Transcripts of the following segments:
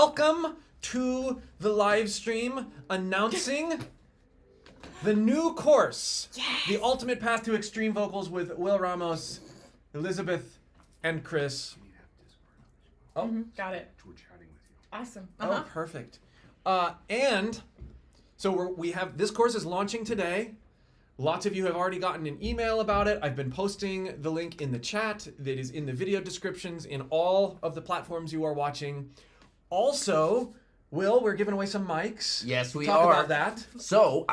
Welcome to the live stream announcing the new course, The Ultimate Path to Extreme Vocals with Will Ramos, Elizabeth, and Chris. Oh, got it. We're chatting with you. Awesome. Oh, perfect. And so we have this course is launching today. Lots of you have already gotten an email about it. I've been posting the link in the chat that is in the video descriptions in all of the platforms you are watching. Also, Will, we're giving away some mics. Yes, we Talk are. about that. So,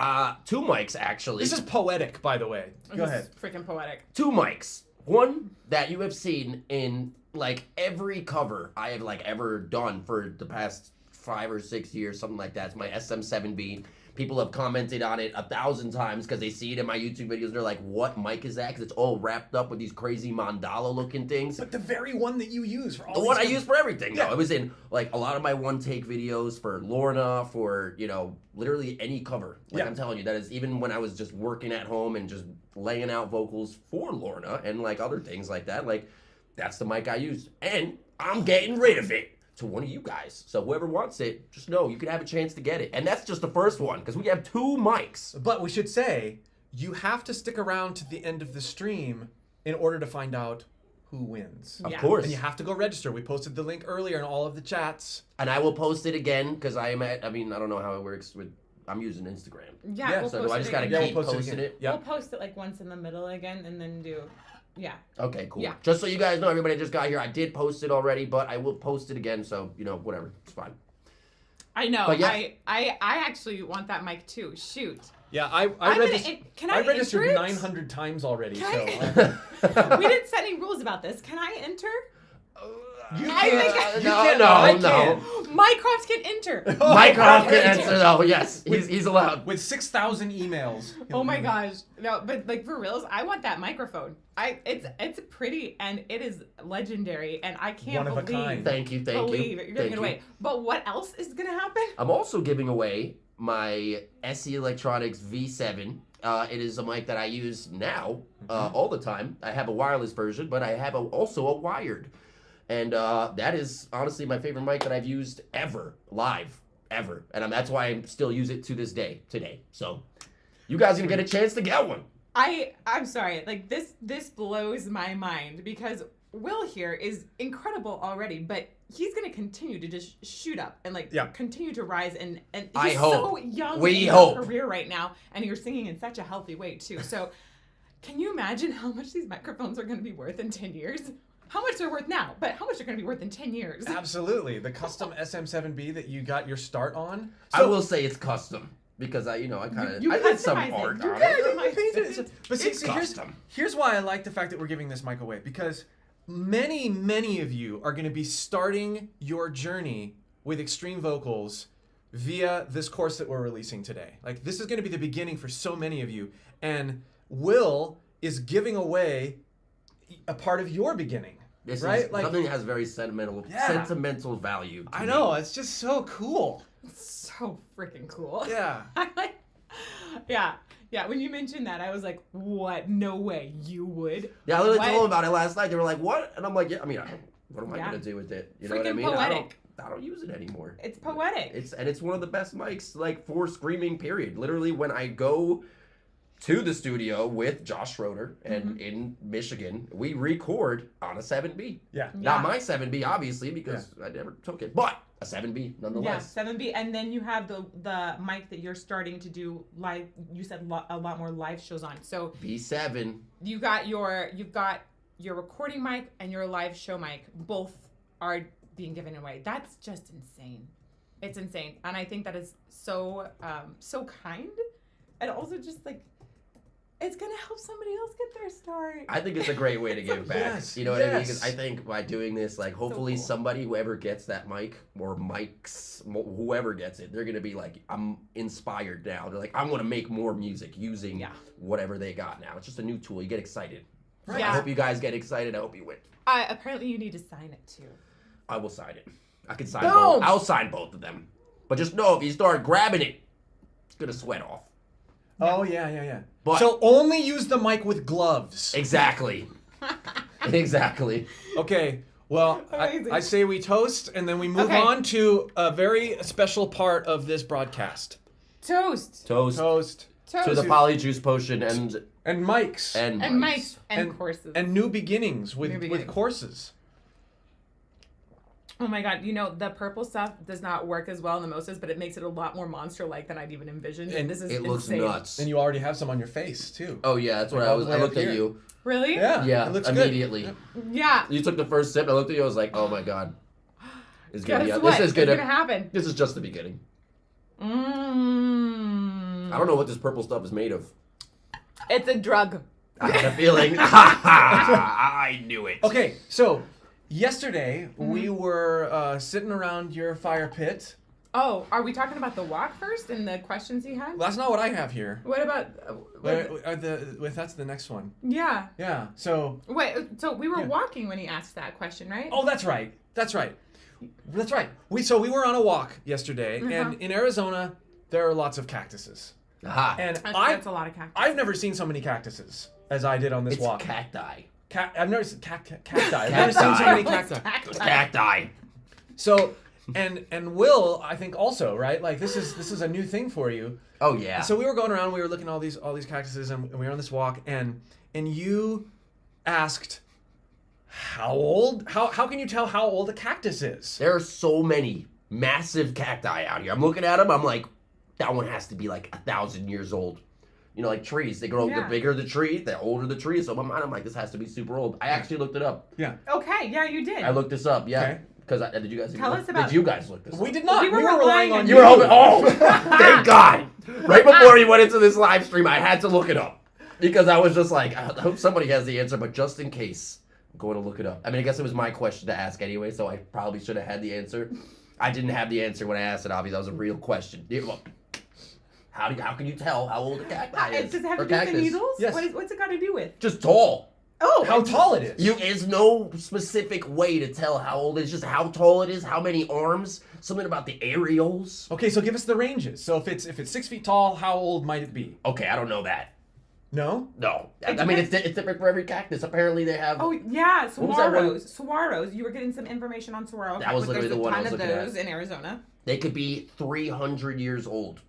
2 mics actually. This is poetic, by the way. Go ahead. Freaking poetic. 2 mics. One that you have seen in like every cover I have like ever done for the past 5 or 6 years, something like that. It's my SM7B. People have commented on it 1,000 times because they see it in my YouTube videos. They're like, what mic is that? Because it's all wrapped up with these crazy mandala looking things. But the very one that you use for all The one I use for everything, Yeah. though. It was in, like, a lot of my one-take videos for Lorna, for, you know, literally any cover. Like, Yeah. I'm telling you, that is even when I was just working at home and just laying out vocals for Lorna and, like, other things like that. Like, that's the mic I used. And I'm getting rid of it to one of you guys. So whoever wants it, just know you can have a chance to get it. And that's just the first one, because we have 2 mics. But we should say, you have to stick around to the end of the stream in order to find out who wins. Of Yeah. course. And you have to go register. We posted the link earlier in all of the chats. And I will post it again, because I mean, I don't know how it works with, I'm using Instagram. Yeah, Yeah, we'll So post do I it just got to again. Yeah, keep we'll post it posting again. it? Yeah. We'll post it like once in the middle again and then do, Okay, cool. Yeah. Just so you guys know, everybody just got here. I did post it already, but I will post it again. So you know, whatever, it's fine. I know. But yeah. I actually want that mic too. Shoot. Yeah, I'm gonna can I registered enter it? 900 times already. Can So We didn't set any rules about this. Can I enter? you I can't. think- You no, can't, no, I no. can. Mycroft can enter. Mycroft can answer though. Yes, he's allowed. With 6,000 emails. Oh my gosh. No, but like for reals, I want that microphone. It's pretty and it is legendary and I can't One of a believe kind. Thank you. you're giving Thank it you. away. But what else is gonna happen? I'm also giving away my SE Electronics V7. It is a mic that I use now all the time. I have a wireless version, but I have also a wired. And that is honestly my favorite mic that I've used ever, live, ever. And that's why I still use it to this day, today. So you guys are going to get a chance to get one. I'm sorry, like this blows my mind because Will here is incredible already, but he's gonna continue to just shoot up and like continue to rise and he's I hope. so young We in his hope. career right now and you're singing in such a healthy way too. So can you imagine how much these microphones are gonna be worth in 10 years? How much they're worth now, but how much they're gonna be worth in 10 years? Absolutely. The custom SM7B that you got your start on. I will say it's custom because I kind of You I did some customize it. art You on customize it. it. But see, It's here's, custom. here's why I like the fact that we're giving this mic away, because many of you are going to be starting your journey with extreme vocals via this course that we're releasing today. Like, this is going to be the beginning for so many of you, and Will is giving away a part of your beginning. This right? is Like, something that has very sentimental value. To I me. know, it's just so cool. So freaking cool. Yeah. I like, yeah. When you mentioned that, I was like, "What? No way, you would." Yeah, I literally What? told them about it last night. They were like, "What?" And I'm like, "Yeah, I mean, what am I Yeah. gonna do with it? You know what I Freaking mean? poetic. I don't use it anymore. It's poetic. It's one of the best mics like for screaming. Period. Literally, when I go to the studio with Josh Schroeder and in Michigan, we record on a 7B. Yeah. Not my 7B, obviously, because I never took it, but a 7B Yeah, nonetheless. 7B, and then you have the mic that you're starting to do live. You said a lot more live shows on. So B7. you've got your recording mic and your live show mic. Both are being given away. That's just insane. It's insane, and I think that is so kind, and also just like. It's gonna help somebody else get their start. I think it's a great way to give back. Yes, You know what I mean? yes. Because I think by doing this, like, hopefully cool. somebody, whoever gets that mic or mics, whoever gets it, they're gonna be like, I'm inspired now. They're like, I want to make more music using whatever they got now. It's just a new tool. You get excited. Right. I hope you guys get excited. I hope you win. Apparently, you need to sign it too. I will sign it. I can sign Boom! both. I'll sign both of them. But just know if you start grabbing it, it's gonna sweat off. Oh, yeah. But So only use the mic with gloves. exactly. Exactly. Okay, Well, Amazing. I say we toast, and then we move Okay. on to a very special part of this broadcast. Toast. Toast Toast. to the polyjuice potion and mics. And mics. And courses. And new beginnings with New beginnings. courses. Oh my god, you know, the purple stuff does not work as well in the mimosas, but it makes it a lot more monster-like than I'd even envisioned. And this is it looks insane. nuts. And you already have some on your face, too. Oh yeah, that's what Like I all was. the I way looked up at here. you. Really? Yeah, it looks good. immediately. Yeah. You took the first sip. I looked at you. I was like, oh my god, it's Guess gonna be. what? This is gonna. It's gonna happen. This is just the beginning. Mmm. I don't know what this purple stuff is made of. It's a drug. I had a feeling. I knew it. Okay, so yesterday we were sitting around your fire pit. Oh, are we talking about the walk first and the questions he had? That's not what I have here. What about... That's the next one. Yeah. Yeah, so... Wait, so we were Yeah. walking when he asked that question, right? Oh, that's right. That's right. That's right. We were on a walk yesterday, and in Arizona, there are lots of cactuses. Aha. And That's a lot of cactus. I've never seen so many cactuses as I did on this It's walk. cacti. I've never seen cacti. I've never seen so many cacti. It's cacti. So, and Will, I think also, right? Like this is a new thing for you. Oh yeah. So we were going around, we were looking at all these cactuses, and we were on this walk, and you asked, how old? How can you tell how old a cactus is? There are so many massive cacti out here. I'm looking at them. I'm like, that one has to be like 1,000 years old. You know, like trees. They grow. Yeah. The bigger the tree, the older the tree. So in my mind, I'm like, this has to be super old. I actually looked it up. Yeah. Okay, yeah, you did. I looked this up. Yeah. Okay. Because did you guys? Tell us about- Did you guys look this up? We did not. We were relying relying on on you. You were hoping. Oh, thank God! Right before we went into this live stream, I had to look it up because I was just like, I hope somebody has the answer, but just in case, I'm going to look it up. I mean, I guess it was my question to ask anyway, so I probably should have had the answer. I didn't have the answer when I asked it. Obviously, that was a real question. How can you tell how old a cacti is? Does it have or to do with the cactus? needles? Yes. What's it got to do with? Just tall. Oh, How tall it is. Is no specific way to tell how old it is. Just how tall it is, how many arms, something about the areoles. Okay, so give us the ranges. So if it's 6 feet tall, how old might it be? Okay, I don't know that. No. No, It I mean it's depends. different for every cactus. Apparently they have. Oh yeah, was that one? saguaros. You were getting some information on saguaros. That was literally There's the one I a was ton of looking at. those in Arizona. They could be 300 years old.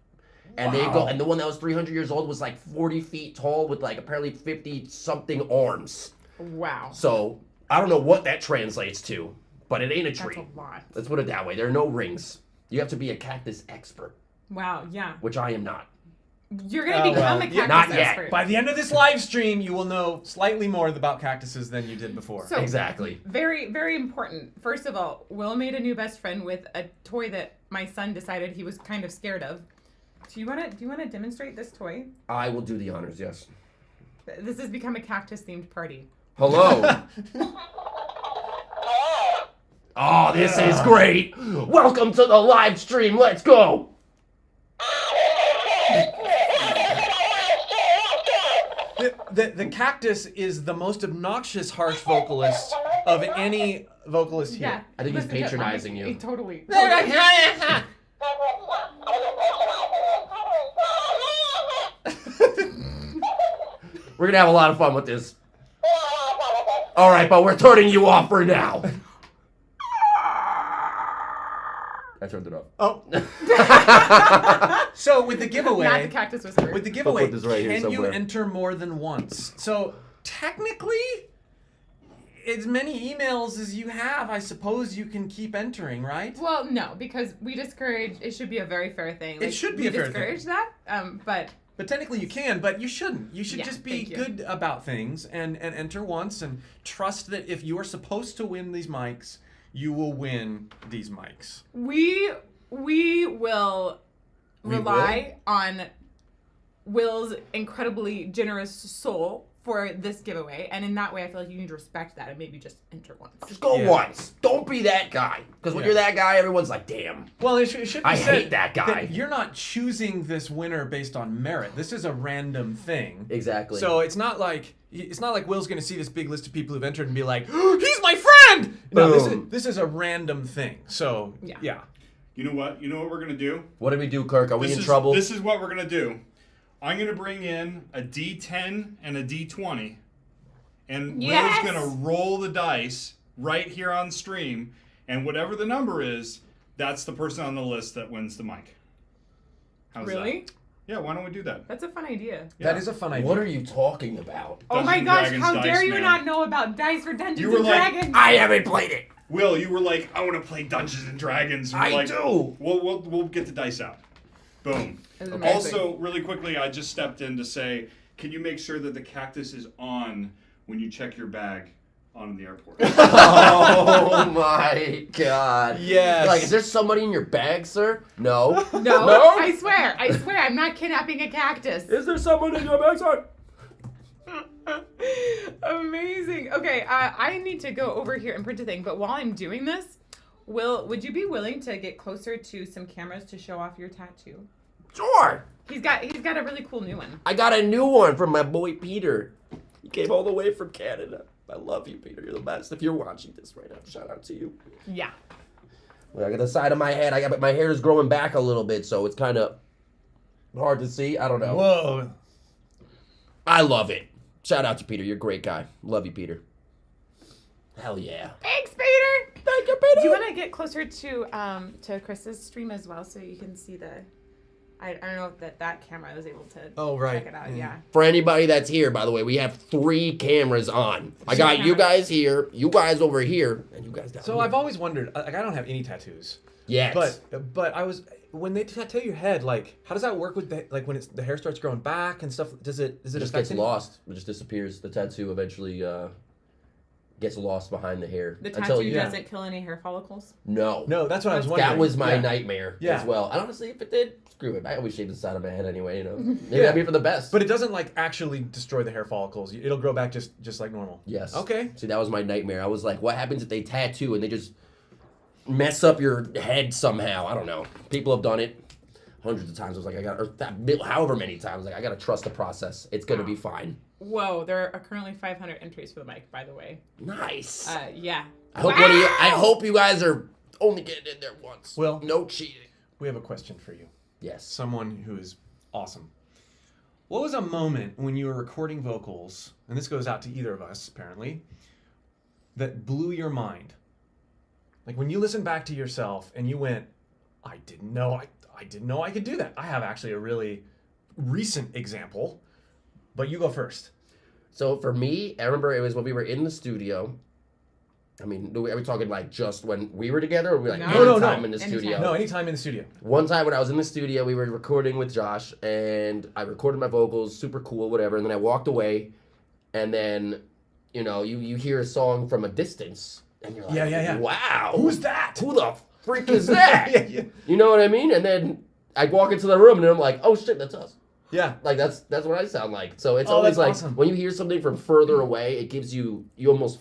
And Wow. and the one that was 300 years old was like 40 feet tall with like apparently 50 something arms. Wow, So I don't know what that translates to, but it ain't a that's tree. a lot. Let's put it that way. There are no rings. You have to be a cactus expert, Wow, yeah. which I am not. You're gonna become well, a yeah, cactus not yet. expert. By the end of this live stream, you will know slightly more about cactuses than you did before. So Exactly. very, very important. First of all, Will made a new best friend with a toy that my son decided he was kind of scared of. Do you wanna demonstrate this toy? I will do the honors, yes. This has become a cactus themed party. Hello. Oh, this is great. Welcome to the live stream. Let's go. The cactus is the most obnoxious harsh vocalist of any vocalist here. Yeah. I think he's Listen to him. patronizing you. Totally. We're going to have a lot of fun with this. All right, but we're turning you off for now. I turned it off. Oh. So with the giveaway, Not the cactus whisperer. with the giveaway, put this right here can you somewhere. enter more than once? So technically, as many emails as you have, I suppose you can keep entering, right? Well, no, because we discourage. It should be a very fair thing. It should be a fair thing. We discourage that, but But technically you can, but you shouldn't. You should Yeah, just be thank you. good about things and enter once and trust that if you are supposed to win these mics, you will win these mics. we will rely on Will's incredibly generous soul for this giveaway, and in that way, I feel like you need to respect that and maybe just enter once. Just go Yeah. once. Don't be that guy. Because when Yeah. you're that guy, everyone's like, damn. Well, it should be I said hate that guy. you're not choosing this winner based on merit. This is a random thing. Exactly. So it's not like Will's going to see this big list of people who've entered and be like, "He's my friend." No, Boom. this is a random thing. So yeah. You know what? You know what we're gonna do? What do we do, Kirk? Are we in is, trouble? This is what we're gonna do. I'm gonna bring in a D10 and a D20, and Yes! Will's gonna roll the dice right here on stream, and whatever the number is, that's the person on the list that wins the mic. How's Really? that? Yeah, why don't we do that? That's a fun idea. Yeah. That is a fun idea. What are you talking about? Oh my Dungeons and gosh, Dragons how dice, dare you man. not know about dice for Dungeons You were and like, Dragons? I haven't played it. Will, you were like, I want to play Dungeons and Dragons. And we're I like, do. We'll get the dice out. Boom. This is amazing. Also, really quickly, I just stepped in to say, can you make sure that the cactus is on when you check your bag on the airport? Oh my god. Yes. Like, is there somebody in your bag, sir? No. No, No? I swear, I'm not kidnapping a cactus. Is there someone in your bag, sir? Amazing. Okay, I need to go over here and print a thing, but while I'm doing this, would you be willing to get closer to some cameras to show off your tattoo? Sure. He's got a really cool new one. I got a new one from my boy Peter. He came all the way from Canada. I love you, Peter. You're the best. If you're watching this right now, shout out to you. Yeah. Well, I got the side of my head. But my hair is growing back a little bit, so it's kind of hard to see. I don't know. Whoa. I love it. Shout out to Peter. You're a great guy. Love you, Peter. Hell yeah. Thanks, Peter. Thank you, Peter. Do you want to get closer to Chris's stream as well, so you can see the? I don't know if that camera was able to check it out. Yeah. For anybody that's here, by the way, we have 3 cameras on. I got you guys here, you guys over here, and you guys down So here. I've always wondered, like, I don't have any tattoos. Yes. But I was, when they tattoo your head, like, how does that work with when the hair starts growing back and stuff? Does it it just affect gets any- lost. It just disappears. The tattoo eventually gets lost behind the hair. The Until tattoo you- doesn't kill any hair follicles. No. No, that's what I was wondering. That was my Yeah. nightmare Yeah. as well. And honestly, if it did, screw it. I always shave the side of my head anyway, you know. Maybe Yeah. that'd be for the best. But it doesn't like actually destroy the hair follicles. It'll grow back just like normal. Yes. Okay. See, that was my nightmare. I was like, what happens if they tattoo and they just mess up your head somehow? I don't know. People have done it hundreds of times. I was like, however many times, like, I gotta trust the process. It's gonna be fine. Whoa, there are currently 500 entries for the mic, by the way. Nice. Yeah. I hope you guys are only getting in there once. Well- no cheating. We have a question for you. Yes. Someone who is awesome. What was a moment when you were recording vocals, and this goes out to either of us apparently, that blew your mind? Like when you listen back to yourself and you went, I didn't know I could do that. I have actually a really recent example, but you go first. So for me, I remember it was when we were in the studio. I mean, are we talking like just when we were together, or were we like No, anytime in the Anytime. studio? No, anytime in the studio. One time when I was in the studio, we were recording with Josh, and I recorded my vocals, super cool, whatever, and then I walked away, and then, you know, you hear a song from a distance, and you're like, Yeah. wow. Who's that? Who the freak is that? yeah. You know what I mean? And then I walk into the room, and I'm like, oh shit, that's us. Yeah. Like, that's what I sound like. So it's Oh, always that's like, awesome. when you hear something from further away, it gives you almost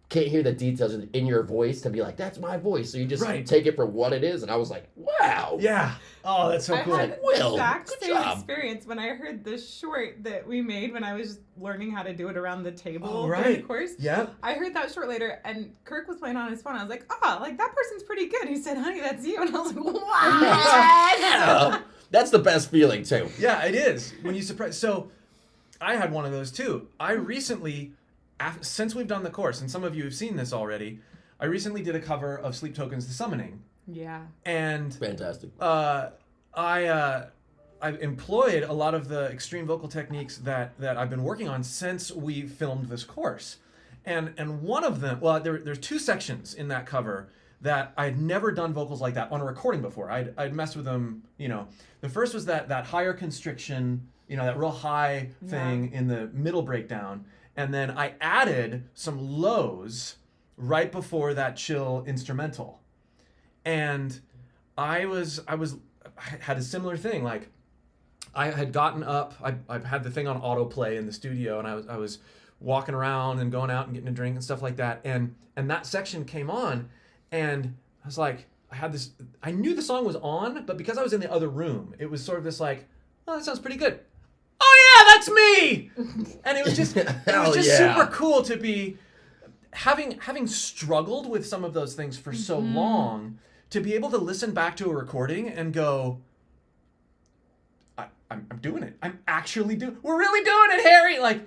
can't hear the details in your voice to be like, that's my voice. So you just Right. take it for what it is. And I was like, wow. Yeah. Oh, that's so I cool. had Will, the exact good same job. experience when I heard the short that we made when I was just learning how to do it around the table Oh, during right. the course. Yeah. I heard that short later, and Kirk was playing on his phone. I was like, like that person's pretty good. He said, honey, that's you. And I was like, what? Yeah. That's the best feeling too. Yeah, it is. When you surprise. So, I had one of those too. I recently, since we've done the course, and some of you have seen this already, I recently did a cover of Sleep Token's The Summoning. Yeah. And Fantastic. I've employed a lot of the extreme vocal techniques that I've been working on since we filmed this course. And one of them, well, there's 2 sections in that cover that I had never done vocals like that on a recording before. I'd messed with them, you know. The first was that higher constriction, you know, that real high thing in the middle breakdown. And then I added some lows right before that chill instrumental. And I had a similar thing. Like, I had gotten up, I had the thing on autoplay in the studio, and I was walking around and going out and getting a drink and stuff like that. And that section came on, and I was like, I knew the song was on, but because I was in the other room, it was sort of this like, oh, that sounds pretty good. Oh yeah, that's me! And it was just, super cool to be, having struggled with some of those things for so long, to be able to listen back to a recording and go, I'm doing it. I'm actually we're really doing it, Harry! Like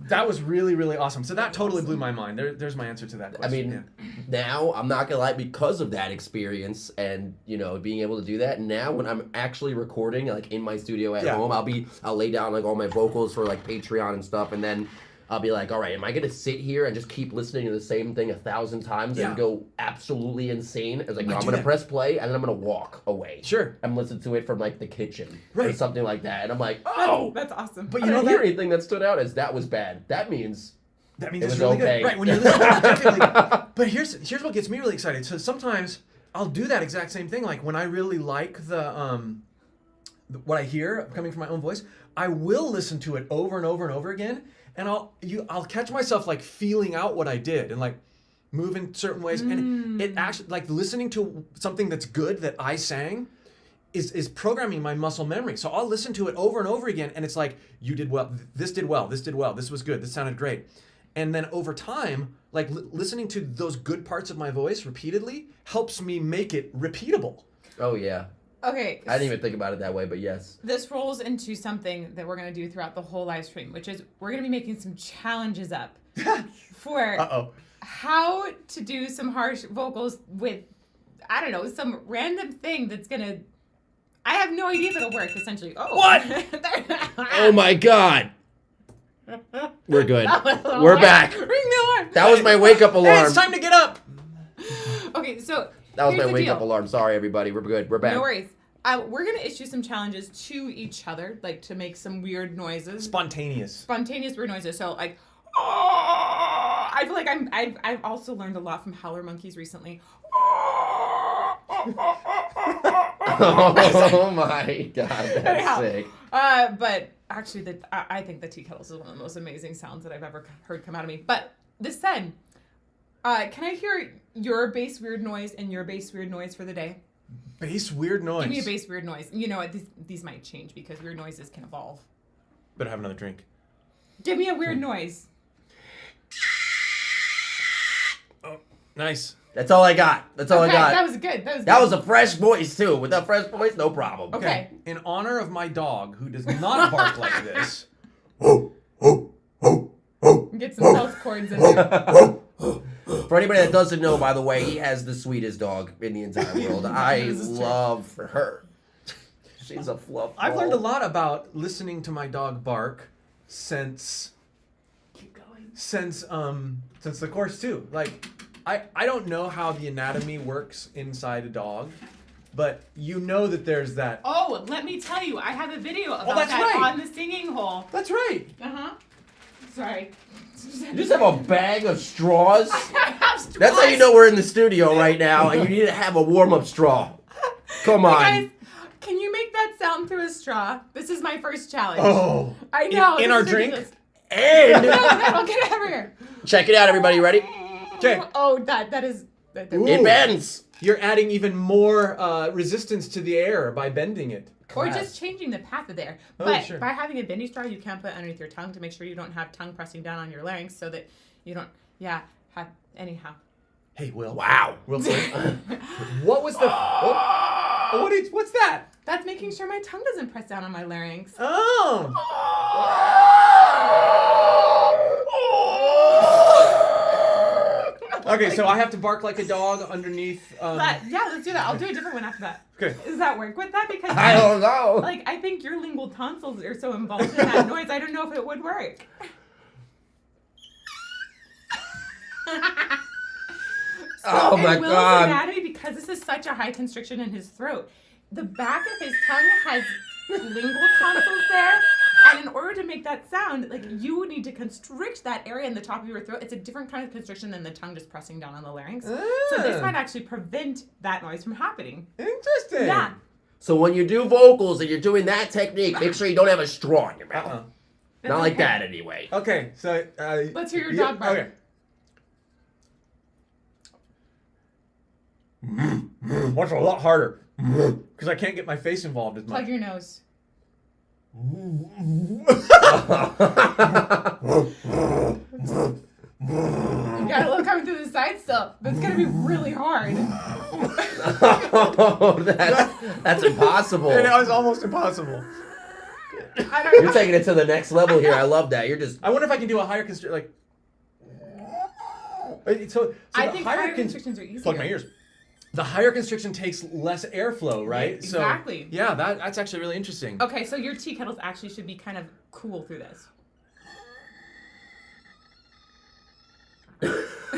That was really, really awesome. So that totally blew my mind. There's my answer to that I question. mean, now I'm not gonna lie, because of that experience and being able to do that. Now when I'm actually recording, like in my studio at home, I'll lay down like all my vocals for like Patreon and stuff, and then I'll be like, all right, am I gonna sit here and just keep listening to the same thing 1,000 times and go absolutely insane? It's like, no, I'm gonna press play and then I'm gonna walk away. Sure. And listen to it from like the kitchen or Right. something like that, and I'm like, oh, That's awesome. But I you know didn't hear that anything that stood out as that was bad. That means That means It it's was really okay. good. Right, when you're listening objectively. But here's what gets me really excited. So sometimes I'll do that exact same thing. Like when I really like the what I hear coming from my own voice, I will listen to it over and over and over again, and I'll catch myself like feeling out what I did and like move in certain ways. And it actually, like, listening to something that's good that I sang is programming my muscle memory. So I'll listen to it over and over again, and it's like, you did well, this did well, this did well, this was good, this sounded great. And then over time, like listening to those good parts of my voice repeatedly helps me make it repeatable. oh yeah. Okay. I didn't even think about it that way, but yes. This rolls into something that we're going to do throughout the whole live stream, which is we're going to be making some challenges up for how to do some harsh vocals with, I don't know, some random thing that's going to, I have no idea if it'll work, essentially. Oh. What? Oh my god. We're good. We're back. Ring the alarm. That was my wake up Hey, alarm. it's time to get up! Okay, so That was here's my the wake deal. up alarm. Sorry, everybody. We're good. We're back. No worries. We're going to issue some challenges to each other, like to make some weird noises. Spontaneous. Spontaneous weird noises. So like, oh, I feel like I've also learned a lot from howler monkeys recently. Oh my god, that's Anyhow, sick. But actually, I think the tea kettles is one of the most amazing sounds that I've ever heard come out of me. But this said, can I hear your bass weird noise and your bass weird noise for the day? Bass weird noise. Give me a bass weird noise. You know what? These might change because weird noises can evolve. Better have another drink. Give me a weird noise. Oh, nice. That's all I got. That's all I got. That was good. That was good. That was a fresh voice too. With that fresh voice, no problem. Okay. In honor of my dog, who does not bark like this. Get some pulse chords in there. For anybody that doesn't know, by the way, he has the sweetest dog in the entire world. I love her. She's a fluff. I've learned a lot about listening to my dog bark since the course too. Like, I don't know how the anatomy works inside a dog, but you know that there's that. Oh, let me tell you, I have a video about that's that right. on the singing hole. That's right. Sorry. You just have a bag of straws? I have straws. That's how you know we're in the studio right now, and you need to have a warm-up straw. Come on. Guys, can you make that sound through a straw? This is my first challenge. Oh. I know. In this our is drink? ridiculous. And No, get over here. check it out, everybody. Ready? Okay. Oh, that is. Ooh. It bends. You're adding even more resistance to the air by bending it. Or Class. just changing the path of the air. Oh, But sure. by having a bendy straw, you can put it underneath your tongue to make sure you don't have tongue pressing down on your larynx so that you don't, anyhow. Hey, Will. Wow. Will, what was the? What's that? That's making sure my tongue doesn't press down on my larynx. Oh. Okay, so I have to bark like a dog underneath. Yeah, let's do that. I'll do a different one after that. Okay. Does that work with that? Because I don't know. like, I think your lingual tonsils are so involved in that noise. I don't know if it would work. Oh my Will's god. anatomy, because this is such a high constriction in his throat, the back of his tongue has lingual tonsils there, and in order to make that sound, like, you need to constrict that area in the top of your throat. It's a different kind of constriction than the tongue just pressing down on the larynx. So this might actually prevent that noise from happening. Interesting. Yeah. So when you do vocals and you're doing that technique, make sure you don't have a straw in your mouth. Uh-uh. Not like that, anyway. Okay, so Let's hear your dog bark. Okay. What's a lot harder? Because I can't get my face involved as much. Plug your nose. You got a little coming through the side still. That's gonna be really hard. That's impossible. It was almost impossible. I don't You're taking it to the next level here. I love that. You're just. I wonder if I can do a higher constriction, like. So I the think higher higher constrictions are easier. Plug my ears. The higher constriction takes less airflow, right? Exactly. So, yeah, that's actually really interesting. Okay, so your tea kettles actually should be kind of cool through this.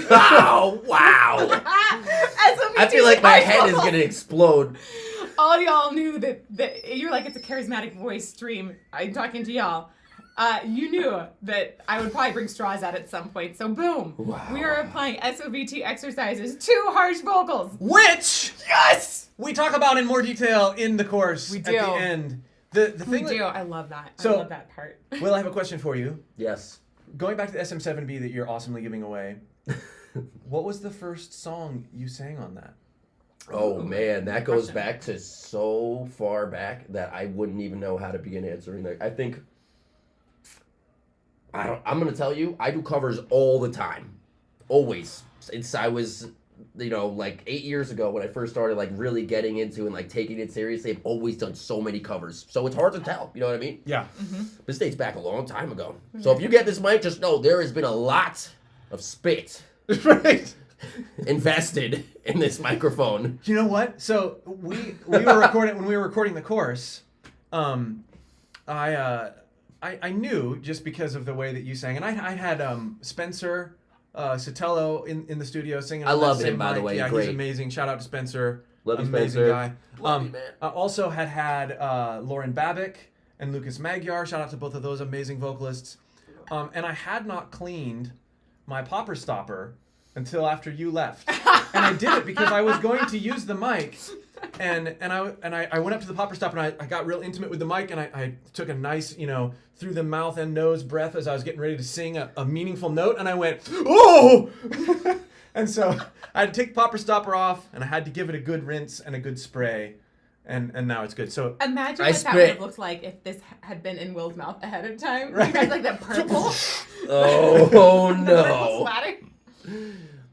Oh, wow. I feel like my head is going to explode. All y'all knew that you're like, it's a charismatic voice stream. I'm talking to y'all. You knew that I would probably bring straws out at some point. So boom, Wow. we are applying SOVT exercises to harsh vocals. Which Yes, we talk about in more detail in the course We at do. the end. The we thing do. that, I love that. So- I love that part. Will, I have a question for you. Yes. Going back to the SM7B that you're awesomely giving away, what was the first song you sang on that? Oh, Ooh, man. That good goes question. back to so far back that I wouldn't even know how to begin answering that. I think. I'm going to tell you, I do covers all the time. Always. Since I was, like 8 years ago when I first started, like, really getting into and, like, taking it seriously, I've always done so many covers. So it's hard to tell. You know what I mean? Yeah. This dates back a long time ago. So if you get this mic, just know there has been a lot of spit Right. invested in this microphone. You know what? So we were recording when we were recording the course. I knew just because of the way that you sang, and I had Spencer Sotelo in the studio singing. I on that love same him, by the mic. way. Yeah, Great. he's amazing. Shout out to Spencer. Love you, amazing Spencer. guy. Love you, man. I also had Lauren Babick and Lucas Magyar. Shout out to both of those amazing vocalists. And I had not cleaned my popper stopper until after you left, and I did it because I was going to use the mic, and I went up to the popper stopper and I got real intimate with the mic, and I took a nice through the mouth and nose breath as I was getting ready to sing a meaningful note, and I went, oh. And so I had to take the popper stopper off, and I had to give it a good rinse and a good spray, and now it's good. So Imagine I what that would have looked like if this had been in Will's mouth ahead of time. Right. You guys like that purple? Oh, Purple no. splatter?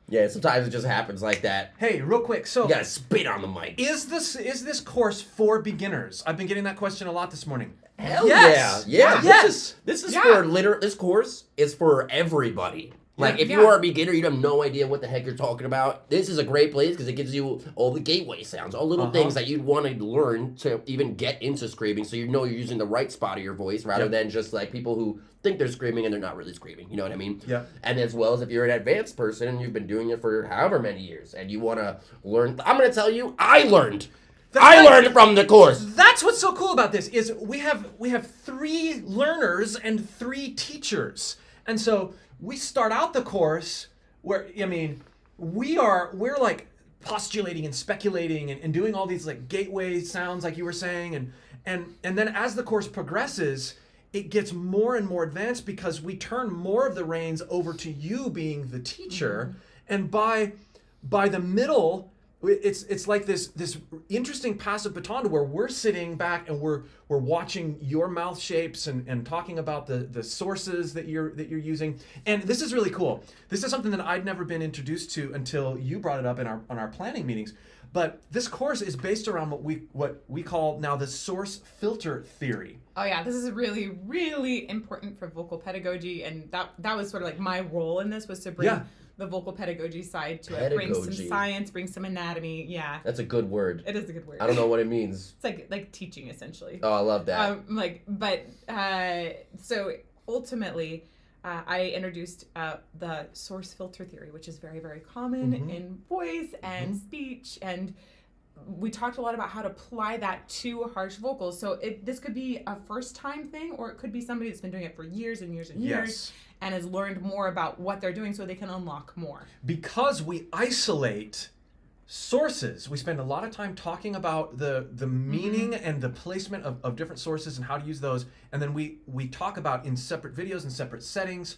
Yeah, sometimes it just happens like that. hey, real quick, so You gotta spit on the mic. is this course for beginners? I've been getting that question a lot this morning. Hell Yes. yeah. Yes. This is Yeah. for this course is for everybody. Like, if you Yeah. are a beginner, you have no idea what the heck you're talking about, this is a great place because it gives you all the gateway sounds, all little things that you'd want to learn to even get into screaming so you know you're using the right spot of your voice rather Yep. than just like people who think they're screaming and they're not really screaming. You know what I mean? Yeah. And as well as if you're an advanced person and you've been doing it for however many years and you want to learn. I'm going to tell you, I learned. I learned from the course. That's what's so cool about this is we have 3 learners and 3 teachers. And so we start out the course where we're like postulating and speculating and doing all these like gateway sounds like you were saying and then as the course progresses it gets more and more advanced because we turn more of the reins over to you being the teacher and by the middle it's like this interesting passive baton to where we're sitting back and we're watching your mouth shapes and talking about the sources that you're using. And this is really cool. This is something that I'd never been introduced to until you brought it up on our planning meetings. But this course is based around what we call now the source filter theory. Oh yeah, this is really, really important for vocal pedagogy, and that was sort of like my role in this was to bring the vocal pedagogy side to it, bring some Pedagogy. science, bring some anatomy. Yeah, That's a good word. it is a good word. I don't know what it means. It's like teaching essentially. Oh, I love that. So ultimately, I introduced the source filter theory, which is very, very common in voice and speech, and we talked a lot about how to apply that to harsh vocals. So this could be a first-time thing, or it could be somebody that's been doing it for years and years and years, and has learned more about what they're doing, so they can unlock more. Because we isolate sources. We spend a lot of time talking about the meaning and the placement of different sources and how to use those. And then we talk about in separate videos and separate settings,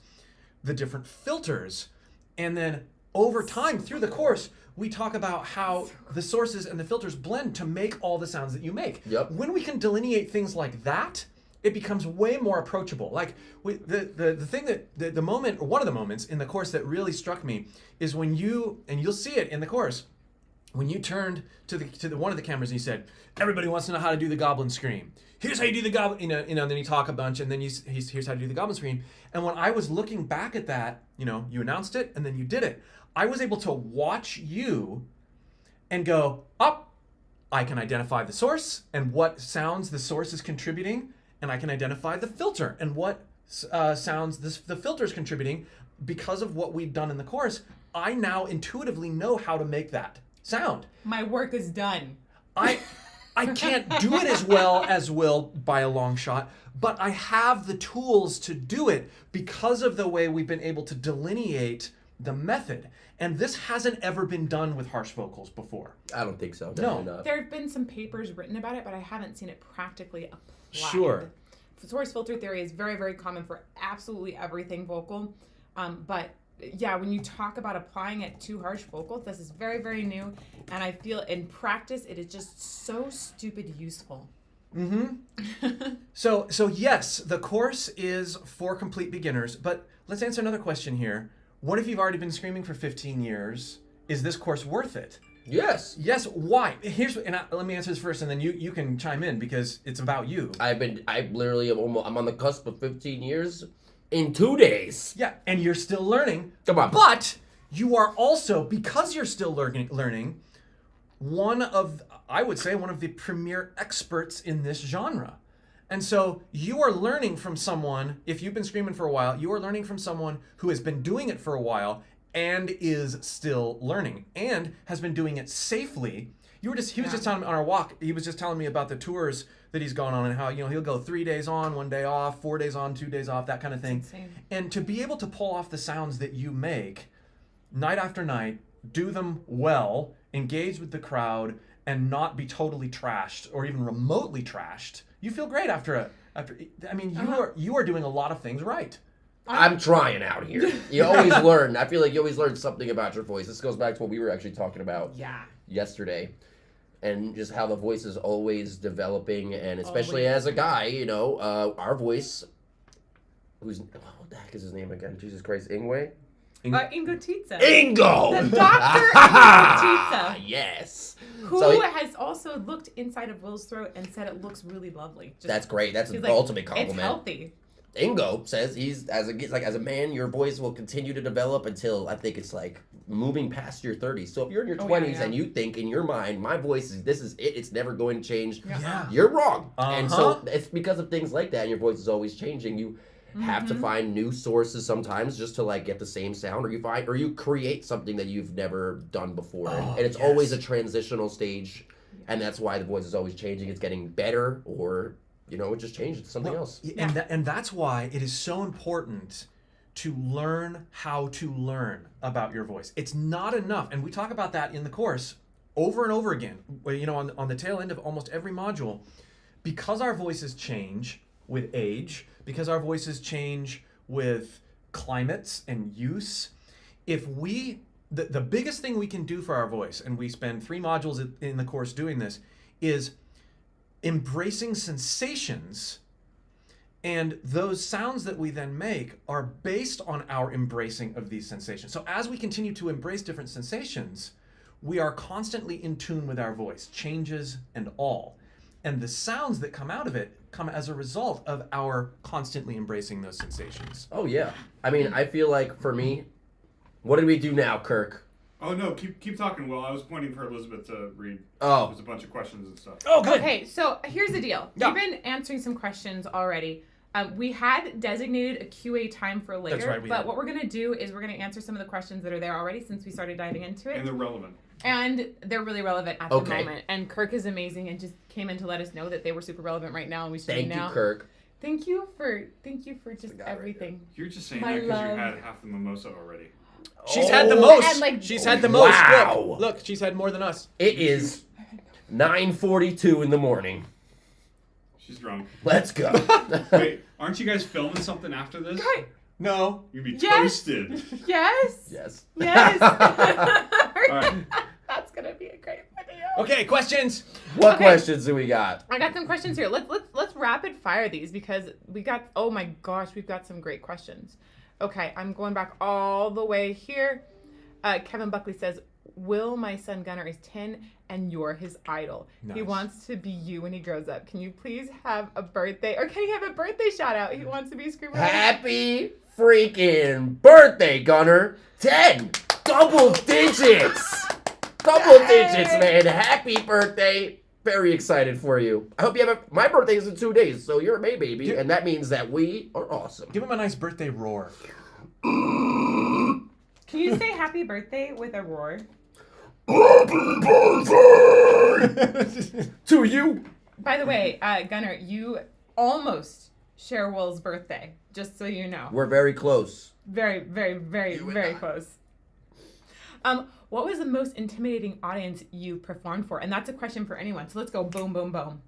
the different filters. And then over time through the course, we talk about how the sources and the filters blend to make all the sounds that you make. Yep. When we can delineate things like that, it becomes way more approachable. Like the thing that the moment, or one of the moments in the course that really struck me is when you'll see it in the course, when you turned to the one of the cameras and you said, "Everybody wants to know how to do the goblin scream. Here's how you do the goblin," then you talk a bunch, and then here's how to do the goblin scream. And when I was looking back at that, you announced it and then you did it. I was able to watch you and go, I can identify the source and what sounds the source is contributing, and I can identify the filter and what sounds the filter is contributing. Because of what we've done in the course, I now intuitively know how to make that sound. My work is done. I can't do it as well as Will by a long shot, but I have the tools to do it because of the way we've been able to delineate the method. And this hasn't ever been done with harsh vocals before. I don't think so. No. Definitely not. There have been some papers written about it, but I haven't seen it practically applied. Sure. Source filter theory is very, very common for absolutely everything vocal. But yeah, when you talk about applying it to harsh vocals, this is very, very new. And I feel in practice, it is just so stupid useful. So yes, the course is for complete beginners, but let's answer another question here. What if you've already been screaming for 15 years? Is this course worth it? Yes. Yes. Why? Let me answer this first, and then you can chime in because it's about you. I'm on the cusp of 15 years in 2 days. Yeah, and you're still learning. Come on. But you are also, because you're still learning, I would say one of the premier experts in this genre. And so you are learning from someone, if you've been screaming for a while, you are learning from someone who has been doing it for a while and is still learning and has been doing it safely. He was just telling me on our walk, he was just telling me about the tours that he's gone on and how, he'll go 3 days on, 1 day off, 4 days on, 2 days off, that kind of thing. And to be able to pull off the sounds that you make night after night, do them well, engage with the crowd, and not be totally trashed or even remotely trashed, you feel great after. You are doing a lot of things right. I'm trying out here. You always learn. I feel like you always learn something about your voice. This goes back to what we were actually talking about yesterday. And just how the voice is always developing, and especially as a guy, our voice, what the heck is his name again? Jesus Christ, Ingwe? Ingo Titsa. Ingo! The Dr. Ingo Titsa. Yes. Who has also looked inside of Will's throat and said it looks really lovely. That's great. That's an ultimate compliment. It's healthy. Ingo says as a man, your voice will continue to develop until I think it's like moving past your 30s. So if you're in your 20s and you think in your mind, my voice this is it, it's never going to change, you're wrong. And so it's because of things like that, and your voice is always changing. You have to find new sources sometimes just to get the same sound, or you create something that you've never done before. And it's always a transitional stage, and that's why the voice is always changing. It's getting better, or it just changes to something else. And that's why it is so important to learn how to learn about your voice. It's not enough, and we talk about that in the course over and over again, on the tail end of almost every module, because our voices change with age, because our voices change with climates and use. The biggest thing we can do for our voice, and we spend 3 modules in the course doing this, is embracing sensations, and those sounds that we then make are based on our embracing of these sensations. So as we continue to embrace different sensations, we are constantly in tune with our voice, changes and all. And the sounds that come out of it come as a result of our constantly embracing those sensations. Oh yeah. I mean, I feel like for me, what did we do now, Kirk? Oh no, keep talking, Will. I was pointing for Elizabeth to read. Oh. There's a bunch of questions and stuff. Oh, good. Okay, so here's the deal. Yeah. We've been answering some questions already. We had designated a QA time for later, That's right, but what we're going to do is we're going to answer some of the questions that are there already since we started diving into it. And they're relevant. And they're really relevant at the moment. And Kirk is amazing and just came in to let us know that they were super relevant right now, and we should Thank now. you, Kirk. Thank you for just everything. You're just saying My that because you love. had half the mimosa already. She's had the most. And, She's had the most. Wow. Look, she's had more than us. It is 9:42 in the morning. She's drunk. Let's go. Wait, aren't you guys filming something after this? Right. No. You'd be Yes. toasted. Yes. Yes. Yes. All right. That's gonna be a great video. Okay, questions. What questions do we got? I got some questions here. Let's rapid fire these because we got, oh my gosh, we've got some great questions. Okay, I'm going back all the way here. Kevin Buckley says, Will, my son Gunnar, is 10 and you're his idol. He Nice. wants to be you when he grows up. Can you please have a birthday, or can he have a birthday shout out? He wants to be Screamer. Happy freaking birthday, Gunner. 10. Double digits. Double digits, man. Happy birthday. Very excited for you. I hope you have my birthday is in 2 days, so you're a May baby, and that means that we are awesome. Give him a nice birthday roar. Can you say happy birthday with a roar? Happy birthday to you. By the way, Gunnar, you almost share Will's birthday, just so you know. We're very close. Very, very, very, very close. What was the most intimidating audience you performed for? And that's a question for anyone. So let's go boom, boom, boom.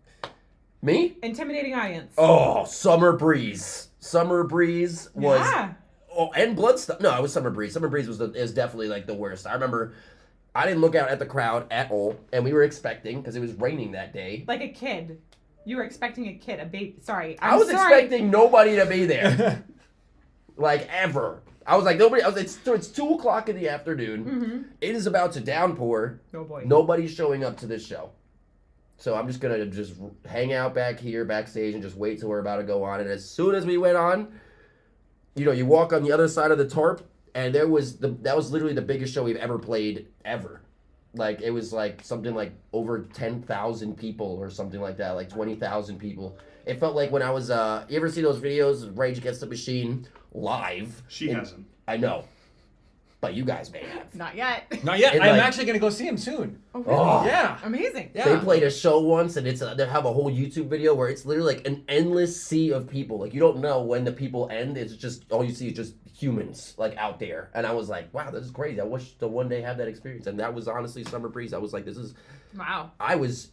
Me? Intimidating audience. Oh, Summer Breeze. Summer Breeze was... Yeah. Oh, and Bloodstock. No, it was Summer Breeze. Summer Breeze is definitely like the worst. I remember I didn't look out at the crowd at all, and we were expecting, because it was raining that day. Like a kid. You were expecting a kid, a baby. Sorry. I was sorry. expecting nobody to be there. Like, ever. I was like, nobody. It's 2 o'clock in the afternoon. Mm-hmm. It is about to downpour. Oh boy. Nobody's showing up to this show. So I'm just going to just hang out back here, backstage, and just wait till we're about to go on. And as soon as we went on, you know, you walk on the other side of the tarp, and that was literally the biggest show we've ever played, ever. Like, it was like something like over 10,000 people or something like that, like 20,000 people. It felt like when I was, you ever see those videos of Rage Against the Machine live? She hasn't. I know. But you guys may have. Not yet. Not yet. And, I'm like- actually going to go see him soon. Oh, really? Oh. Yeah. Amazing. Yeah. They played a show once, and they have a whole YouTube video where it's literally like an endless sea of people. Like, you don't know when the people end. It's just, all you see is just humans, like, out there. And I was like, wow, this is crazy. I wish to one day have that experience. And that was honestly Summer Breeze. I was like, Wow. I was,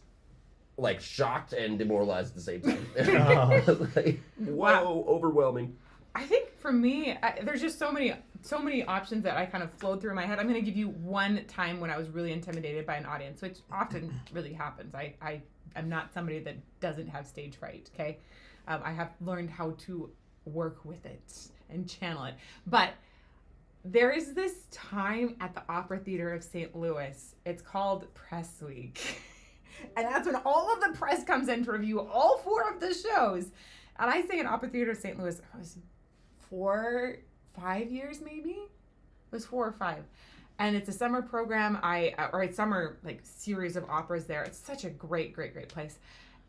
like, shocked and demoralized at the same time. Oh. I was like, whoa, overwhelming. I think for me, there's just so many options that I kind of flowed through my head. I'm going to give you one time when I was really intimidated by an audience, which often really happens. I am not somebody that doesn't have stage fright, okay? I have learned how to work with it and channel it. But there is this time at the Opera Theater of St. Louis. It's called Press Week. And that's when all of the press comes in to review all 4 of the shows. And I say at Opera Theater of St. Louis, I was 5 years maybe. It was 4 or 5, and it's a summer program. Or a summer like series of operas there. It's such a great place.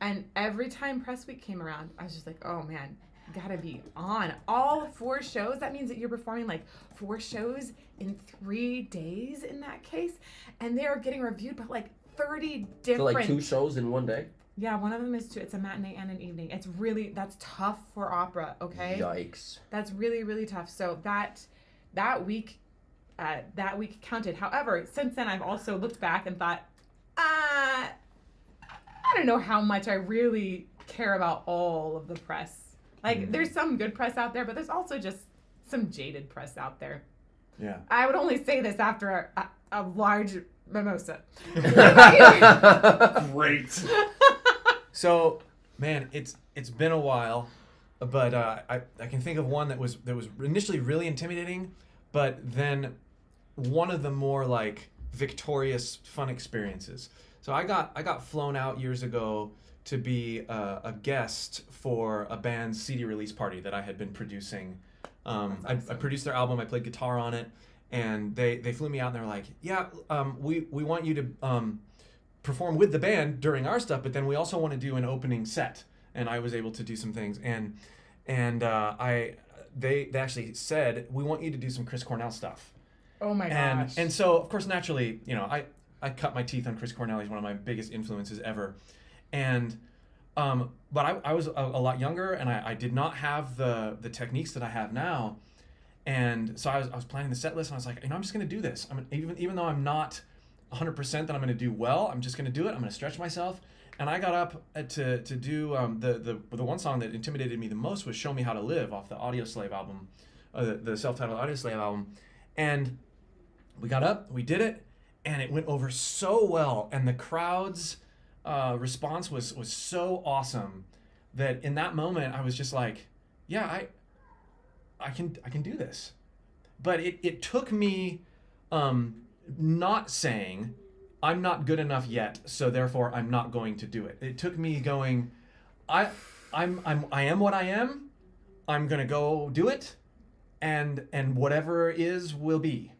And every time Press Week came around, I was just like, oh man, gotta be on all 4 shows. That means that you're performing like 4 shows in 3 days in that case, and they are getting reviewed by like 30 different. So, like, 2 shows in one day? Yeah, one of them is 2. It's a matinee and an evening. That's tough for opera, okay? Yikes. That's really, really tough. So that week counted. However, since then I've also looked back and thought, I don't know how much I really care about all of the press. Like, there's some good press out there, but there's also just some jaded press out there. Yeah. I would only say this after a large mimosa. Great. So, man, it's been a while, but I can think of one that was initially really intimidating, but then one of the more like victorious, fun experiences. So I got flown out years ago to be a guest for a band's CD release party that I had been producing. I produced their album. I played guitar on it, and they flew me out and they were like, yeah, we want you to perform with the band during our stuff, but then we also want to do an opening set. And I was able to do some things, and they actually said, we want you to do some Chris Cornell stuff. Oh my gosh. And so of course naturally, you know, I cut my teeth on Chris Cornell. He's one of my biggest influences ever. And but I was a lot younger, and I did not have the techniques that I have now. And so I was planning the set list, and I was like, you know, I'm just gonna do this. Even though I'm not 100% that I'm going to do well, I'm just going to do it. I'm going to stretch myself. And I got up to do the one song that intimidated me the most was "Show Me How to Live" off the Audioslave album, the self-titled Audioslave album. And we got up, we did it, and it went over so well. And the crowd's response was so awesome that in that moment I was just like, yeah, I can do this. But it took me not saying, I'm not good enough yet, so therefore I'm not going to do it. It took me going, I am what I am. I'm gonna go do it, and whatever is will be.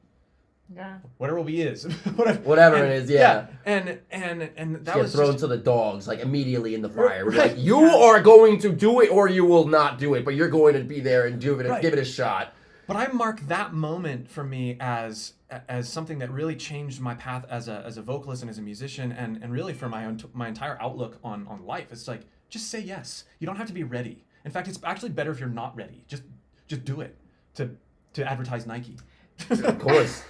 Yeah. Whatever will be is. Whatever it is, yeah. And that Get was thrown just, to the dogs, like immediately in the fire. We're Right. like, you are going to do it or you will not do it, but you're going to be there and do it, Right. give it a shot. But I mark that moment for me as something that really changed my path as a vocalist and as a musician, and really for my entire outlook on life. It's like, just say yes. You don't have to be ready. In fact, it's actually better if you're not ready. Just do it to advertise Nike. Of course.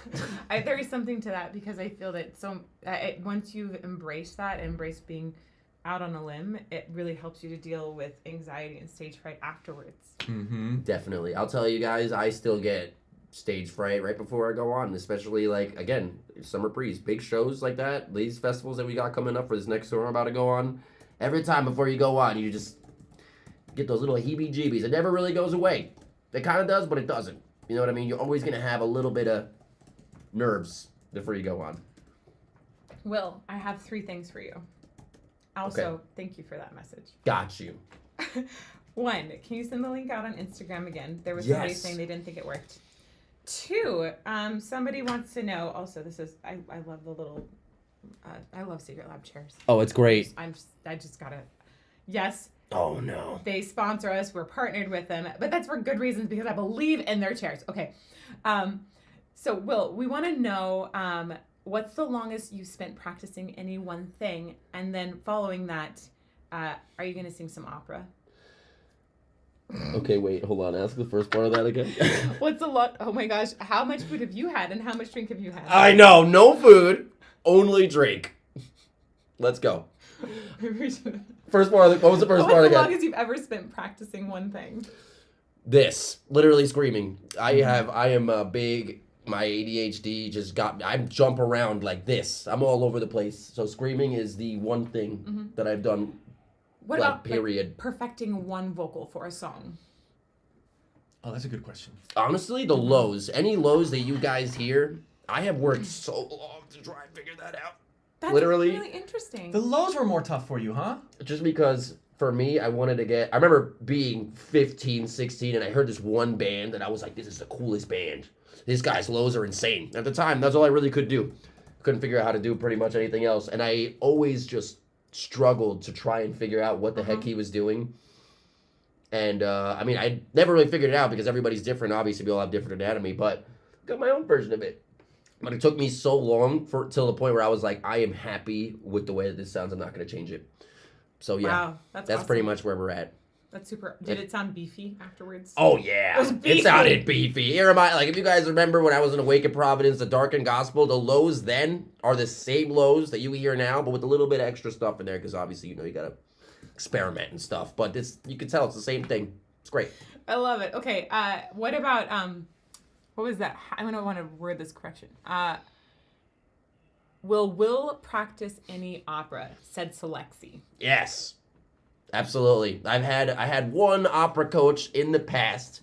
There is something to that, because I feel that once you've embraced being out on a limb, it really helps you to deal with anxiety and stage fright afterwards. Mm-hmm. Definitely. I'll tell you guys, I still get stage fright right before I go on, especially like, again, Summer Breeze, big shows like that, these festivals that we got coming up for this next tour I'm about to go on. Every time before you go on, you just get those little heebie-jeebies. It never really goes away. It kind of does, but it doesn't. You know what I mean? You're always going to have a little bit of nerves before you go on. Will, I have 3 things for you. Also, Thank you for that message. Got you. 1, can you send the link out on Instagram again? There was somebody Yes. saying they didn't think it worked. 2, somebody wants to know, also, this is, I love the little, I love Secret Lab chairs. Oh, it's great. I just gotta, yes, Oh, no. they sponsor us, we're partnered with them, but that's for good reasons, because I believe in their chairs. Okay. So Will, we want to know, what's the longest you've spent practicing any one thing? And then following that, are you going to sing some opera? Okay, wait, hold on. Ask the first part of that again. What's a lot? Oh my gosh. How much food have you had and how much drink have you had? I know. No food, only drink. Let's go. First part of what was the first part What's the again? longest you've ever spent practicing one thing? This. Literally screaming. I am a big, my ADHD just got me. I jump around like this. I'm all over the place. So screaming is the one thing that I've done. What Like, about period. perfecting one vocal for a song? Oh, that's a good question. Honestly, the lows. Any lows that you guys hear, I have worked so long to try and figure that out. That's Literally. really interesting. The lows were more tough for you, huh? Just because, for me, I wanted to get... I remember being 15, 16, and I heard this one band, and I was like, this is the coolest band. These guys' lows are insane. At the time, that's all I really could do. Couldn't figure out how to do pretty much anything else. And I always just struggled to try and figure out what the heck he was doing. And, I mean, I never really figured it out because everybody's different. Obviously, we all have different anatomy, but I got my own version of it. But it took me so long till the point where I was like, I am happy with the way that this sounds. I'm not going to change it. So, yeah, Wow, that's awesome. pretty much where we're at. That's super. Did it sound beefy afterwards? Oh, yeah. It was beefy. It sounded beefy. Here am I. Like, if you guys remember when I was in Awake in Providence, the Darkened Gospel, the lows then are the same lows that you hear now, but with a little bit of extra stuff in there because obviously, you know, you got to experiment and stuff. But this, you can tell it's the same thing. It's great. I love it. Okay, what about, what was that? I don't want to word this correction. Will practice any opera? Said Selexi. Yes. Absolutely. I had one opera coach in the past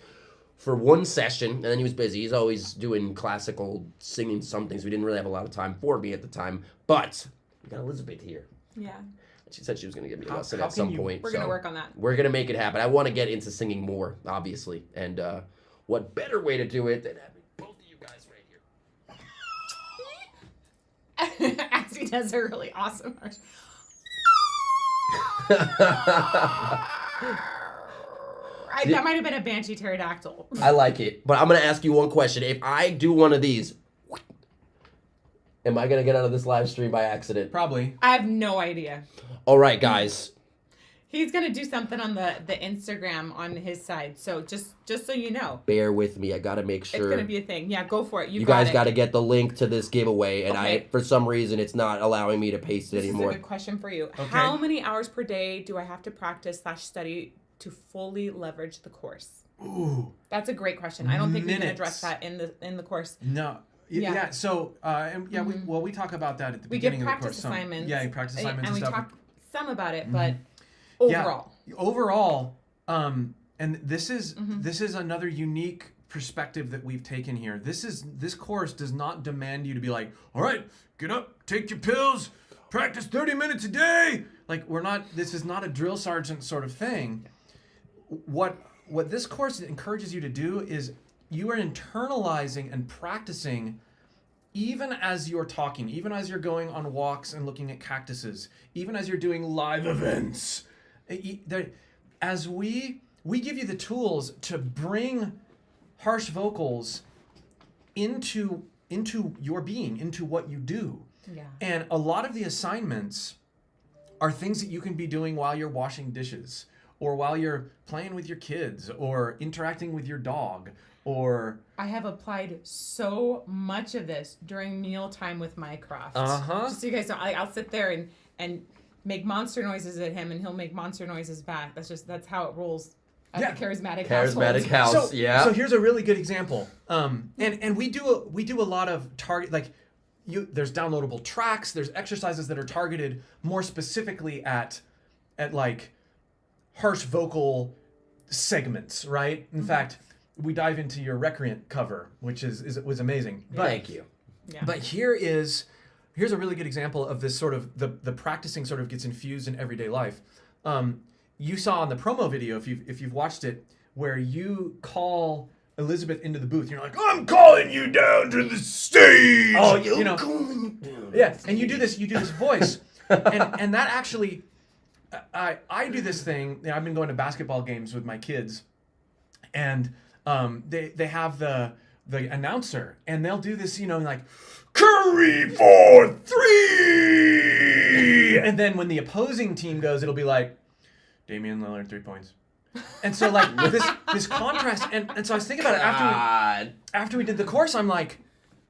for one session, and then he was busy. He's always doing classical singing something, so we didn't really have a lot of time for me at the time. But we got Elizabeth here. Yeah. She said she was going to give me a lesson how at some can you- point. We're so going to work on that. We're going to make it happen. I want to get into singing more, obviously. And what better way to do it than having both of you guys right here? As he does a really awesome version. That might have been a banshee pterodactyl. I like it. But I'm going to ask you one question. If I do one of these, am I going to get out of this live stream by accident? Probably. I have no idea. All right, guys. He's gonna do something on the Instagram on his side. So just so you know, Bear with me. I got to make it's sure. gonna be a thing. Yeah, go for it. You guys got got to get the link to this giveaway. And Okay. for some reason, it's not allowing me to paste it This is a anymore. good question for you. Okay. How many hours per day do I have to practice/study to fully leverage the course? Ooh. That's a great question. I don't think we can Minutes. address that in the course. No. Yeah. Yeah. So, we talk about that at the We give beginning of the practice course. some- assignments. Yeah, practice assignments and we stuff. talk some about it, but Yeah. overall. Overall, and this is another unique perspective that we've taken here. This course does not demand you to be like, all right, get up, take your pills, practice 30 minutes a day. Like this is not a drill sergeant sort of thing. What this course encourages you to do is you are internalizing and practicing even as you're talking, even as you're going on walks and looking at cactuses, even as you're doing live events. As we give you the tools to bring harsh vocals into your being, into what you do. Yeah. And a lot of the assignments are things that you can be doing while you're washing dishes, or while you're playing with your kids, or interacting with your dog, or... I have applied so much of this during mealtime with Mycroft. Just so you guys know, I'll sit there and make monster noises at him, and he'll make monster noises back. That's how it rolls at the charismatic house. So here's a really good example. And we do a lot of target, like, there's downloadable tracks, there's exercises that are targeted more specifically at like harsh vocal segments, right? In fact, we dive into your recreant cover, which was amazing. Yeah. But, Thank you. Yeah. But here's a really good example of this sort of the practicing sort of gets infused in everyday life. You saw on the promo video, if you've watched it, where you call Elizabeth into the booth. You're like, I'm calling you down to the stage. Oh, you know, yeah, and you do this voice, and that actually, I do this thing. You know, I've been going to basketball games with my kids, and they have the announcer, and they'll do this, you know, like, Curry for 3, and then when the opposing team goes, it'll be like, Damian Lillard 3 points. And so like this contrast, and so I was thinking about it after we did the course. I'm like,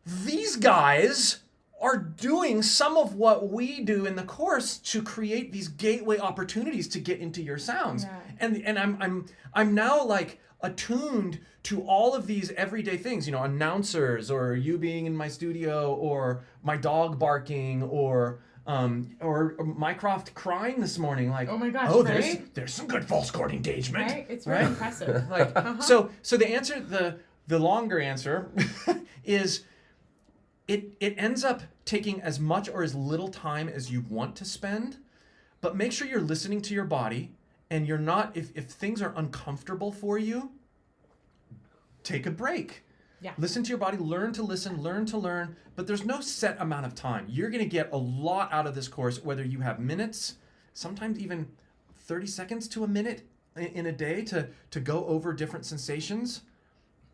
these guys are doing some of what we do in the course to create these gateway opportunities to get into your sounds. Yeah. And I'm now like attuned to all of these everyday things, you know, announcers, or you being in my studio, or my dog barking, or Mycroft crying this morning, like, oh my gosh, right? there's some good false chord engagement, right? It's very impressive. Like, so the answer, the longer answer, is it ends up taking as much or as little time as you want to spend, but make sure you're listening to your body, and you're not, if things are uncomfortable for you, take a break. Yeah. Listen to your body, learn to listen, learn to learn, but there's no set amount of time. You're going to get a lot out of this course, whether you have minutes, sometimes even 30 seconds to a minute in a day to go over different sensations.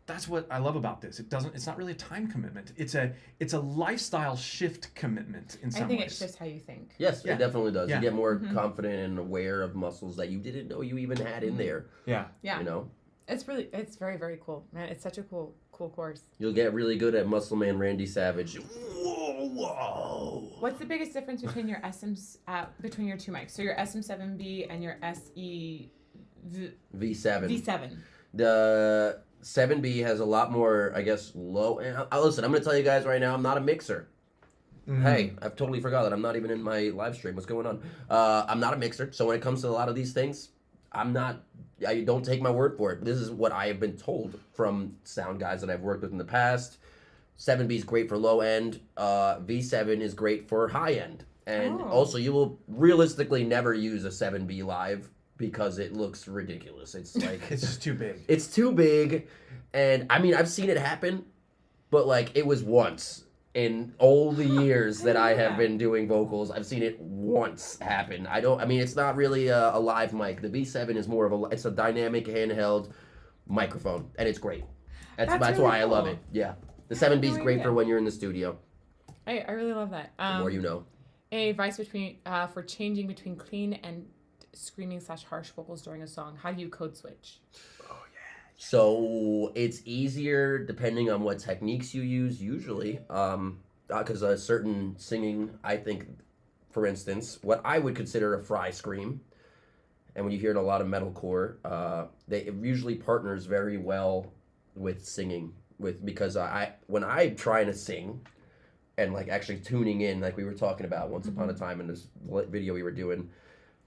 That's what I love about this. It's not really a time commitment. It's a lifestyle shift commitment in some ways. I think it's just how you think. Yes, Yeah. it definitely does. Yeah. You get more confident and aware of muscles that you didn't know you even had in there. Yeah. Yeah. You know? It's very, very cool. Man, it's such a cool course. You'll get really good at Muscle Man Randy Savage. Whoa. What's the biggest difference between your between your two mics? So your SM7B and your SE V7. V7. The 7B has a lot more, I guess, low. Listen, I'm going to tell you guys right now, I'm not a mixer. Hey, I've totally forgot that I'm not even in my live stream. What's going on? I'm not a mixer. So when it comes to a lot of these things, I don't take my word for it. This is what I have been told from sound guys that I've worked with in the past. 7B is great for low end. V7 is great for high end. And also, you will realistically never use a 7B live because it looks ridiculous. It's like It's just too big. It's too big. And I mean, I've seen it happen, but like it was once in all the years that I have been doing vocals. I've seen it once happen. I mean, it's not really a live mic. The V7 is more of it's a dynamic handheld microphone, and it's great. That's really why I cool. love it. Yeah. The 7B is great for when you're in the studio. I really love that. The more you know. Any advice for changing between clean and screaming / harsh vocals during a song? How do you code switch? So it's easier depending on what techniques you use usually, because a certain singing, I think, for instance, what I would consider a fry scream, and when you hear it in a lot of metalcore, it usually partners very well with singing, because when I'm trying to sing, and like actually tuning in, like we were talking about once upon a time in this video we were doing,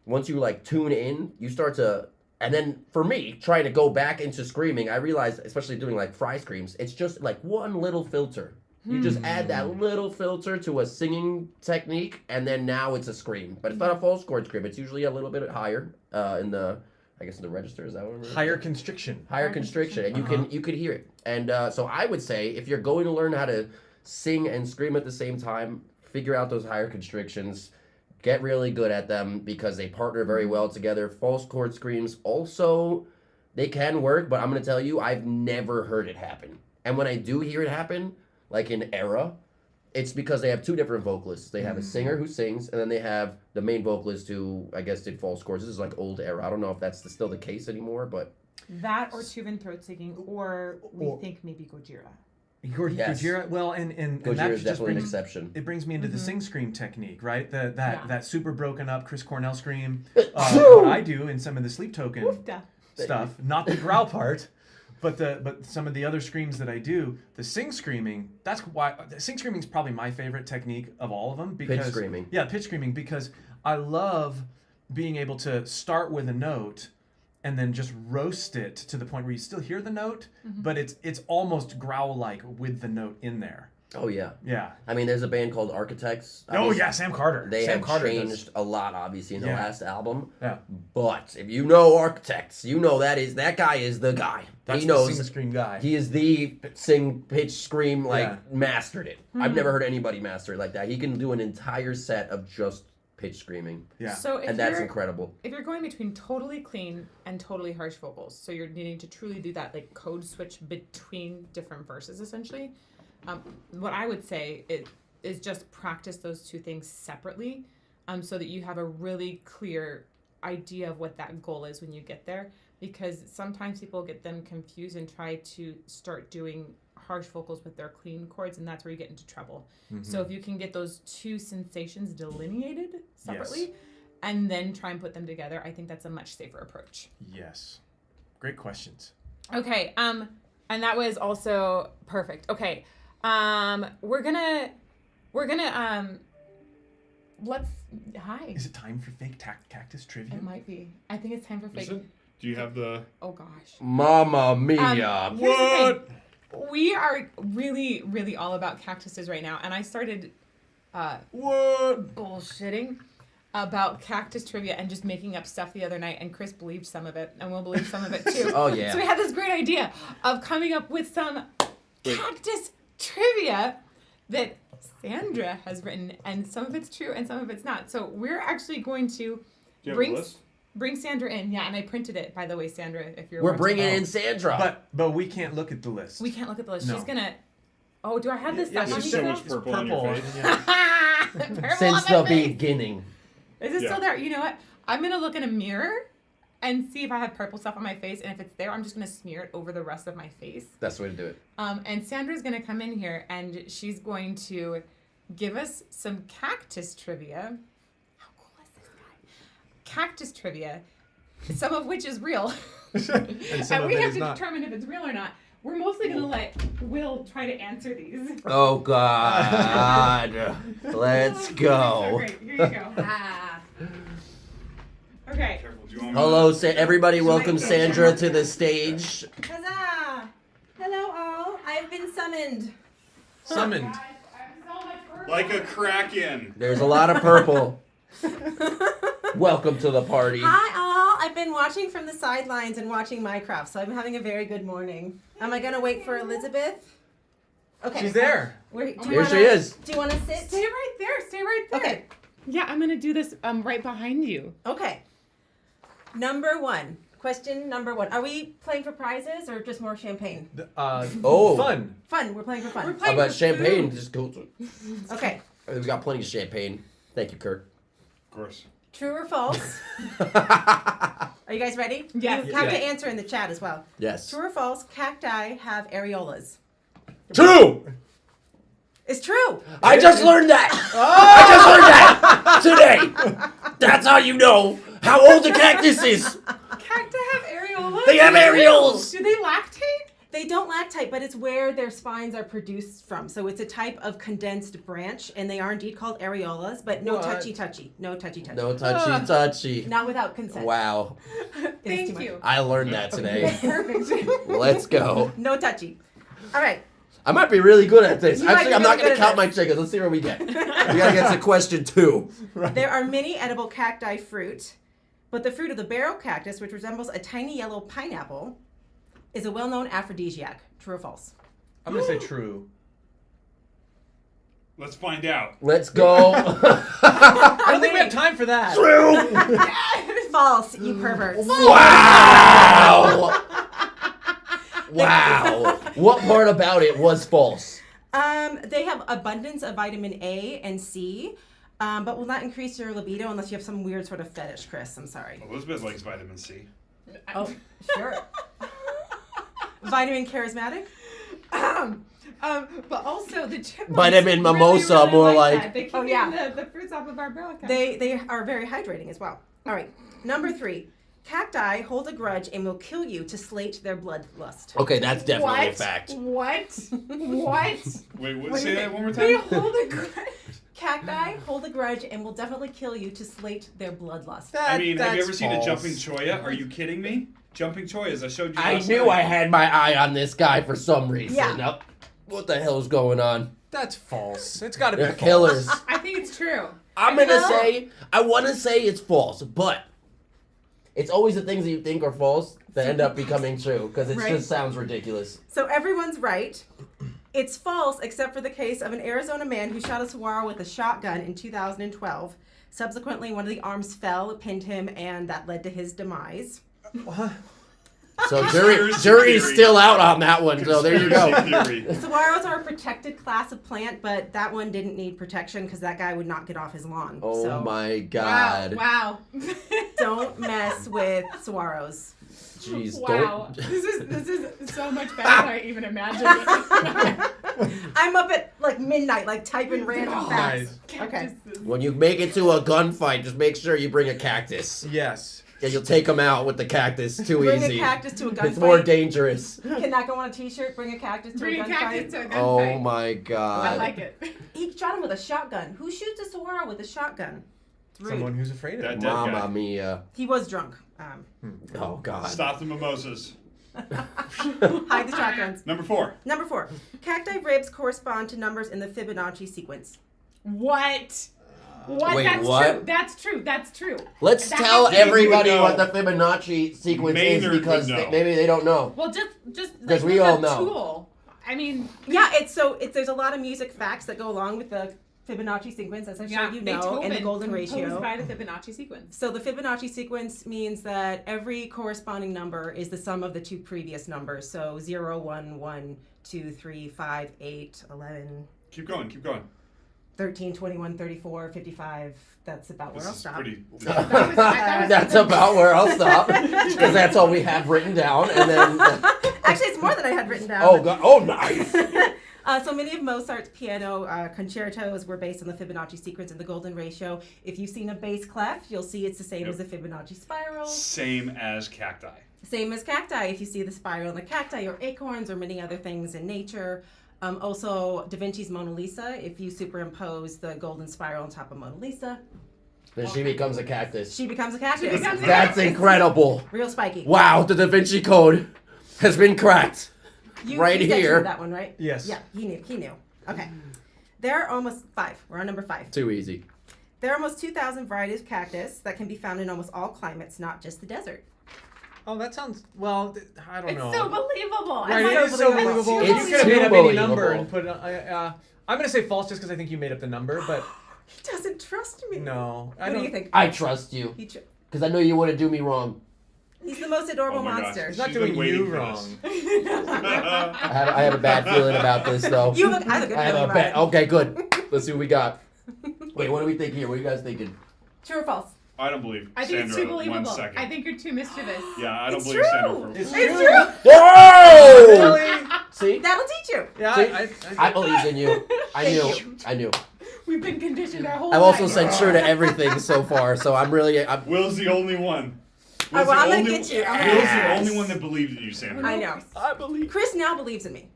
once you like tune in, you start to And then for me, trying to go back into screaming, I realized, especially doing like fry screams, it's just like one little filter. You just add that little filter to a singing technique, and then now it's a scream. But it's not a false chord scream. It's usually a little bit higher in the register. Is that what it is? Higher constriction. Higher constriction, and you could hear it. And so I would say, if you're going to learn how to sing and scream at the same time, figure out those higher constrictions. Get really good at them because they partner very well together. False chord screams also, they can work, but I'm going to tell you, I've never heard it happen. And when I do hear it happen, like in Era, it's because they have two different vocalists. They have a singer who sings, and then they have the main vocalist who, I guess, did false chords. This is like old Era. I don't know if that's still the case anymore, but... That or Tuvan throat singing, or we think maybe Gojira. Yes. Gojira, well, and Gojira that is just definitely an brings, exception. it brings me into the sing scream technique, right? That super broken up Chris Cornell scream. Achoo! What I do in some of the Sleep Token Woofda. stuff, not the growl part, but some of the other screams that I do, the sing screaming. That's why the sing screaming is probably my favorite technique of all of them. Because, Pitch screaming. Yeah, pitch screaming, because I love being able to start with a note and then just roast it to the point where you still hear the note, but it's almost growl-like with the note in there. Oh, yeah. Yeah. I mean, there's a band called Architects. Oh, yeah, Sam Carter. They Sam have Carter changed a lot, obviously, in the last album. Yeah. But if you know Architects, you know that guy is the guy. That's He knows. the sing scream guy. He is the sing, pitch, scream, Yeah. mastered it. I've never heard anybody master it like that. He can do an entire set of just pitch screaming. Yeah. So if And that's you're, incredible. if you're going between totally clean and totally harsh vocals, so you're needing to truly do that like code switch between different verses, essentially. What I would say is just practice those two things separately, so that you have a really clear idea of what that goal is when you get there. Because sometimes people get them confused and try to start doing harsh vocals with their clean chords, and that's where you get into trouble. So if you can get those two sensations delineated separately, and then try and put them together, I think that's a much safer approach. Yes. Great questions. Okay, and that was also perfect. Okay, we're gonna let's hi. Is it time for fake cactus trivia? It might be. I think it's time for Is fake. it? Do you have the... Oh gosh. Mamma mia. Here's the thing. We are really, really all about cactuses right now, and I started bullshitting about cactus trivia and just making up stuff the other night, and Chris believed some of it, and we'll believe some of it too. Oh, yeah. So we had this great idea of coming up with some cactus trivia that Sandra has written, and some of it's true and some of it's not. So we're actually going to Do you have a bring list? bring Sandra in. Yeah, and I printed it, by the way, Sandra, if you're We're watching. bringing in Sandra. But we can't look at the list. We can't look at the list. No. She's gonna. Oh, do I have this Yeah, stuff on there's you so still? much purple on your face. Yeah. Purple Since on my the face. beginning. Is it Yeah. still there? You know what? I'm gonna look in a mirror and see if I have purple stuff on my face, and if it's there, I'm just gonna smear it over the rest of my face. That's the way to do it. And Sandra's gonna come in here and she's going to give us some cactus trivia. How cool is this guy? Cactus trivia, some of which is real, and some and of we it have is to not. determine if it's real or not. We're mostly gonna let Will try to answer these. Oh, God. Let's Oh, go. great. Here you go. Okay. Careful, do you want me Hello, to... everybody. Welcome Sandra to the stage. Huzzah! Hello all, I've been summoned. Summoned. I'm so much purple. Like a kraken. There's a lot of purple. Welcome to the party. Hi all, I've been watching from the sidelines and watching Minecraft, so I'm having a very good morning. Am I gonna wait for Elizabeth? Okay. She's there. Here she is. Do you wanna sit? Stay right there. Stay right there. Okay. Yeah, I'm gonna do this right behind you. Okay. Number one. Question number one. Are we playing for prizes or just more champagne? Oh. Fun. Fun, we're playing for fun. We're How playing about for champagne? food. Just go. Okay. We've got plenty of champagne. Thank you, Kurt. Of course. True or false? Are you guys ready? Yes. You have to Yeah. answer in the chat as well. Yes. True or false? Cacti have areolas. True. It's true. I just learned that. I just learned that today. That's how you know how old the cactus is. Cacti have areolas? They have areolas. Do they lactate? They don't lactite, but it's where their spines are produced from. So it's a type of condensed branch, and they are indeed called areolas, but no What? touchy-touchy. No touchy-touchy. No touchy. Not without consent. Wow. It is too Thank much. you. I learned that today. Perfect. Let's go. No touchy. All right. I might be really good at this. You might Actually, be I'm not really going to good at count my chickens. Let's see what we get. We got to get to question 2. There are many edible cacti fruit, but the fruit of the barrel cactus, which resembles a tiny yellow pineapple, is a well-known aphrodisiac. True or false? I'm gonna say true. Let's find out. Let's go. I don't think we have time for that. False, you perverts. Wow. Wow. What part about it was false? They have abundance of vitamin A and C, but will not increase your libido unless you have some weird sort of fetish, Chris. I'm sorry. Elizabeth likes vitamin C. Oh, sure. Vitamin charismatic? But also the chipmunks Vitamin mimosa, more like. that. They keep Oh, yeah. eating the fruits off of our barrel cactus. They are very hydrating as well. All right. Number 3. Cacti hold a grudge and will kill you to slate their bloodlust. Okay, that's definitely a What? fact. What? What? Wait, say that one more They time? hold a grudge. Cacti hold a grudge and will definitely kill you to slate their bloodlust. I mean, have you That's ever seen a false. jumping choya? Are you kidding me? Jumping choyas, I showed you. I last knew night. I had my eye on this guy for some reason. Yeah. Nope. What the hell's going on? That's false. It's got to be They're false. killers. I think it's true. I'm gonna No. say, I want to say it's false, but it's always the things that you think are false that end up becoming true because it Right. just sounds ridiculous. So everyone's right. It's false except for the case of an Arizona man who shot a saguaro with a shotgun in 2012. Subsequently, one of the arms fell, pinned him, and that led to his demise. What? So Conspiracy jury's theory. still out on that one. So there you go. Conspiracy theory. Saguaros are a protected class of plant, but that one didn't need protection because that guy would not get off his lawn. Oh so my God. Wow. don't mess with saguaros. Jeez, Wow. don't. This is so much better than I even imagined. I'm up at like midnight, like typing random Oh, facts. nice. Okay. When you make it to a gunfight, just make sure you bring a cactus. Yes. Yeah, you'll take them out with the cactus. Too Bring easy. a cactus to a It's more gunfight. dangerous. Can that go on a t-shirt? Bring a cactus to Bring a a cactus gunfight. to a gunfight. Oh my God. I like it. He shot him with a shotgun. Who shoots a saguaro with a shotgun? It's rude. Someone who's afraid of That it. dead guy. Mamma mia. He was drunk. Oh God. Stop the mimosas. Hide the shotguns. Number 4. Number 4. Cacti ribs correspond to numbers in the Fibonacci sequence. What? What? Wait, That's what? true. That's true. That's true. Let's That tell makes sense. everybody Would what know. the Fibonacci sequence Maynard is because would know. maybe they don't know. Well, just 'Cause like, we look all up know. Tool. I mean, Yeah, there's a lot of music facts that go along with the Fibonacci sequence, as I'm sure you know, and the golden ratio. Composed by the Fibonacci sequence. So the Fibonacci sequence means that every corresponding number is the sum of the 2 previous numbers. So 0, 1, 1, 2, 3, 5, 8, 11, Keep going. 13, 21, 34, 55. That's about where This I'll is stop. pretty. That's about where I'll stop because that's all we have written down. And then, Actually, it's more than I had written down. oh God, oh nice. So many of Mozart's piano concertos were based on the Fibonacci sequence and the golden ratio. If you've seen a bass clef, you'll see it's the same as the Fibonacci spiral. Same as cacti. Same as cacti. If you see the spiral in the cacti or acorns or many other things in nature. Also, Da Vinci's Mona Lisa, if you superimpose the golden spiral on top of Mona Lisa, Then she becomes a cactus. she becomes a cactus. She becomes a That's incredible. Real spiky. Wow, the Da Vinci Code has been cracked. You right said you here. knew that one, right? Yes. Yeah, he knew. Okay. There are almost 5. We're on number 5. Too easy. There are almost 2,000 varieties of cactus that can be found in almost all climates, not just the desert. Oh, that sounds. Well, I don't It's know. so believable. Right, I'm it is so believable. believable. It's You could have too made up any believable. number and put it. I'm gonna say false just because I think you made up the number, but He doesn't trust me. no, I What don't. do you think? I trust you because I know you wouldn't do me wrong. He's the most adorable Oh my gosh. monster. He's not She's been doing waiting you for wrong. I have a bad feeling about this though. You have I have a good I have feeling a about bad. it. Okay, good. Let's see what we got. Wait, what do we think here? What are you guys thinking? True or false? I don't believe I think Sandra it's too 1 believable. second. I think you're too mischievous. Yeah, I don't It's believe true. Sandra for It's It's true. true. Whoa! Really? See, That'll teach you. Yeah, See? I believed in you. I knew. We've been conditioned our whole I've also life. said sure to everything so far, so I'm really. Will's the only one. well, I'm gonna get you. Will's the only one that believed in you, Sam. I know. I believe. Chris now believes in me.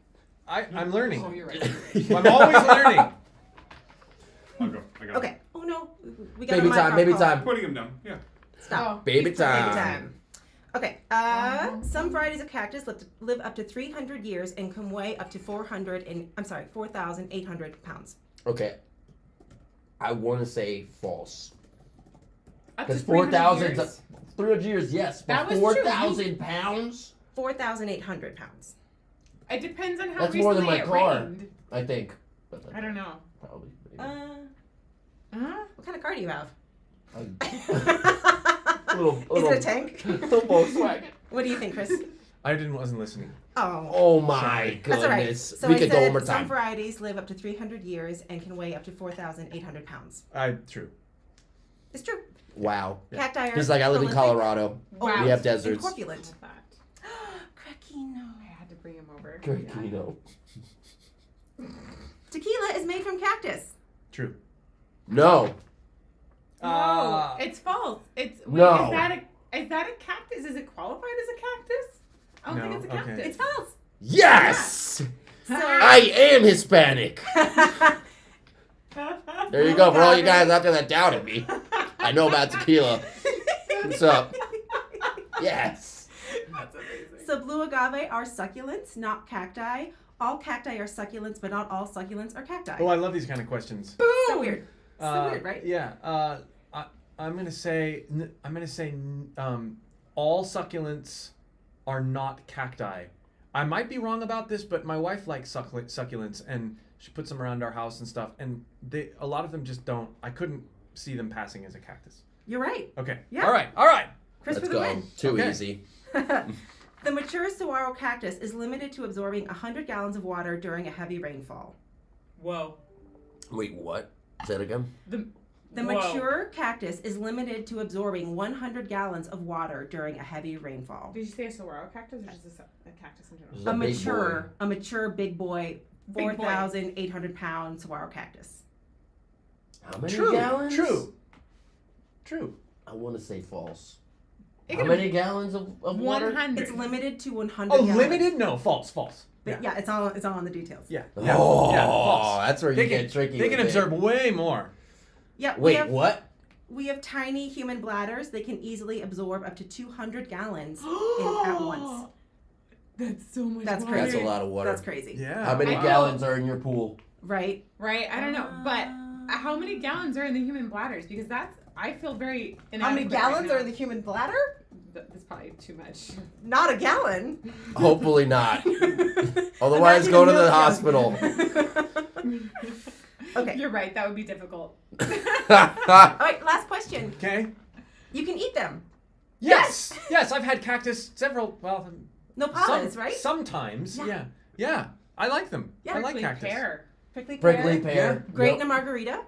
I'm learning. Oh, you're right. I'm always learning. I'll go. I got it. Okay. Oh no, we got Baby a time, mic baby call. time. Putting him down. Yeah. Stop. Baby Baby time. time. Okay. Some varieties of cactus live up to 300 years and can weigh up to 4,800 pounds. Okay. I want to say false. Up to Because 300 4,000, years? 300 years, yes. That But was true. 4,000 pounds? 4,800 pounds. It depends on how That's recently more than my it car. rained. I think. But I don't know. Probably. What kind of car do you have? Little, Is it a tank? little Volkswagen. What do you think, Chris? wasn't listening. Oh. Oh my Sorry. That's all right. goodness. So We I could go said one more some time. varieties live up to 300 years and can weigh up to 4,800 pounds. True. It's true. Wow. Cacti are He's like, I live in prolific Colorado. Wow. We have and deserts. corpulent. Love that. Crackino. I had to bring him over. Kirkino. Tequila is made from cactus. True. No. No, it's false. It's wait, No. is that a cactus? Is it qualified as a cactus? I don't think No, it's a okay. cactus. It's false. Yes! So, I am Hispanic. There you go. For all you guys out there that doubted me, I know about tequila. What's up? Yes. That's amazing. so blue agave are succulents, not cacti. All cacti are succulents, but not all succulents are cacti. Oh, I love these kind of questions. So weird. So weird, right? Yeah. I'm gonna say all succulents are not cacti. I might be wrong about this, but my wife likes succulents, and she puts them around our house and stuff. And a lot of them just don't. I couldn't see them passing as a cactus. You're right. Okay. Yeah. All right. Chris Let's for the go. win. Too Okay. easy. The mature saguaro cactus is limited to absorbing 100 gallons of water during a heavy rainfall. Whoa. Wait, what? Say that again? The Whoa. mature cactus is limited to absorbing 100 gallons of water during a heavy rainfall. Did you say a saguaro cactus or just a cactus in general? This is A big mature big boy, Big boy. 4,800 pound saguaro cactus. How many True. gallons? True. I want to say false. It How could many gallons of water? 100. It's limited to 100 Oh, gallons. limited? No, false. But yeah, it's all on the details. Yeah. Oh, false. that's where you They get can, tricky. They can with it. absorb way more. Yeah, Wait, what? we have tiny human bladders. They can easily absorb up to 200 gallons at once. That's so much That's water. That's crazy. a lot of water. That's crazy. Yeah. How many I know. gallons are in your pool? Right? Right? I don't know. But how many gallons are in the human bladders? Because I feel very How many inadequate gallons right are in the human bladder? That's probably too much. Not a gallon. Hopefully not. Otherwise, go to the hospital. Okay. You're right. That would be difficult. All right, last question. Okay. You can eat them. Yes. I've had cactus several. Well, No pollen, right? Sometimes. Yeah. Yeah. I like them. Yeah. I like Prickly cactus. pear. Prickly Prickly pear. Great Yep. in a margarita.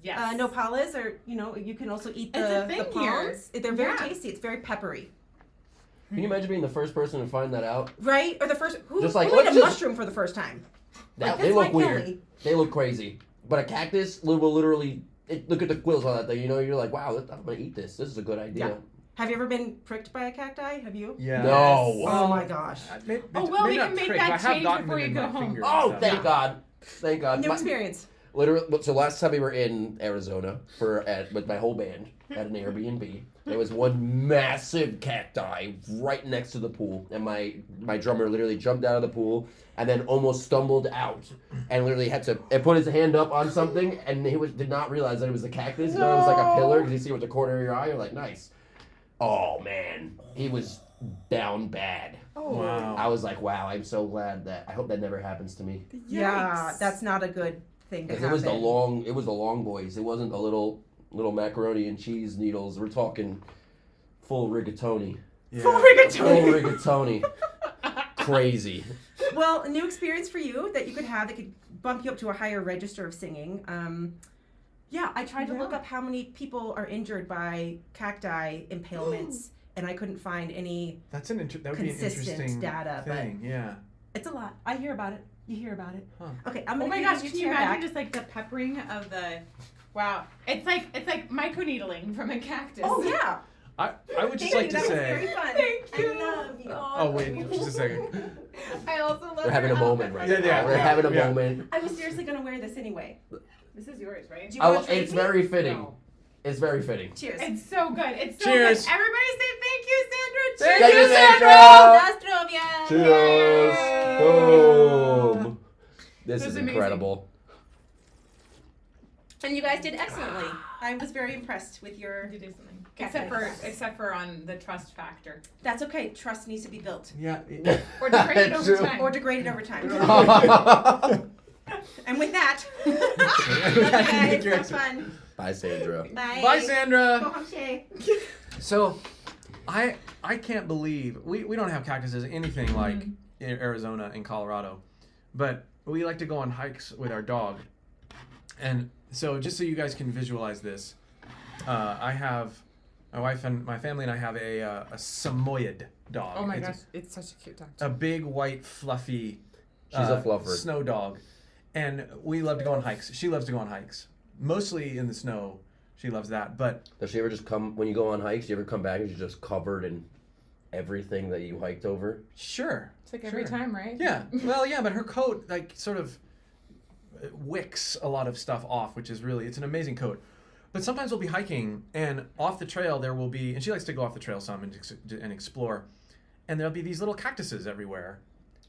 Yes. Nopales, or you can also eat It's the a thing palms. They're very Yeah. tasty. It's very peppery, Can you imagine being the first person to find that out? right? Or the first who Just like, ate a let's just- mushroom for the first time. That, Like, they that's look Mike weird. Kelly. They look crazy. But a cactus will literally look at the quills on that thing. You're like, wow, I'm gonna eat this. This is a good idea. Yeah. Have you ever been pricked by a cacti? Have you? Yeah. No. Oh my gosh. Oh, well, we can make that change before you go home. Oh, thank God. Thank God. New My- experience. Literally, so last time we were in Arizona with my whole band at an Airbnb, there was one massive cacti right next to the pool, and my drummer literally jumped out of the pool and then almost stumbled out, and literally had to put his hand up on something, and he did not realize that it was a cactus. You know, it was like a pillar because you see it with the corner of your eye. You're like, nice. Oh man, he was down bad. Oh. Wow. I was like, wow, I'm so glad that I hope that never happens to me. Yeah, that's not a good thing to Because happen. it was the long boys. It wasn't the little macaroni and cheese needles. We're talking full rigatoni. Yeah. Full Full rigatoni. rigatoni. Crazy. Well, a new experience for you that you could have that could bump you up to a higher register of singing. Yeah, I tried to look up how many people are injured by cacti impalements, and I couldn't find any. That would be an Consistent interesting data, but- thing. Yeah. It's a lot. I hear about it. You hear about it. Huh. Okay, I'm Oh gonna my give gosh, you can you chair imagine back. just like the peppering of the wow. It's like microneedling from a cactus. Oh yeah. I would just Thank like you, to that was very say. fun. Thank you. I love you. Oh wait, just a second. I also love We're having a your moment outfit right Yeah, now. yeah, We're having a yeah. moment. I was seriously gonna wear this anyway. This is yours, right? Do you want to trade It's me? very fitting. No. It's very fitting. Cheers. It's so good. It's so Cheers. good. Everybody say thank you, Sandra. Thank Cheers. you, Sandra. Nostrovia. Cheers. Boom. This This is is amazing. incredible. And you guys did excellently. I was very impressed with your. You did something. Cactus. Except for on the trust factor. That's okay. Trust needs to be built Yeah. Or degraded over True. time. or degraded over time. Bye, And with that, love you guys. Have fun. Sandra. Bye. Bye, Sandra. Go home, Shay. So, I can't believe we don't have cactuses anything like in Arizona and Colorado, but we like to go on hikes with our dog, and so just so you guys can visualize this, I have my wife and my family and I have a Samoyed dog. Oh my It's gosh, it's such a cute dog. a big white fluffy. She's a fluffer. Snow dog, and we love to go on hikes. She loves to go on hikes, mostly in the snow. She loves that, but Does she ever just come, when you go on hikes, you ever come back and she's just covered in everything that you hiked over? sure. It's like every Sure. time, right? Yeah. Well, yeah, but her coat like sort of wicks a lot of stuff off, which is really, it's an amazing coat. But sometimes we'll be hiking, and off the trail there will be, and she likes to go off the trail some and explore, and there'll be these little cactuses everywhere.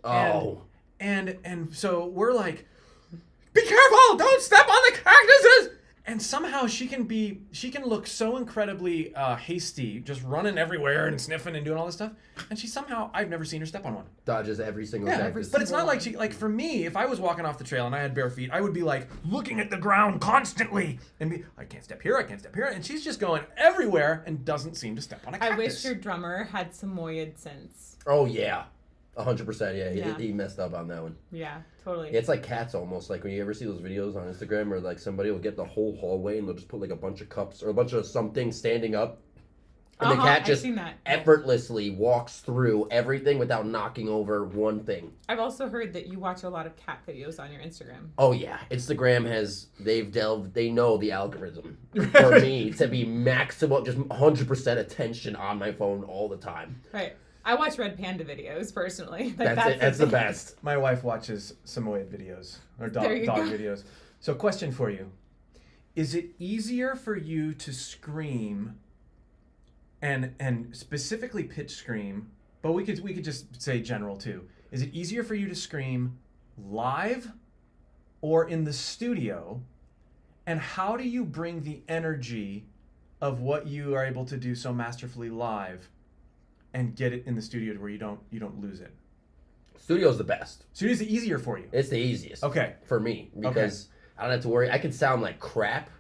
Oh. And so we're like, be careful! Don't step on the cactuses! And somehow she can look so incredibly hasty, just running everywhere and sniffing and doing all this stuff. And she somehow, I've never seen her step on one. Dodges every single Yeah, cactus. but it's not like for me, if I was walking off the trail and I had bare feet, I would be like looking at the ground constantly and be, I can't step here, I can't step here. And she's just going everywhere and doesn't seem to step on a I cactus. wish your drummer had Samoyed sense. Oh, yeah. 100%, yeah. Yeah. He messed up on that one. Yeah, totally. It's like cats almost. Like when you ever see those videos on Instagram where like somebody will get the whole hallway and they'll just put like a bunch of cups or a bunch of something standing up. And the cat I've just seen that. effortlessly walks through everything without knocking over one thing. I've also heard that you watch a lot of cat videos on your Instagram. Oh yeah, Instagram they know the algorithm for me to be maximal, just 100% attention on my phone all the time. Right. I watch Red Panda videos personally. That's it. That's the best. My wife watches Samoyed videos or dog There you go. videos. So question for you. Is it easier for you to scream and specifically pitch scream, but we could just say general too. Is it easier for you to scream live or in the studio? And how do you bring the energy of what you are able to do so masterfully live and get it in the studio to where you don't lose it? Studio's the best. Studio's easier for you. It's the easiest. Okay. For me because I don't have to worry. I can sound like crap.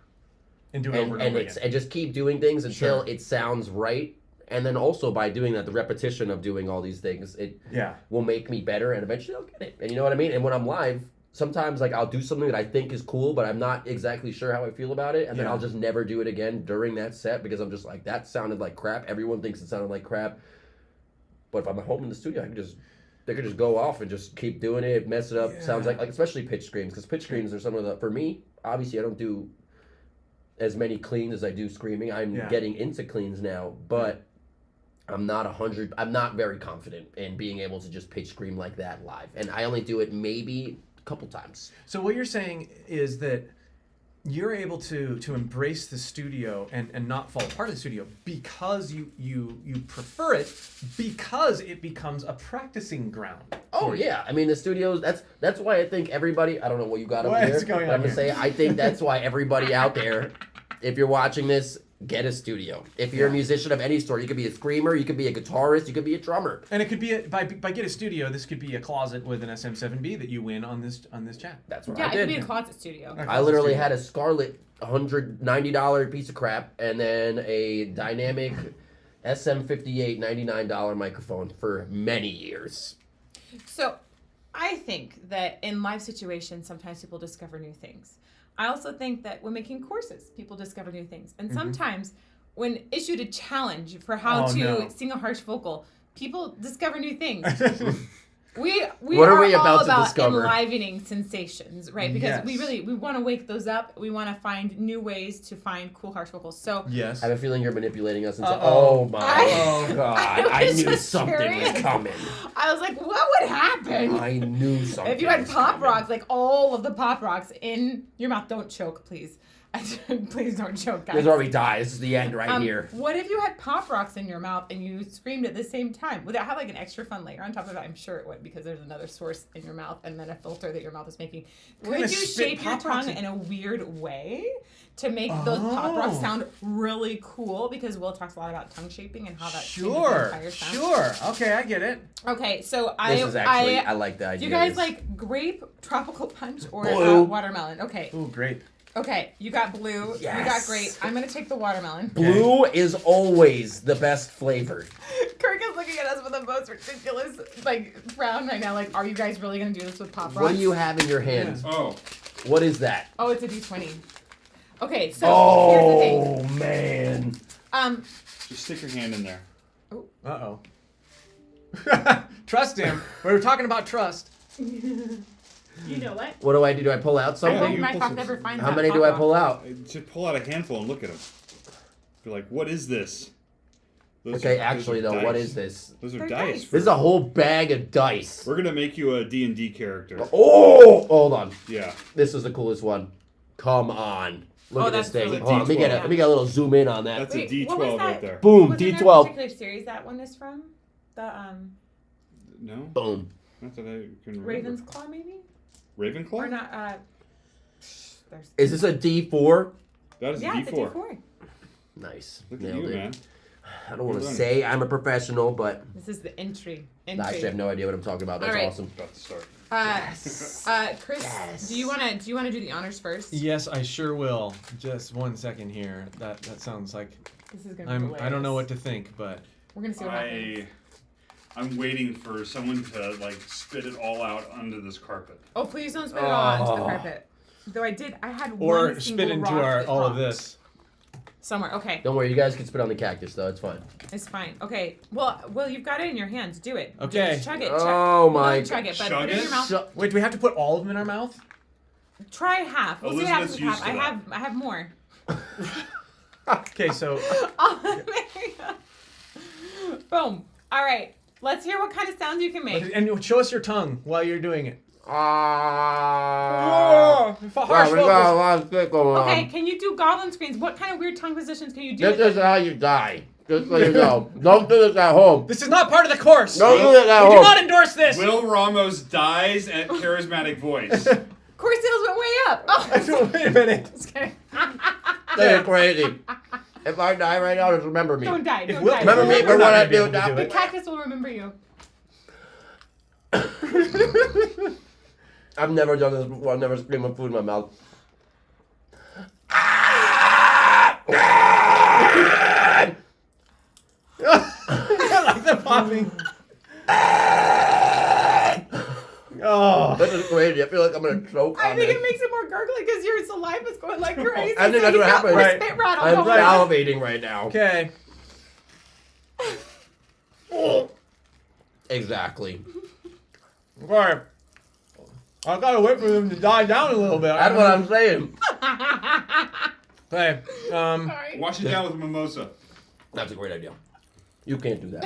And do it over and over again. And just keep doing things until Sure. it sounds right. And then also by doing that, the repetition of doing all these things, it Yeah. will make me better, and eventually I'll get it. And you know what I mean? And when I'm live, sometimes like I'll do something that I think is cool, but I'm not exactly sure how I feel about it, and then Yeah. I'll just never do it again during that set because I'm just like, that sounded like crap. Everyone thinks it sounded like crap. But if I'm at home in the studio, they could just go off and just keep doing it, mess it up. Yeah. Sounds like especially pitch screams, because pitch screams are some of the, for me, obviously I don't do as many cleans as I do screaming. I'm Yeah. getting into cleans now, but I'm not very confident in being able to just pitch scream like that live. And I only do it maybe a couple times. So what you're saying is that you're able to embrace the studio and not fall apart of the studio because you prefer it, because it becomes a practicing ground. Oh yeah, I mean the studios. That's why I think everybody. I don't know what you got What over is here. going But on I'm gonna here? say I think that's why everybody out there, if you're watching this, get a studio. If you're a musician of any sort, you could be a screamer, you could be a guitarist, you could be a drummer. And it could be by get a studio. This could be a closet with an SM7B that you win on this chat. That's what Yeah, I it could did. be a closet studio. Okay. I literally had a Scarlett $190 piece of crap, and then a dynamic SM58 $99 microphone for many years. So I think that in live situations, sometimes people discover new things. I also think that when making courses, people discover new things. And sometimes when issued a challenge for how Oh, to no. sing a harsh vocal, people discover new things. We What are we all about to about discover? enlivening sensations, right? Because Yes. we want to wake those up. We want to find new ways to find cool harsh vocals. So Yes. I have a feeling you're manipulating us into. Uh-oh. Oh my I- god! I I was knew just something was curious. coming. I was like, what would happen I knew something. if you had was pop coming. rocks, like all of the pop rocks in your mouth? Don't choke, please. Please don't choke, guys. This is where we die. This is the end right here. What if you had pop rocks in your mouth and you screamed at the same time? Would that have like an extra fun layer on top of that? I'm sure it would, because there's another source in your mouth and then a filter that your mouth is making. Kinda Would you spit shape your Pop Rocks tongue in- in a weird way to make those pop rocks Oh. sound really cool? Because Will talks a lot about tongue shaping and how that changes the Sure. entire sound. Sure. Okay, I get it. Okay, so This is actually. I like the do idea. you guys This- like grape, tropical punch, or Blue. watermelon? Okay. Ooh, great. Okay, you got blue. You got Yes. grape. I'm gonna take the watermelon. Blue is always the best flavor. Kirk is looking at us with the most ridiculous like frown right now. Like, are you guys really gonna do this with pop rocks? What do you have in your hand? Oh, What is that? Oh, it's a D20. Okay, so here's the thing. Oh man! just stick your hand in there. Uh-oh. Trust him. We were talking about trust. You know what? What do I do? Do I pull out I hope something? you my pull cock some- never finds How that many pop do I rock. pull out? Just pull out a handful and look at them. Be like, what is this? Those Okay, are- actually those are though, what dice. is this? Those are They're dice. dice. This is a whole bag of dice. We're gonna make you a D&D character. Oh, hold on. Yeah. This is the coolest one. Come on. Look Oh, at this that's thing. really Hold on, cool. let me get a little zoom in on that. That's Wait, a what was D12 right that? there. Boom, Was there a D12. particular series that one is from? The No? Boom. Not that I can remember. Raven's Claw, maybe? Ravenclaw? Or not? There's. Is this a D4? That is Yeah, a it's a D4. D4. Nice. Look at Nailed you, it. man. I don't want to You're say I'm a professional, but This is the entry. I actually have no idea what I'm talking about. That's All right. awesome. About to start. Chris, Yes. do you wanna do the honors first? Yes, I sure will. Just 1 second here. That sounds like This is gonna be I don't know what hilarious. to think, but We're gonna see what happens. I'm waiting for someone to like spit it all out onto this carpet. Oh, please don't spit it all onto the Oh. carpet. Though I had or one spit single into rock our that all of dropped this. somewhere. Okay, Don't worry, you guys can spit on the cactus though. It's fine. it's fine. Okay, well, you've got it in your hands. Do it. Okay. Just chug it. Oh chug. my Don't chug it, but Chug put it in it? your mouth. So- Wait, do we have to put all of them in our mouth? Try half. We'll see what happens with Elizabeth's half. used to I have more. Okay, so Oh, there you go. Boom. All right. Let's hear what kind of sounds you can make. and show us your tongue while you're doing it. Ah. Harsh Wow, we got a vocals. lot of shit going on. Okay, can you do goblin screams? What kind of weird tongue positions can you do? This is how you die. Just so you know. Don't do this at home. This is not part of the course. Don't do this at We do home. not endorse this. Will Ramos dies at Charismatic Voice. Core sales went way up. Oh, Wait a minute. just kidding. This is crazy. If I die right now, just remember me. Don't die. Don't Will- die. Remember me We're for not what gonna I be do able to now. do The it. cactus will remember you. I've never done this before. I've never screamed with food in my mouth. I like the popping. Oh. This is crazy. I feel like I'm gonna choke I on think this. it makes it more gurgly because your saliva's going like crazy. I think so that's you what got happened. more Right. spit rattle I'm going. salivating right now. Okay. Exactly. Okay. I gotta wait for them to die down a little bit. That's what I'm saying. Hey. Sorry. Wash it down with a mimosa. That's a great idea. You can't do that.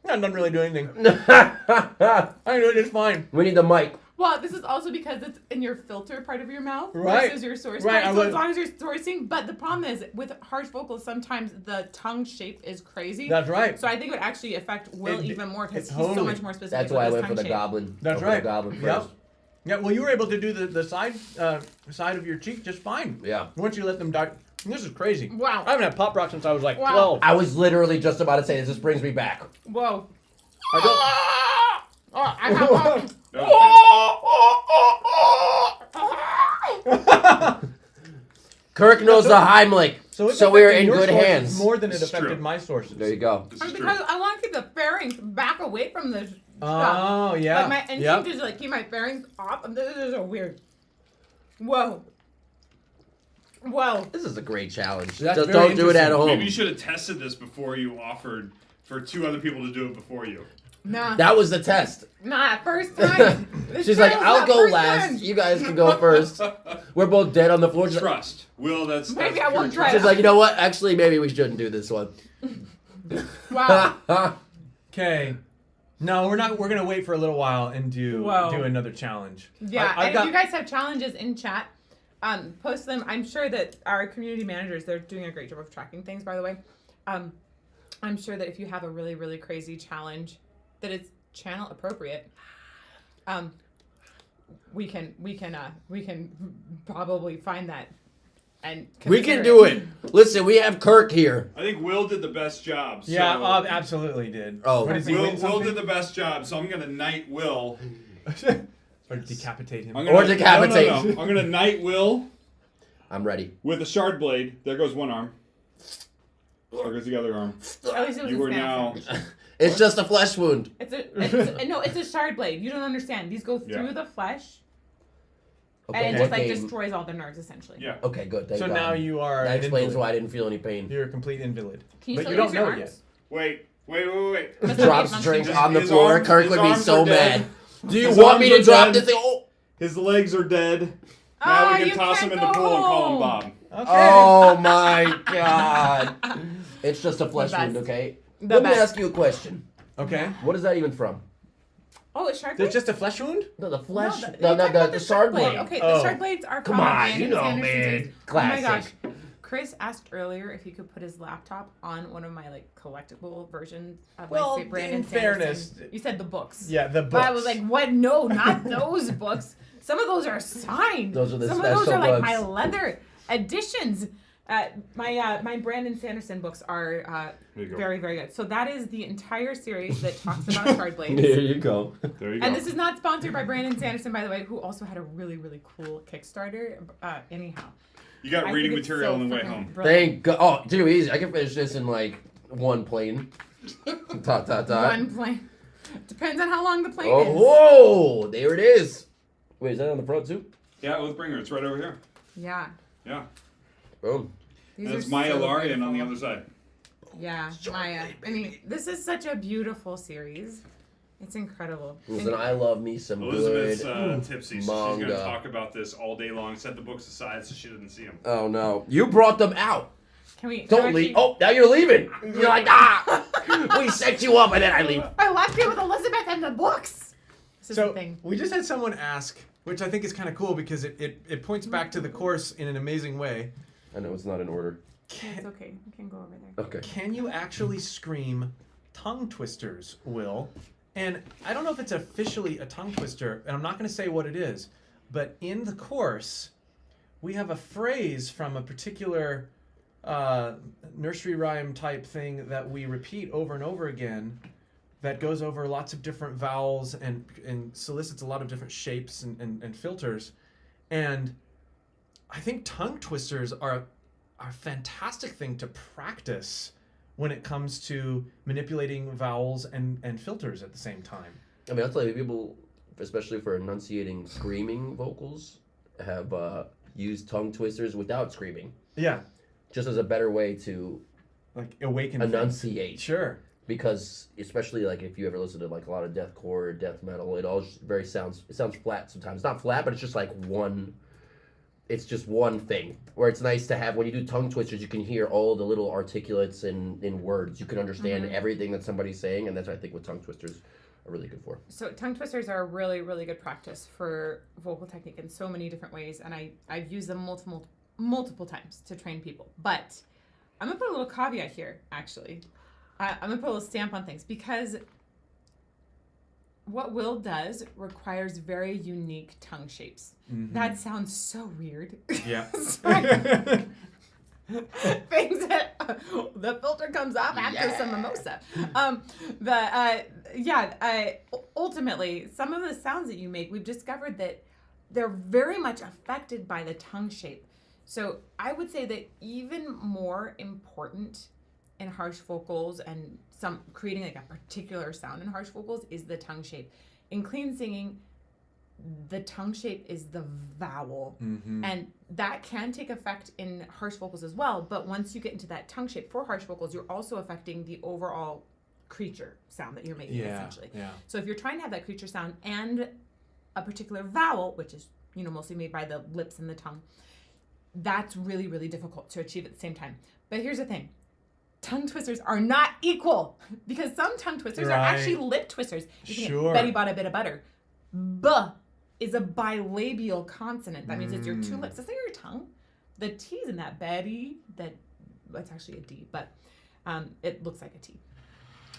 That doesn't really do anything. I can do it just fine. We need the mic. Well, this is also because it's in your filter part of your mouth Right. versus your source Right, part. I So would- as long as you're sourcing, but the problem is with harsh vocals, sometimes the tongue shape is crazy. That's right. So I think it would actually affect Will It- even more because it he's so totally- much more specific. That's with why I his went for tongue the shape. goblin. That's Over right. The goblin Yep. first. Yeah, well, you were able to do the side of your cheek just fine. Yeah. Once you let them die. This is crazy. Wow. I haven't had pop rock since I was like Wow. 12. I was literally just about to say this brings me back. Whoa. I don't. Oh, I have one. Kirk knows the Heimlich, So, it's so we're affecting in your good sources hands. More than it This is affected true. my sources. There you go. This is true. Because I want to keep the pharynx back away from the stuff. Oh, yeah. Like my instinct Yep. is like keep my pharynx off. And this is so weird. Whoa. Whoa. This is a great challenge. That's Just very don't do it at interesting. home. Maybe you should have tested this before you offered for 2 other people to do it before you. Nah. That was the test. Nah, first time. This She's like, channel's I'll not go first last. time. You guys can go first. We're both dead on the floor. She's like, Trust. Will, that's Maybe that's I won't pure try trust. she's like, you know what? Actually, maybe we shouldn't do this one. Wow. Okay. No, we're not. We're gonna wait for a little while and do Whoa. another challenge. Yeah, I've and got- if you guys have challenges in chat, post them. I'm sure that our community managers, they're doing a great job of tracking things, by the way. I'm sure that if you have a really, really crazy challenge that is channel appropriate, we can probably find that and We can consider do it. Listen, we have Kirk here. I think Will did the best job. So Yeah, absolutely did. Oh. What, does he Will, win Will something? did the best job, so I'm going to knight Will. Or decapitate him. I'm gonna, Or decapitate. No. I'm going to knight Will I'm ready. with a shard blade. There goes one arm. There goes the other arm. At least it was You a are now... snap. It's just a flesh wound. It's a shard blade. You don't understand. These go through Yeah. the flesh, Okay, and it what just like game? destroys all the nerves essentially. Yeah. Okay, good. Thank So God. now you are. That an explains invalid. why I didn't feel any pain. You're a complete invalid. Can you But still you don't use your know it arms? Wait. Must not Drops be a drink monkey. on the His floor. arms- Kirk his would be arms so are dead. mad. Do you His want me arms to are drop dead. this thing? Oh, His legs are dead. Now Ah, we you can toss him can't in the go pool and call him home. Bob. Okay. oh my God. It's just a flesh The wound, best. okay? The Let me best. ask you a question. Okay. What is that even from? Oh, it's shard It's blades? just a flesh wound? No, the flesh. No, No, you're talking about the shard blade. Okay, Oh. the shard blades are Come from on, Brandon you know, Sanderson's man. days. Oh my Classic. gosh. Chris asked earlier if he could put his laptop on one of my like collectible versions of Well, my Brandon in fairness- Sanderson. You said the books. Yeah, the But books. I was like, what? No, not those books. Some of those are signed. Those are the Some of those special are like books. my leather editions. My Brandon Sanderson books are There you go. very, very good. So that is the entire series that talks about shard blades. There you go. There you go. And this is not sponsored by Brandon Sanderson, by the way, who also had a really, really cool Kickstarter. Anyhow. You got I reading think it's material so on the way freaking home. brilliant. Thank God. Oh, too easy. I can finish this in like one plane. One plane. Depends on how long the plane Oh, is. whoa! There it is. Wait, is that on the front too? Yeah, Oathbringer. It's right over here. Yeah. Yeah. Boom. These And are it's Maya so Larian on the beautiful. other side. Yeah, Maya. I mean, this is such a beautiful series. It's incredible. Listen, I love me some Elizabeth's good. tipsy, so she's going to manga. talk about this all day long. Set the books aside so she doesn't see them. Oh no! You brought them out. Can we Don't leave. Oh, now you're leaving. You're like, ah! We set you up and then I leave. I left you with Elizabeth and the books. This is So the thing. we just had someone ask, which I think is kind of cool because it points back to the course in an amazing way. I know it's not in order. It's okay. We can go over there. Okay. Can you actually scream tongue twisters, Will? And I don't know if it's officially a tongue twister, and I'm not going to say what it is, but in the course, we have a phrase from a particular nursery rhyme type thing that we repeat over and over again that goes over lots of different vowels and solicits a lot of different shapes and filters. And I think tongue twisters are a fantastic thing to practice when it comes to manipulating vowels and filters at the same time. I mean, I'll tell you, people, especially for enunciating screaming vocals, have used tongue twisters without screaming, Yeah, just as a better way to like awaken things. enunciate. Sure. Because especially like if you ever listen to like a lot of deathcore, death metal, it all just it sounds flat sometimes. Not flat, but it's just like one. It's just one thing where it's nice to have when you do tongue twisters, you can hear all the little articulates in words. You can understand everything that somebody's saying, and that's what I think what tongue twisters are really good for. So tongue twisters are a really, really good practice for vocal technique in so many different ways, and I've used them multiple times to train people. But I'm gonna put a little caveat here, actually. I'm gonna put a little stamp on things because what Will does requires very unique tongue shapes. That sounds so weird. Yeah. Sorry. Things that the filter comes off after some mimosa. Ultimately, some of the sounds that you make, we've discovered that they're very much affected by the tongue shape. So I would say that even more important in harsh vocals and some creating like a particular sound in harsh vocals is the tongue shape. In clean singing, the tongue shape is the vowel. Mm-hmm. And that can take effect in harsh vocals as well. But once you get into that tongue shape for harsh vocals, you're also affecting the overall creature sound that you're making, essentially. Yeah. So if you're trying to have that creature sound and a particular vowel, which is, mostly made by the lips and the tongue, that's really, really difficult to achieve at the same time. But here's the thing. Tongue twisters are not equal, because some tongue twisters are actually lip twisters. You can Sure. Betty bought a bit of butter. B is a bilabial consonant. That means it's your two lips. It's not your tongue. The T's in that Betty, that's actually a D, but it looks like a T.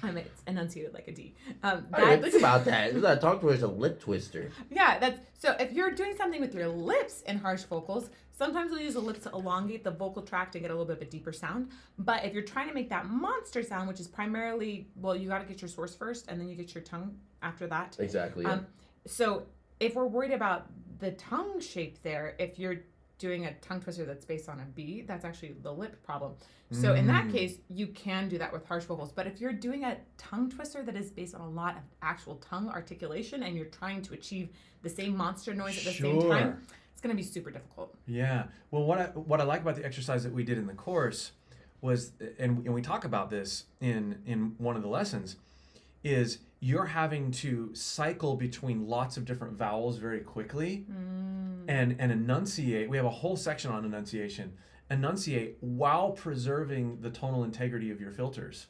It's enunciated like a D. I didn't think about that. That tongue twister is a lip twister. Yeah, so if you're doing something with your lips in harsh vocals, sometimes we'll use the lips to elongate the vocal tract and get a little bit of a deeper sound. But if you're trying to make that monster sound, which is primarily, you got to get your source first, and then you get your tongue after that. Exactly. Yeah. So if we're worried about the tongue shape there, if you're doing a tongue twister that's based on a B, that's actually the lip problem. So in that case, you can do that with harsh vocals. But if you're doing a tongue twister that is based on a lot of actual tongue articulation, and you're trying to achieve the same monster noise at the same time, it's going to be super difficult. Yeah. Well, what I like about the exercise that we did in the course was, and we talk about this in one of the lessons, is you're having to cycle between lots of different vowels very quickly and enunciate. We have a whole section on enunciation. Enunciate while preserving the tonal integrity of your filters.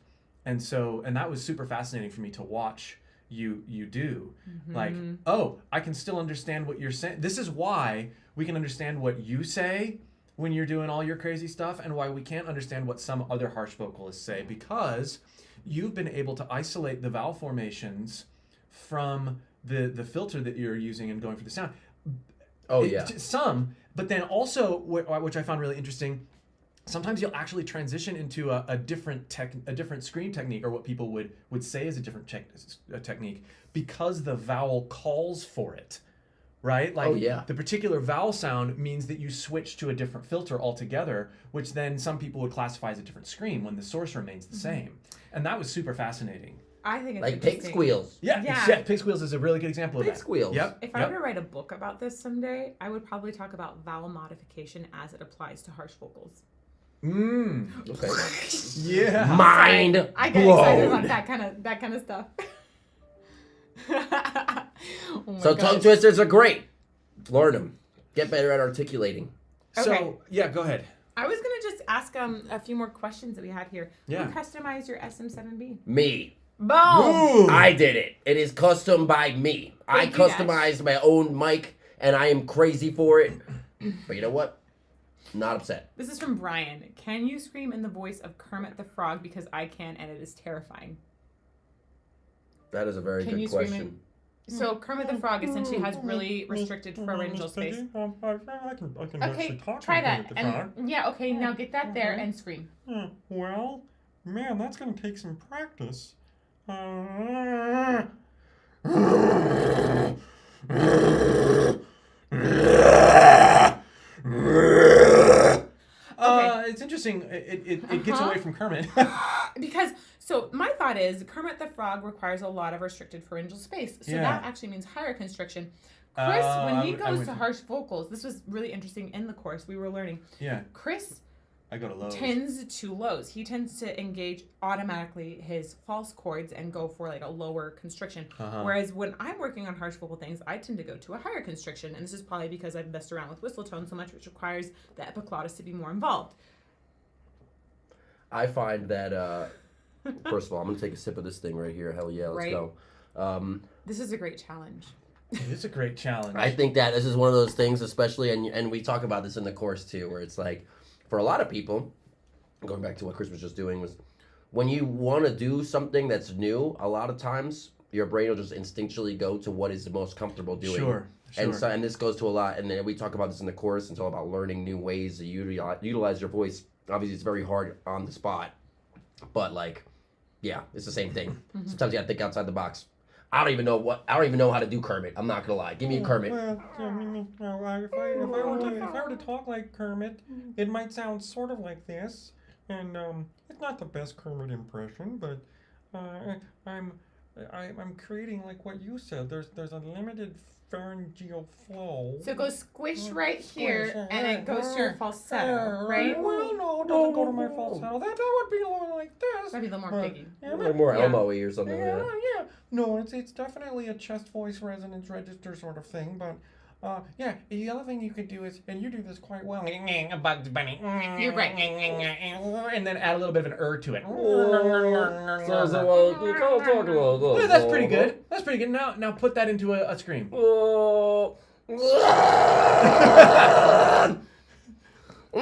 And that was super fascinating for me to watch you do. Like, oh, I can still understand what you're saying. This is why we can understand what you say when you're doing all your crazy stuff, and why we can't understand what some other harsh vocalists say, because you've been able to isolate the vowel formations from the filter that you're using and going for the sound. Some, but then also, which I found really interesting, sometimes you'll actually transition into a different scream technique, or what people would say is a different technique, because the vowel calls for it, right? Like, the particular vowel sound means that you switch to a different filter altogether, which then some people would classify as a different scream when the source remains the same. And that was super fascinating. I think it's like pig squeals. Yeah, pig squeals is a really good example of that. Pig squeals. Yep. If I were to write a book about this someday, I would probably talk about vowel modification as it applies to harsh vocals. Okay. Yeah. Mind I get excited about that kind of stuff. So tongue twisters are great. Learn them. Get better at articulating. So, yeah, go ahead. I was going to just ask a few more questions that we had here. Yeah. Who customized your SM7B? Me. Boom! Ooh. I did it. It is custom by me. I Thank you, customized my own mic, and I am crazy for it. But you know what? Not upset. This is from Brian. Can you scream in the voice of Kermit the Frog? Because I can, and it is terrifying. That is a very good question. So Kermit the Frog essentially has really restricted pharyngeal space. I can Okay, actually talk try like that. Kermit the Frog. And yeah, okay, now get that there and scream. Well, man, that's going to take some practice. It's interesting. It gets away from Kermit. Because, so my thought is Kermit the Frog requires a lot of restricted pharyngeal space. So that actually means higher constriction. Chris, when he goes to harsh vocals, this was really interesting in the course we were learning. Yeah. Chris I go to lows. tends to lows. He tends to engage automatically his false chords and go for like a lower constriction. Whereas when I'm working on harsh vocal things, I tend to go to a higher constriction. And this is probably because I've messed around with whistle tone so much, which requires the epiglottis to be more involved. I find that, first of all, I'm going to take a sip of this thing right here. Hell yeah, let's go. This is a great challenge. It is a great challenge. I think that this is one of those things, especially, and we talk about this in the course too, where it's like, for a lot of people, going back to what Chris was just doing, was when you want to do something that's new, a lot of times your brain will just instinctually go to what is the most comfortable doing. Sure. And this goes to a lot, and then we talk about this in the course. It's all about learning new ways to utilize your voice. Obviously, it's very hard on the spot, but like, yeah, it's the same thing. Sometimes you gotta think outside the box. I don't even know how to do Kermit. I'm not gonna lie. Give me a Kermit. Well, if I were to talk like Kermit, it might sound sort of like this, and it's not the best Kermit impression, but I'm I'm creating like what you said. There's a limited pharyngeal flow. So it goes squish right here, Squish, and it goes to your falsetto, right? Well, no, it doesn't go to my falsetto. That would be more like this. That'd be a little more But- piggy. Yeah, Like more Yeah. Elmo-y or something. yeah, Yeah. yeah. No, it's definitely a chest voice resonance register sort of thing, but yeah, the other thing you could do is, and you do this quite well, Bugs Bunny. You're right. And then add a little bit of an to it. Yeah, that's pretty good. That's pretty good. Now put that into a scream. And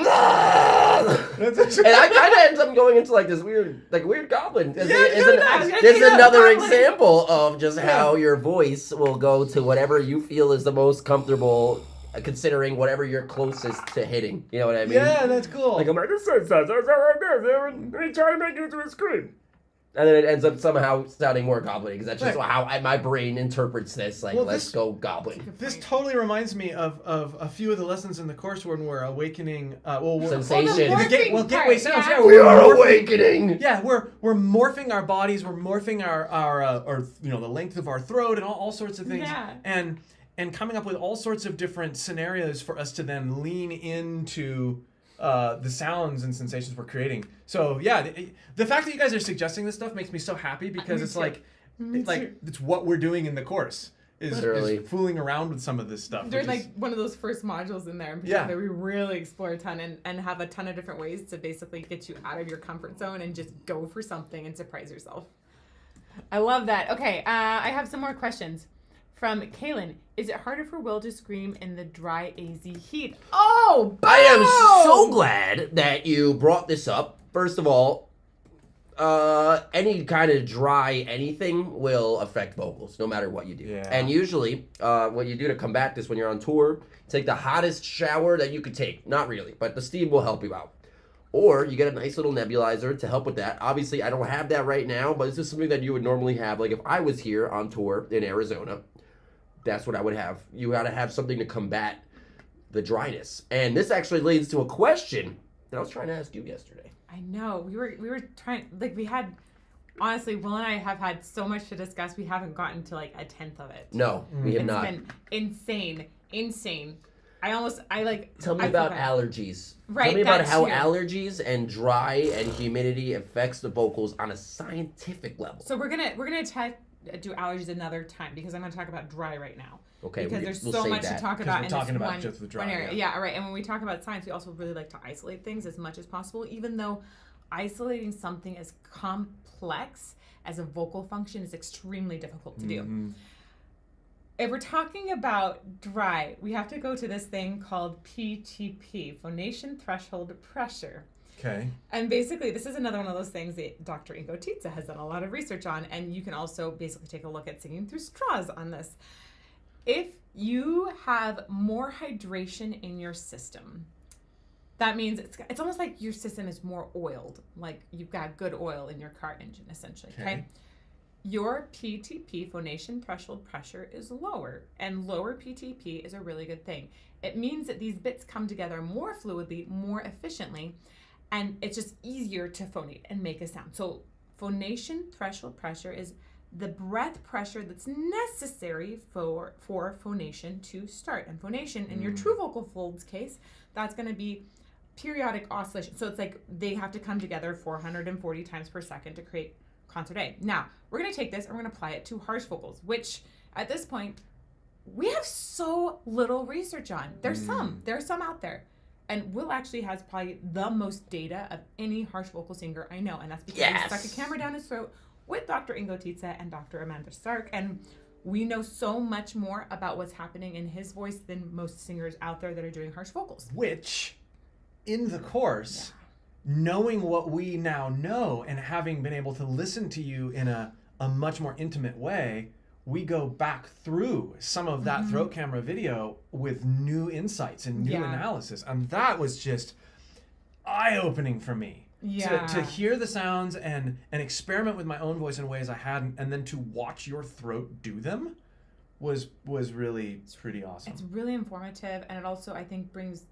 I kind of ends up going into like this weird goblin. This goblin. is another Goblin. example of just how your voice will go to whatever you feel is the most comfortable, considering whatever you're closest to hitting. You know what I mean? Yeah, that's cool. Like I'm like, this sounds like this. Let me try to make it into a scream. And then it ends up somehow sounding more goblin because that's just Right. how my brain interprets this. Like, Well, let's this- go goblin. This totally reminds me of a few of the lessons in the course when we're awakening. Sensation. Gateway sounds. Yeah. Yeah, We are morphing- awakening. Yeah, we're morphing our bodies. We're morphing our the length of our throat and all sorts of things. Yeah. And coming up with all sorts of different scenarios for us to then lean into the sounds and sensations we're creating. So yeah, the fact that you guys are suggesting this stuff makes me so happy because Me it's too. like Me it's like it's what we're doing in the course is Literally. fooling around with some of this stuff. There's which is- like one of those first modules in there in Yeah. particular. We really explore a ton and have a ton of different ways to basically get you out of your comfort zone and just go for something and surprise yourself. I love that. Okay, I have some more questions. From Kaylin, is it harder for Will to scream in the dry AZ heat? Oh, I am so boom! glad that you brought this up. First of all, any kind of dry anything will affect vocals, no matter what you do. Yeah. And usually, what you do to combat this when you're on tour, take the hottest shower that you could take. Not really, but the steam will help you out. Or you get a nice little nebulizer to help with that. Obviously, I don't have that right now, but it's just something that you would normally have. Like if I was here on tour in Arizona, that's what I would have. You got to have something to combat the dryness. And this actually leads to a question that I was trying to ask you yesterday. I know. We were trying, like we had, honestly, Will and I have had so much to discuss. We haven't gotten to like a tenth of it. No, we have It's not. been insane. Tell me I about forgot. allergies. Right, Tell me about that how too. allergies and dry and humidity affects the vocals on a scientific level. So we're gonna do allergies another time because I'm gonna talk about dry right now. Okay, because there's we'll so save much that. to talk 'Cause about we're in talking this about one, just the dry, one area. yeah. Yeah, right. And when we talk about science, we also really like to isolate things as much as possible, even though isolating something as complex as a vocal function is extremely difficult to do. Mm-hmm. If we're talking about dry, we have to go to this thing called PTP, phonation threshold pressure. Okay. And basically, this is another one of those things that Dr. Ingo Tietze has done a lot of research on, and you can also basically take a look at singing through straws on this. If you have more hydration in your system, that means it's almost like your system is more oiled, like you've got good oil in your car engine, essentially, okay? Your PTP, phonation threshold pressure, is lower, and lower PTP is a really good thing. It means that these bits come together more fluidly, more efficiently, and it's just easier to phonate and make a sound. So phonation threshold pressure is the breath pressure that's necessary for phonation to start. And phonation, in your true vocal folds case, that's going to be periodic oscillation. So it's like they have to come together 440 times per second to create concert A. Now, we're going to take this and we're going to apply it to harsh vocals, which at this point, we have so little research on. There's some out there. And Will actually has probably the most data of any harsh vocal singer I know. And that's because he stuck a camera down his throat with Dr. Ingo Tietze and Dr. Amanda Stark. And we know so much more about what's happening in his voice than most singers out there that are doing harsh vocals. Which, in the course, knowing what we now know and having been able to listen to you in a much more intimate way, we go back through some of that throat camera video with new insights and new analysis. And that was just eye-opening for me. To hear the sounds and experiment with my own voice in ways I hadn't, and then to watch your throat do them was really pretty awesome. It's really informative, and it also, I think, brings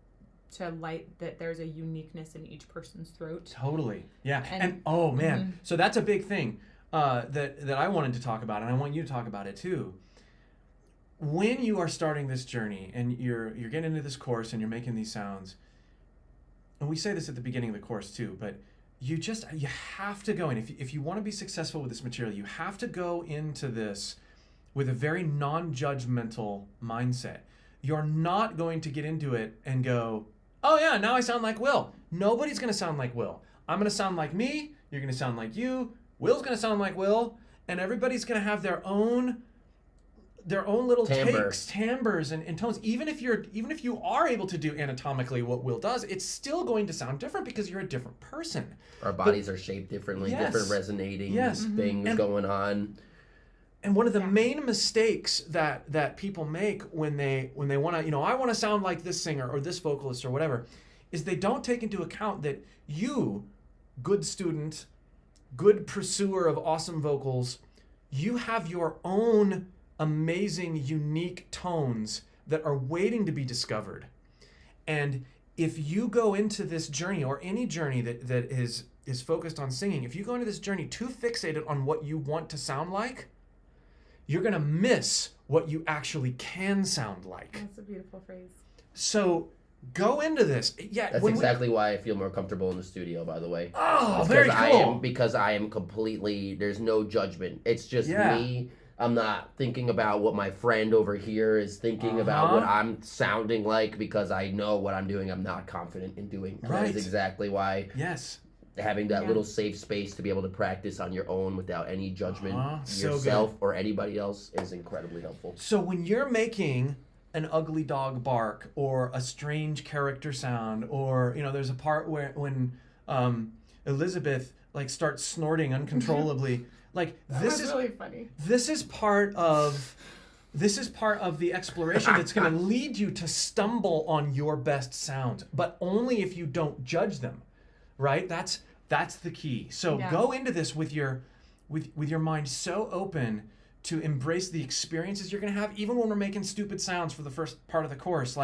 to light that there's a uniqueness in each person's throat. Totally. Yeah. And- And oh man, so that's a big thing. that I wanted to talk about, and I want you to talk about it too. When you are starting this journey and you're getting into this course and you're making these sounds, and we say this at the beginning of the course too, but you have to go in. If you want to be successful with this material, you have to go into this with a very non-judgmental mindset. You're not going to get into it and go, oh yeah, now I sound like Will. Nobody's going to sound like Will. I'm going to sound like me. You're going to sound like you. Will's going to sound like Will. And everybody's going to have their own little takes, timbres, and tones. Even if you are able to do anatomically what Will does, it's still going to sound different because you're a different person. Our bodies are shaped differently, different resonating things going on. And one of the main mistakes that people make when they want to, I want to sound like this singer or this vocalist or whatever, is they don't take into account that you, good student, good pursuer of awesome vocals, you have your own amazing, unique tones that are waiting to be discovered. And if you go into this journey, or any journey that is focused on singing, if you go into this journey too fixated on what you want to sound like, you're going to miss what you actually can sound like. That's a beautiful phrase. So go into this. Yeah, that's exactly why I feel more comfortable in the studio, by the way. Oh, very cool. Because I am completely, there's no judgment. It's just me. I'm not thinking about what my friend over here is thinking about what I'm sounding like, because I know what I'm doing I'm not confident in doing. And that is exactly why having that little safe space to be able to practice on your own without any judgment yourself or anybody else is incredibly helpful. So when you're making an ugly dog bark or a strange character sound, or there's a part when Elizabeth starts snorting uncontrollably, this is really funny. This is part of the exploration that's going to lead you to stumble on your best sounds, but only if you don't judge them, right? That's the key. So go into this with your mind so open to embrace the experiences you're going to have, even when we're making stupid sounds for the first part of the course.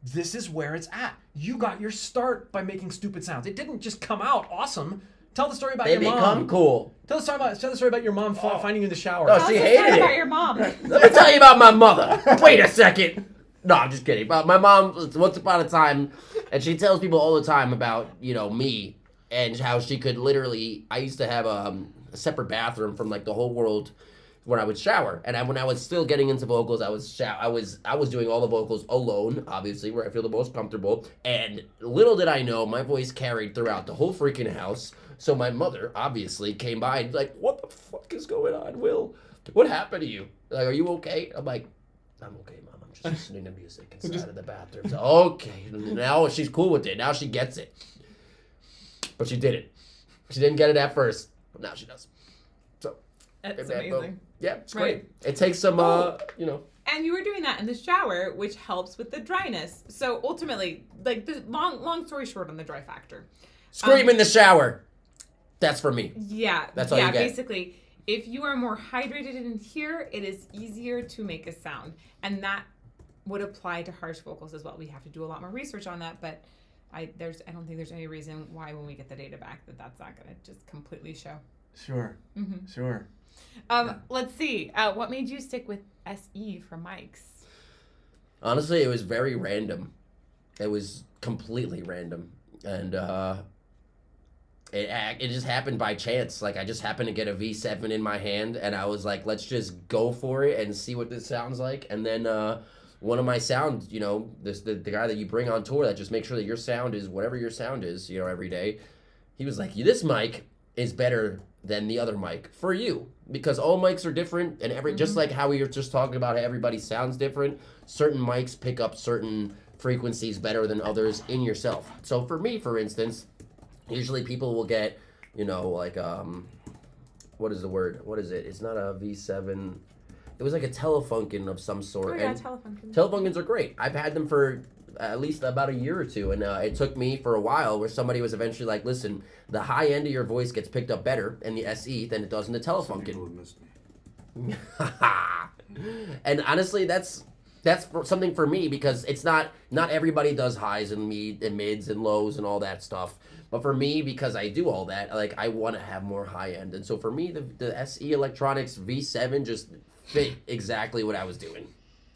This is where it's at. You got your start by making stupid sounds. It didn't just come out awesome. Tell the story about your mom. They become cool. Tell the story about your mom finding you in the shower. Oh, she hated it. About your mom. Let me tell you about my mother. Wait a second. No, I'm just kidding. But my mom, once upon a time, and she tells people all the time about, me, and how she could literally, I used to have a separate bathroom from the whole world where I would shower. And when I was still getting into vocals, I was doing all the vocals alone, obviously, where I feel the most comfortable. And little did I know, my voice carried throughout the whole freaking house. So my mother, obviously, came by and what the fuck is going on, Will? What happened to you? Are you okay? I'm like, I'm okay, Mom. I'm just listening to music inside of the bathroom. So, okay. Now she's cool with it. Now she gets it. But she didn't. She didn't get it at first, but now she does. So that's amazing. Yeah, it's great. It takes some, And you were doing that in the shower, which helps with the dryness. So ultimately, the long story short on the dry factor. Scream in the shower. That's for me. Yeah. That's all you get. Basically, if you are more hydrated in here, it is easier to make a sound. And that would apply to harsh vocals as well. We have to do a lot more research on that, but I don't think there's any reason why when we get the data back that's not going to just completely show. Sure. Mm-hmm. Sure. Let's see. What made you stick with SE for mics? Honestly, it was very random. It was completely random. And it just happened by chance. I just happened to get a V7 in my hand, and I was like, let's just go for it and see what this sounds like. And then one of my sounds, the guy that you bring on tour that just makes sure that your sound is whatever your sound is, every day, he was like, this mic is better than the other mic for you, because all mics are different, and just like how we were just talking about how everybody sounds different, certain mics pick up certain frequencies better than others in yourself. So for me, for instance, usually people will get, what is the word? What is it? It's not a V7. It was like a Telefunken of some sort. Oh yeah, and Telefunkens. Telefunkens are great. I've had them for at least about a year or two, and it took me for a while where somebody was eventually like, listen, the high end of your voice gets picked up better in the SE than it does in the Telefunken. People have missed me. And honestly, that's something for me because it's not everybody does highs and mids and lows and all that stuff. But for me, because I do all that, like I want to have more high end, and so for me, the SE Electronics V7 just fit exactly what I was doing,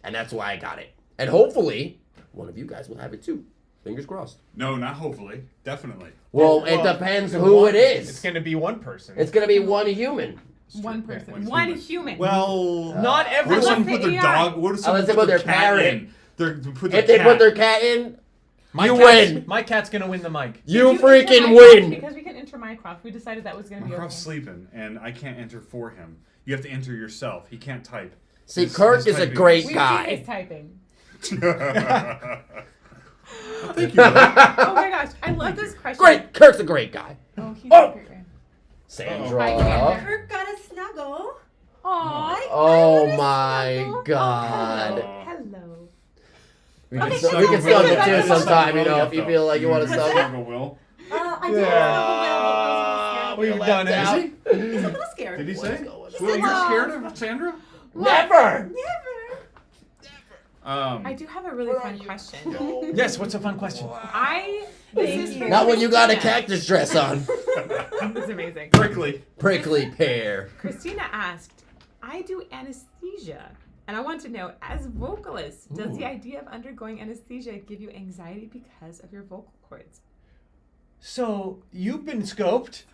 and that's why I got it. And hopefully, one of you guys will have it too. Fingers crossed. No, not hopefully. Definitely. Well, it depends who it is. It's going to be one person. It's gonna be one human. One person. One One human. human. Well, Not what if everyone. someone Unless put their they dog? What if someone Unless they put put their their cat parrot. in? If they put their cat in, you win. My cat's going to win the mic. You Did enter freaking Mycroft? win. Because we can enter Mycroft. We decided that was going to be Mycroft's okay. sleeping, and I can't enter for him. You have to enter yourself. He can't type. See, His- Kirk his is a typing great We've guy. seen his typing. Thank you. Will. Oh my gosh, I love this question. Great, Kirk's a great guy. Oh, he's Oh. a great guy. Sandra. Hi, Kirk got a snuggle. Aww. Oh my God. Hello. We Okay, can okay, snuggle okay, too sometime, you know, if you feel like you want to What's snuggle. Snuggle Will. I did snuggle We've done it. Is he? Will. He's a little scared. Did he say? Let's go. Will, you're scared of Sandra? Never. Never. I do have a really fun question. Yes, what's a fun question? This is for Not when you got a Christina. cactus dress on. That's amazing. Prickly. Prickly pear. Christina asked, I do anesthesia. And I want to know, as vocalists, does the idea of undergoing anesthesia give you anxiety because of your vocal cords? So you've been scoped.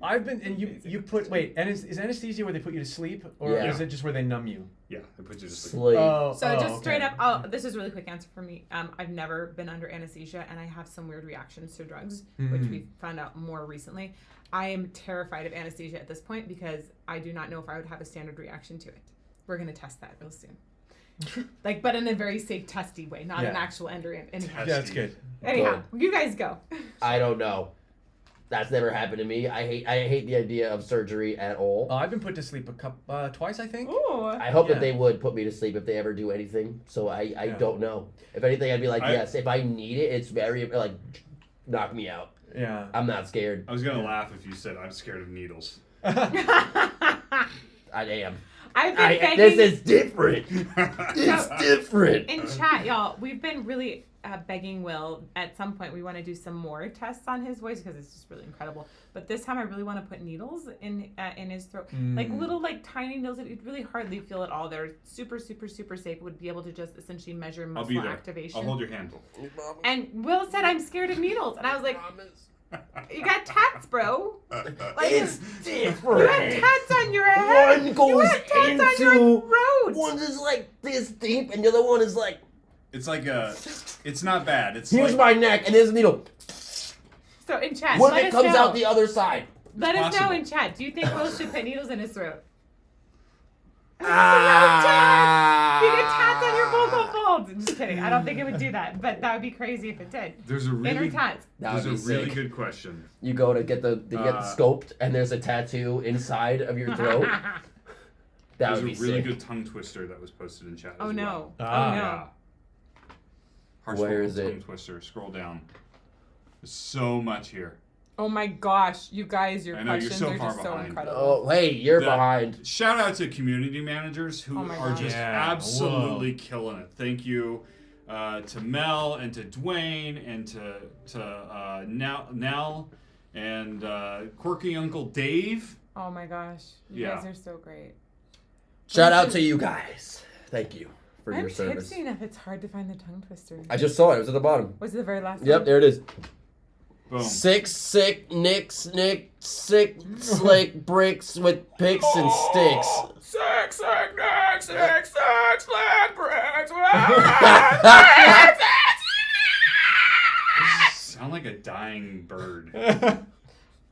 I've been, and you put, wait, and is anesthesia where they put you to sleep, or Yeah. is it just where they numb you? Yeah, it puts you to sleep. Sleep. So just okay. straight up, this is a really quick answer for me. I've never been under anesthesia, and I have some weird reactions to drugs, which we found out more recently. I am terrified of anesthesia at this point because I do not know if I would have a standard reaction to it. We're gonna test that real soon. But in a very safe, testy way, not an Yeah. actual ender. Anyhow, Yeah, that's good. you guys go. I don't know. That's never happened to me. I hate the idea of surgery at all. I've been put to sleep twice, I think. Ooh. I hope Yeah. that they would put me to sleep if they ever do anything. So I Yeah. don't know. If anything, I'd be like, I- yes. If I need it, it's very like, knock me out. Yeah. I'm not scared. I was gonna laugh if you said I'm scared of needles. I am. I've been begging. This is different. It's different. In chat, y'all, we've been really begging Will. At some point, we want to do some more tests on his voice because it's just really incredible. But this time, I really want to put needles in his throat, like little, like tiny needles that you'd really hardly feel at all. They're super, super, super safe. Would be able to just essentially measure I'll be muscle there. activation. I'll hold your hand. And Will said, "I'm scared of needles," and I was like, "You got tats, bro. Like, It's you have different. tats on your head. One goes you have tats on your into throat." one is like this deep, and the other one is like It's like it's not bad. It's here's like, my neck, and there's a needle. So in chat, What let if it us comes know. out the other side? Let us know possible. in chat. Do you think Will should put needles in his throat? You get tats on your vocal folds. I'm just kidding. I don't think it would do that, but that would be crazy if it did. There's a Inner really tats. That there's would a be really sick. good question. You go to get the scoped, and there's a tattoo inside of your throat. That There's would a be really sick. good tongue twister that was posted in chat. Oh as no. Well. Oh Ah. no. Yeah. Harsh Where vocal is it? Tongue twister. Scroll down. There's so much here. Oh my gosh, you guys, your I know, you're questions so are far just so behind. incredible. Oh, hey, you're The- behind. Shout out to community managers who Oh my are gosh. just Yeah, absolutely killing it. Thank you to Mel and to Dwayne and to Nell and quirky Uncle Dave. Oh my gosh, you Yeah. guys are so great. Shout out to you guys. Thank you for I'm your service. tipsy enough. It's hard to find the tongue twister. I just saw it. It was at the bottom. Was it the very last Yep, one? there it is. Boom. Sick, nick, sick, slick bricks with picks and sticks. Sick, nick, sick, bricks. Sound like a dying bird.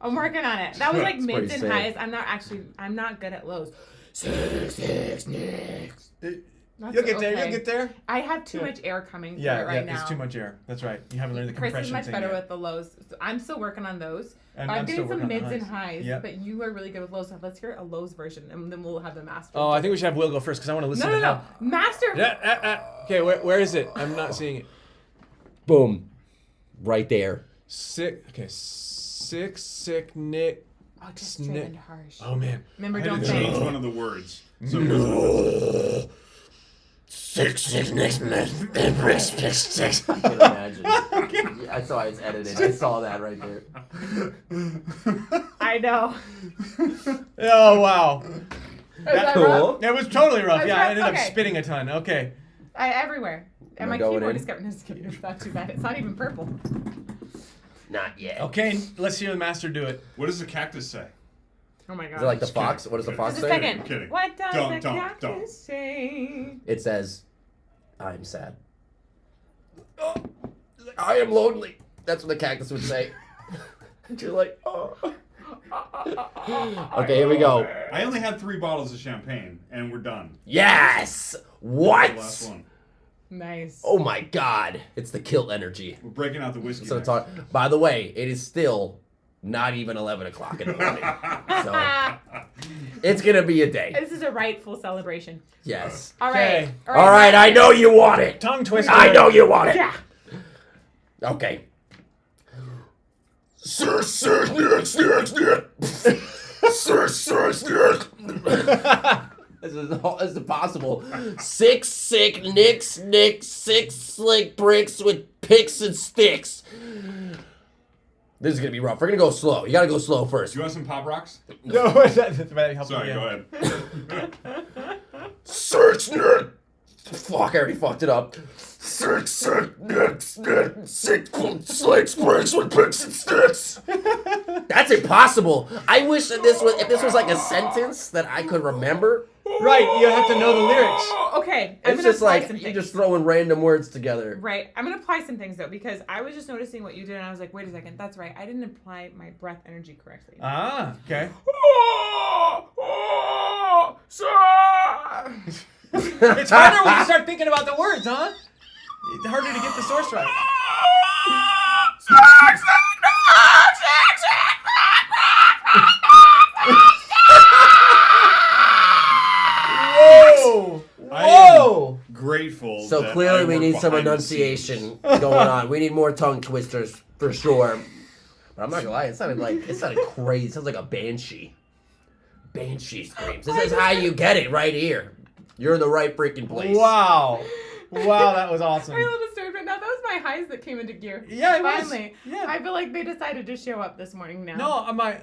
I'm working on it. That was like It's mids pretty and sick. highs. I'm not good at lows. Six, nicks. That's You'll get there. okay. You'll get there. I have too Yeah. much air coming through Yeah, it right yeah. now. It's too much air. That's right. You haven't learned the Chris compression is much thing better yet. with the lows. So I'm still working on those. And I'm I'm getting still some working on mids the and highs, Yep. but you are really good with lows. So let's hear a lows version, and then we'll have the master. Oh, I think we should have Will go first because I want to listen no, to no, no, how. master. Yeah. Okay, where is it? I'm not seeing it. Boom. Right there. Sick. Okay. Sick, nick. Oh, just straight Snick. and harsh. Oh man. Remember, I had don't to change think. one of the words. So it goes next month. I can imagine. I saw it's edited. I saw that right there. I know. Oh wow. That cool? rough? That was totally rough. That's Yeah, I rough? ended up Okay. spitting a ton. Okay. Everywhere. And Am I my going keyboard in? is getting it's not too bad. It's not even purple. Not yet. Okay, let's hear the master do it. What does the cactus say? Oh my god. Is it like the Just fox? kidding. What does the fox Just a say? second. Kidding. What does Don't, the don't, cactus don't. say? It says, I'm sad. Oh, I am lonely. That's what the cactus would say. You're like, oh. Okay, here we go. I only had 3 bottles of champagne, and we're done. Yes! The What? last one. Nice. Oh my god. It's the kill energy. We're breaking out the whiskey. So next. talk. By the way, it is still not even 11 o'clock in the morning. So it's going to be a day. This is a rightful celebration. Yes. All right. Okay. All right, I know you want it. Tongue twister. I know you want it. Yeah. Okay. This is impossible. 6 sick nicks, 6 slick bricks with picks and sticks. This is gonna be rough. We're gonna go slow. You gotta go slow first. Do you want some Pop Rocks? No, that helps Sorry, me, go yeah. ahead. Search nerd. Fuck, I already fucked it up. 6 sick nicks, 6 slick bricks with picks and sticks. That's impossible. I wish that if this was like a sentence that I could remember. Right, you have to know the lyrics. Okay. I'm It's gonna just apply like some you're things. just throwing random words together. Right. I'm gonna apply some things though because I was just noticing what you did and I was like, wait a second, that's right. I didn't apply my breath energy correctly. Ah, okay. It's harder when you start thinking about the words, huh? It's harder to get the source right. Whoa! Whoa! Grateful. So that clearly I we work need some behind the enunciation going on. We need more tongue twisters for sure. But I'm not gonna lie, it sounded crazy. It sounds like a banshee. Banshee screams. This is how you get it right here. You're in the right freaking place. Wow. Wow, that was awesome. I'm a little disturbed right now. That was my highs that came into gear. Yeah, it was. Finally. Yeah. I feel like they decided to show up this morning now. No, my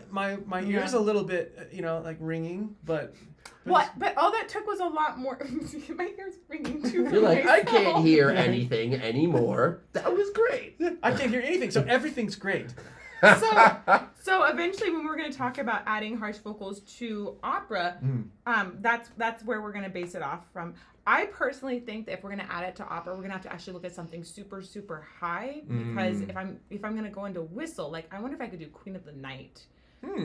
ears Yeah. a little bit, like ringing, but What? But all that took was a lot more. My ears ringing too. You're like, I can't myself. hear anything anymore. That was great. I can't hear anything, so everything's great. So eventually, when we're going to talk about adding harsh vocals to opera, that's where we're going to base it off from. I personally think that if we're going to add it to opera, we're going to have to actually look at something super, super high because if I'm going to go into whistle, like I wonder if I could do Queen of the Night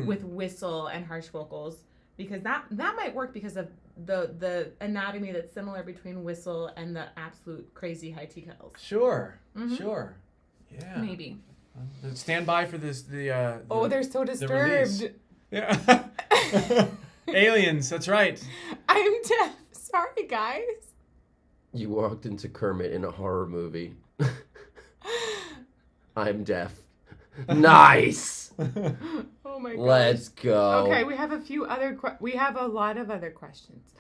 with whistle and harsh vocals because that might work because of the anatomy that's similar between whistle and the absolute crazy high T-kettles. Sure. Sure. Yeah. Maybe. Stand by for this. Oh, they're so release. disturbed. Yeah. Aliens. That's right. I'm deaf. Sorry, guys. You walked into Kermit in a horror movie. I'm deaf. Nice. Oh my god. Let's go. Okay, we have a few other. We have a lot of other questions.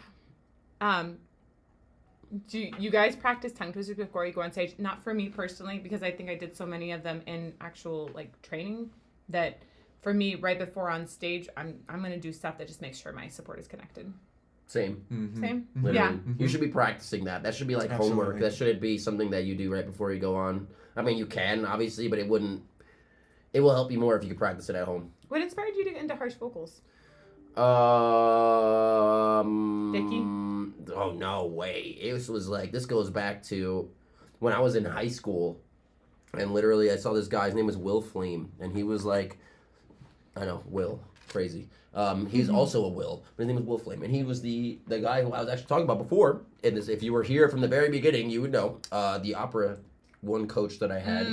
Do you guys practice tongue twisters before you go on stage? Not for me personally, because I think I did so many of them in actual like training that for me, right before on stage, I'm gonna do stuff that just makes sure my support is connected. Same. Same. Literally. Yeah. You should be practicing that. That should be like homework. Absolutely. That shouldn't be something that you do right before you go on. I mean, you can, obviously, but it will help you more if you could practice it at home. What inspired you to get into harsh vocals? Vicky? Oh, no way. It was like, this goes back to when I was in high school, and literally I saw this guy, his name was Will Flame, and he was like, I know, Will, crazy. He's also a Will, but his name was Will Flame, and he was the guy who I was actually talking about before. And this, if you were here from the very beginning, you would know the opera one coach that I had.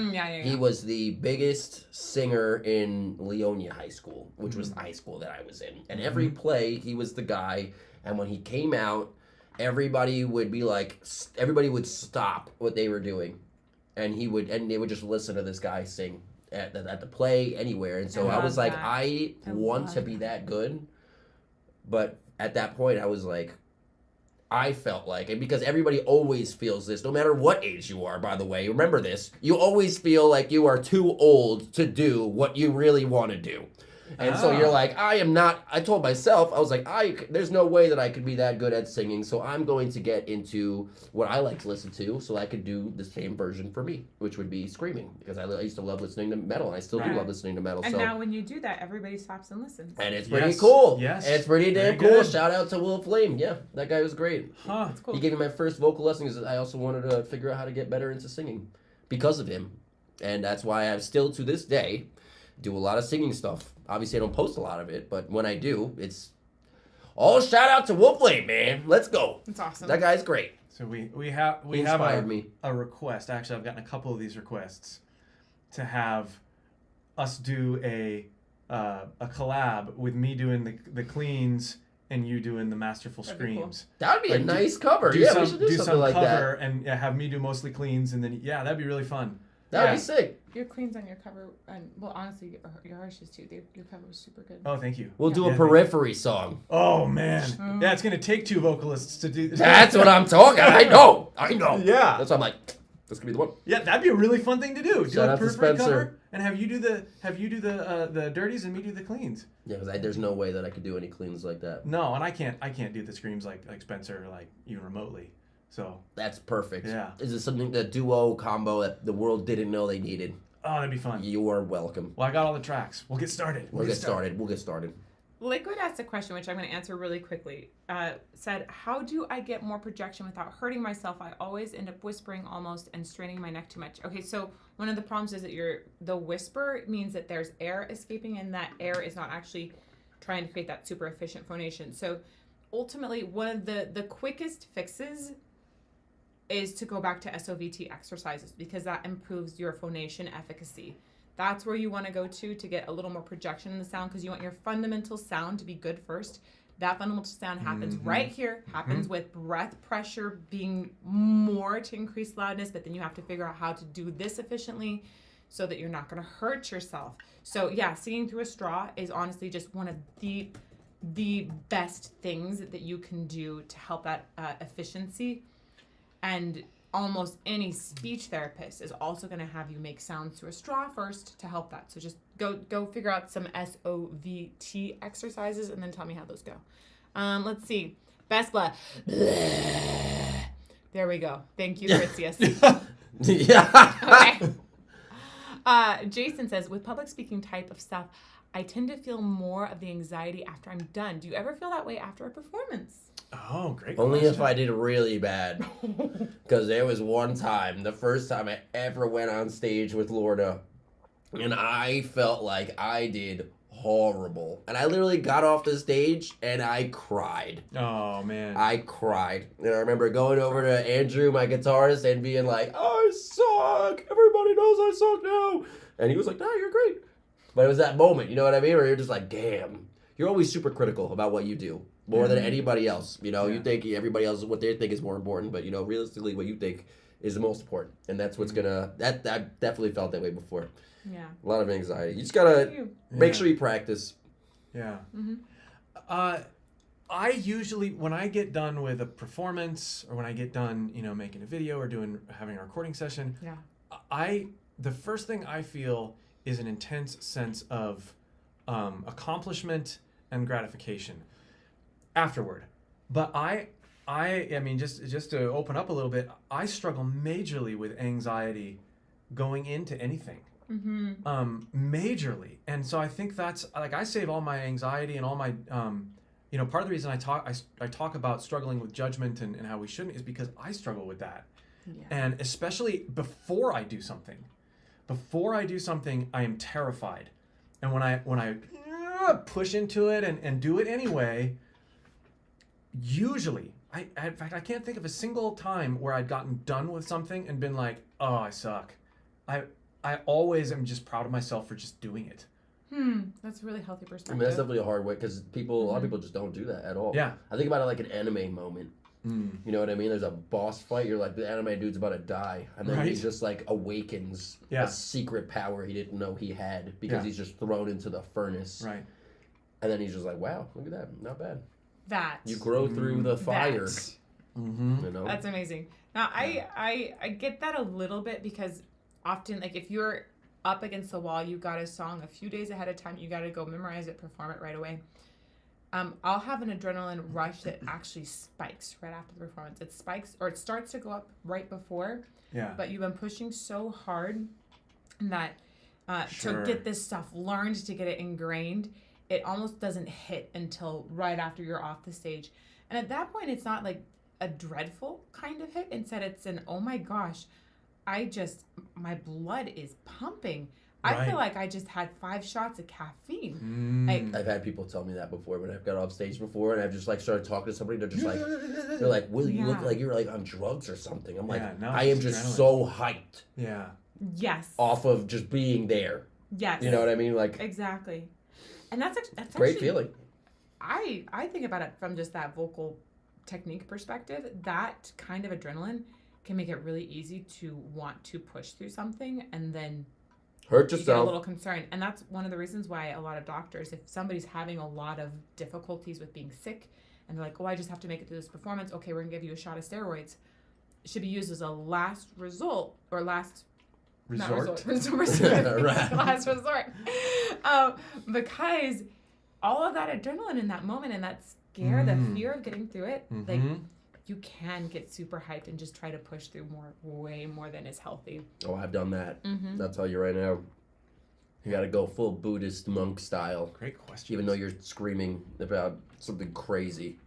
He was the biggest singer in Leonia High School, which was the high school that I was in. And every play, he was the guy. And when he came out, everybody would be like, everybody would stop what they were doing, and they would just listen to this guy sing at the play anywhere. And so I was like, I want to be that good, but at that point I was like, I felt like, and because everybody always feels this, no matter what age you are, by the way, remember this, you always feel like you are too old to do what you really want to do. And so you're like, I told myself, I was like, there's no way that I could be that good at singing, so I'm going to get into what I like to listen to so I could do the same version for me, which would be screaming, because I used to love listening to metal, and I still do love listening to metal. And so. now when you do that, everybody stops and listens. And it's pretty cool. Yes. It's pretty damn Very cool. good. Shout out to Will Flame. Yeah, that guy was great. Huh. That's cool. He gave me my first vocal lessons. I also wanted to figure out how to get better into singing because of him. And that's why I still, to this day, do a lot of singing stuff. Obviously, I don't post a lot of it, but when I do, it's all shout out to Will Flame, man. Let's go. It's awesome. That guy's great. So we have He inspired me. a request. Actually, I've gotten a couple of these requests to have us do a collab with me doing the cleans and you doing the masterful That'd be cool. screams. That would be a Like, nice cover. Do Yeah, some, we should do something some like cover that. and have me do mostly cleans, and then that'd be really fun. That would Yeah. be sick. Your queens on your cover, and well, honestly, your harshes too. Your cover was super good. Oh, thank you. We'll do Yeah, a thank you. periphery song. Oh man, yeah, it's gonna take two vocalists to do. That's what I'm talking. I know. Yeah. That's why I'm like, this could be the one. Yeah, that'd be a really fun thing to do. Do Shout a out to periphery Spencer. cover and have you do the dirties and me do the cleans. Yeah, because there's no way that I could do any cleans like that. No, and I can't do the screams like Spencer, like even remotely. So That's perfect. Yeah. Is it something, the duo combo that the world didn't know they needed? oh, that'd be fun. You are welcome. Well, I got all the tracks. We'll get started. We'll get started. Liquid asked a question, which I'm going to answer really quickly. Said, how do I get more projection without hurting myself? I always end up whispering almost and straining my neck too much. Okay, so one of the problems is that the whisper means that there's air escaping, and that air is not actually trying to create that super efficient phonation. So ultimately, one of the quickest fixes is to go back to SOVT exercises, because that improves your phonation efficacy. That's where you want to go to get a little more projection in the sound, because you want your fundamental sound to be good first. That fundamental sound happens right here, happens with breath pressure being more to increase loudness, but then you have to figure out how to do this efficiently so that you're not going to hurt yourself. So yeah, singing through a straw is honestly just one of the best things that you can do to help that efficiency. And almost any speech therapist is also going to have you make sounds through a straw first to help that. So just go figure out some SOVT exercises and then tell me how those go. Let's see. Bespla. There we go. Thank you, Fritzius. Yeah. Okay. Jason says, with public speaking type of stuff, I tend to feel more of the anxiety after I'm done. Do you ever feel that way after a performance? Oh, great. Only question. if I did really bad. Because there was one time, the first time I ever went on stage with Lorna, and I felt like I did horrible. And I literally got off the stage and I cried. Oh man. I cried. And I remember going over to Andrew, my guitarist, and being like, I suck. Everybody knows I suck now. And he was like, no, you're great. But it was that moment, you know what I mean? Where you're just like, damn. You're always super critical about what you do. More than anybody else. You know, you think everybody else, what they think is more important. But, you know, realistically, what you think is the most important. And that's what's that I definitely felt that way before. Yeah. A lot of anxiety. You just got to make sure you practice. Yeah. Mm-hmm. I usually, when I get done with a performance or when I get done, making a video or having a recording session, the first thing I feel is an intense sense of accomplishment and gratification afterward. But I mean, just to open up a little bit, I struggle majorly with anxiety going into anything. Majorly. And so I think that's like, I save all my anxiety and all my part of the reason I talk about struggling with judgment and how we shouldn't is because I struggle with that. And especially before I do something I am terrified. And when I push into it and do it anyway, usually in fact I can't think of a single time where I'd gotten done with something and been like, oh, I suck. I always am just proud of myself for just doing it. That's a really healthy I perspective. mean, that's definitely a hard way because a lot of people just don't do that at all. Yeah. I think about it like an anime moment. You know what I mean? There's a boss fight. You're like, the anime dude's about to die. And then he just like awakens a secret power he didn't know he had because he's just thrown into the furnace. Right. And then he's just like, wow, look at that. Not bad. That. You grow through the fire. Mm-hmm. You know? That's amazing. Now, I get that a little bit because often, like, if you're up against the wall, you got a song a few days ahead of time, you got to go memorize it, perform it right away. I'll have an adrenaline rush that actually spikes right after the performance. It spikes, or it starts to go up right before, Yeah. but you've been pushing so hard that Sure. to get this stuff learned, to get it ingrained, it almost doesn't hit until right after you're off the stage. And at that point, it's not like a dreadful kind of hit. Instead, it's an, oh my gosh, my blood is pumping. I Right. feel like I just had 5 shots of caffeine. Mm. Like, I've had people tell me that before when I've got off stage before, and I've just like started talking to somebody. They're just like, Will, you look Yeah. like you're like on drugs or something. I'm like, Yeah, no, I am it's just adrenaline. so hyped Yeah. yes. off of just being there. Yes. You know what I mean? Like, Exactly. And that's great actually, feeling. I think about it from just that vocal technique perspective. That kind of adrenaline can make it really easy to want to push through something, and then Hurt you get a yourself. little concerned. And that's one of the reasons why a lot of doctors, if somebody's having a lot of difficulties with being sick, and they're like, oh, I just have to make it through this performance, okay, we're gonna give you a shot of steroids, it should be used as a last result, or last not Resort. Right. last resort. Because all of that adrenaline in that moment and that scare, the fear of getting through it, like, Mhm. you can get super hyped and just try to push through way more than is healthy. Oh, I've done that. Mm-hmm. I'll tell you right now. You gotta go full Buddhist monk style, Great question. even though you're screaming about something crazy.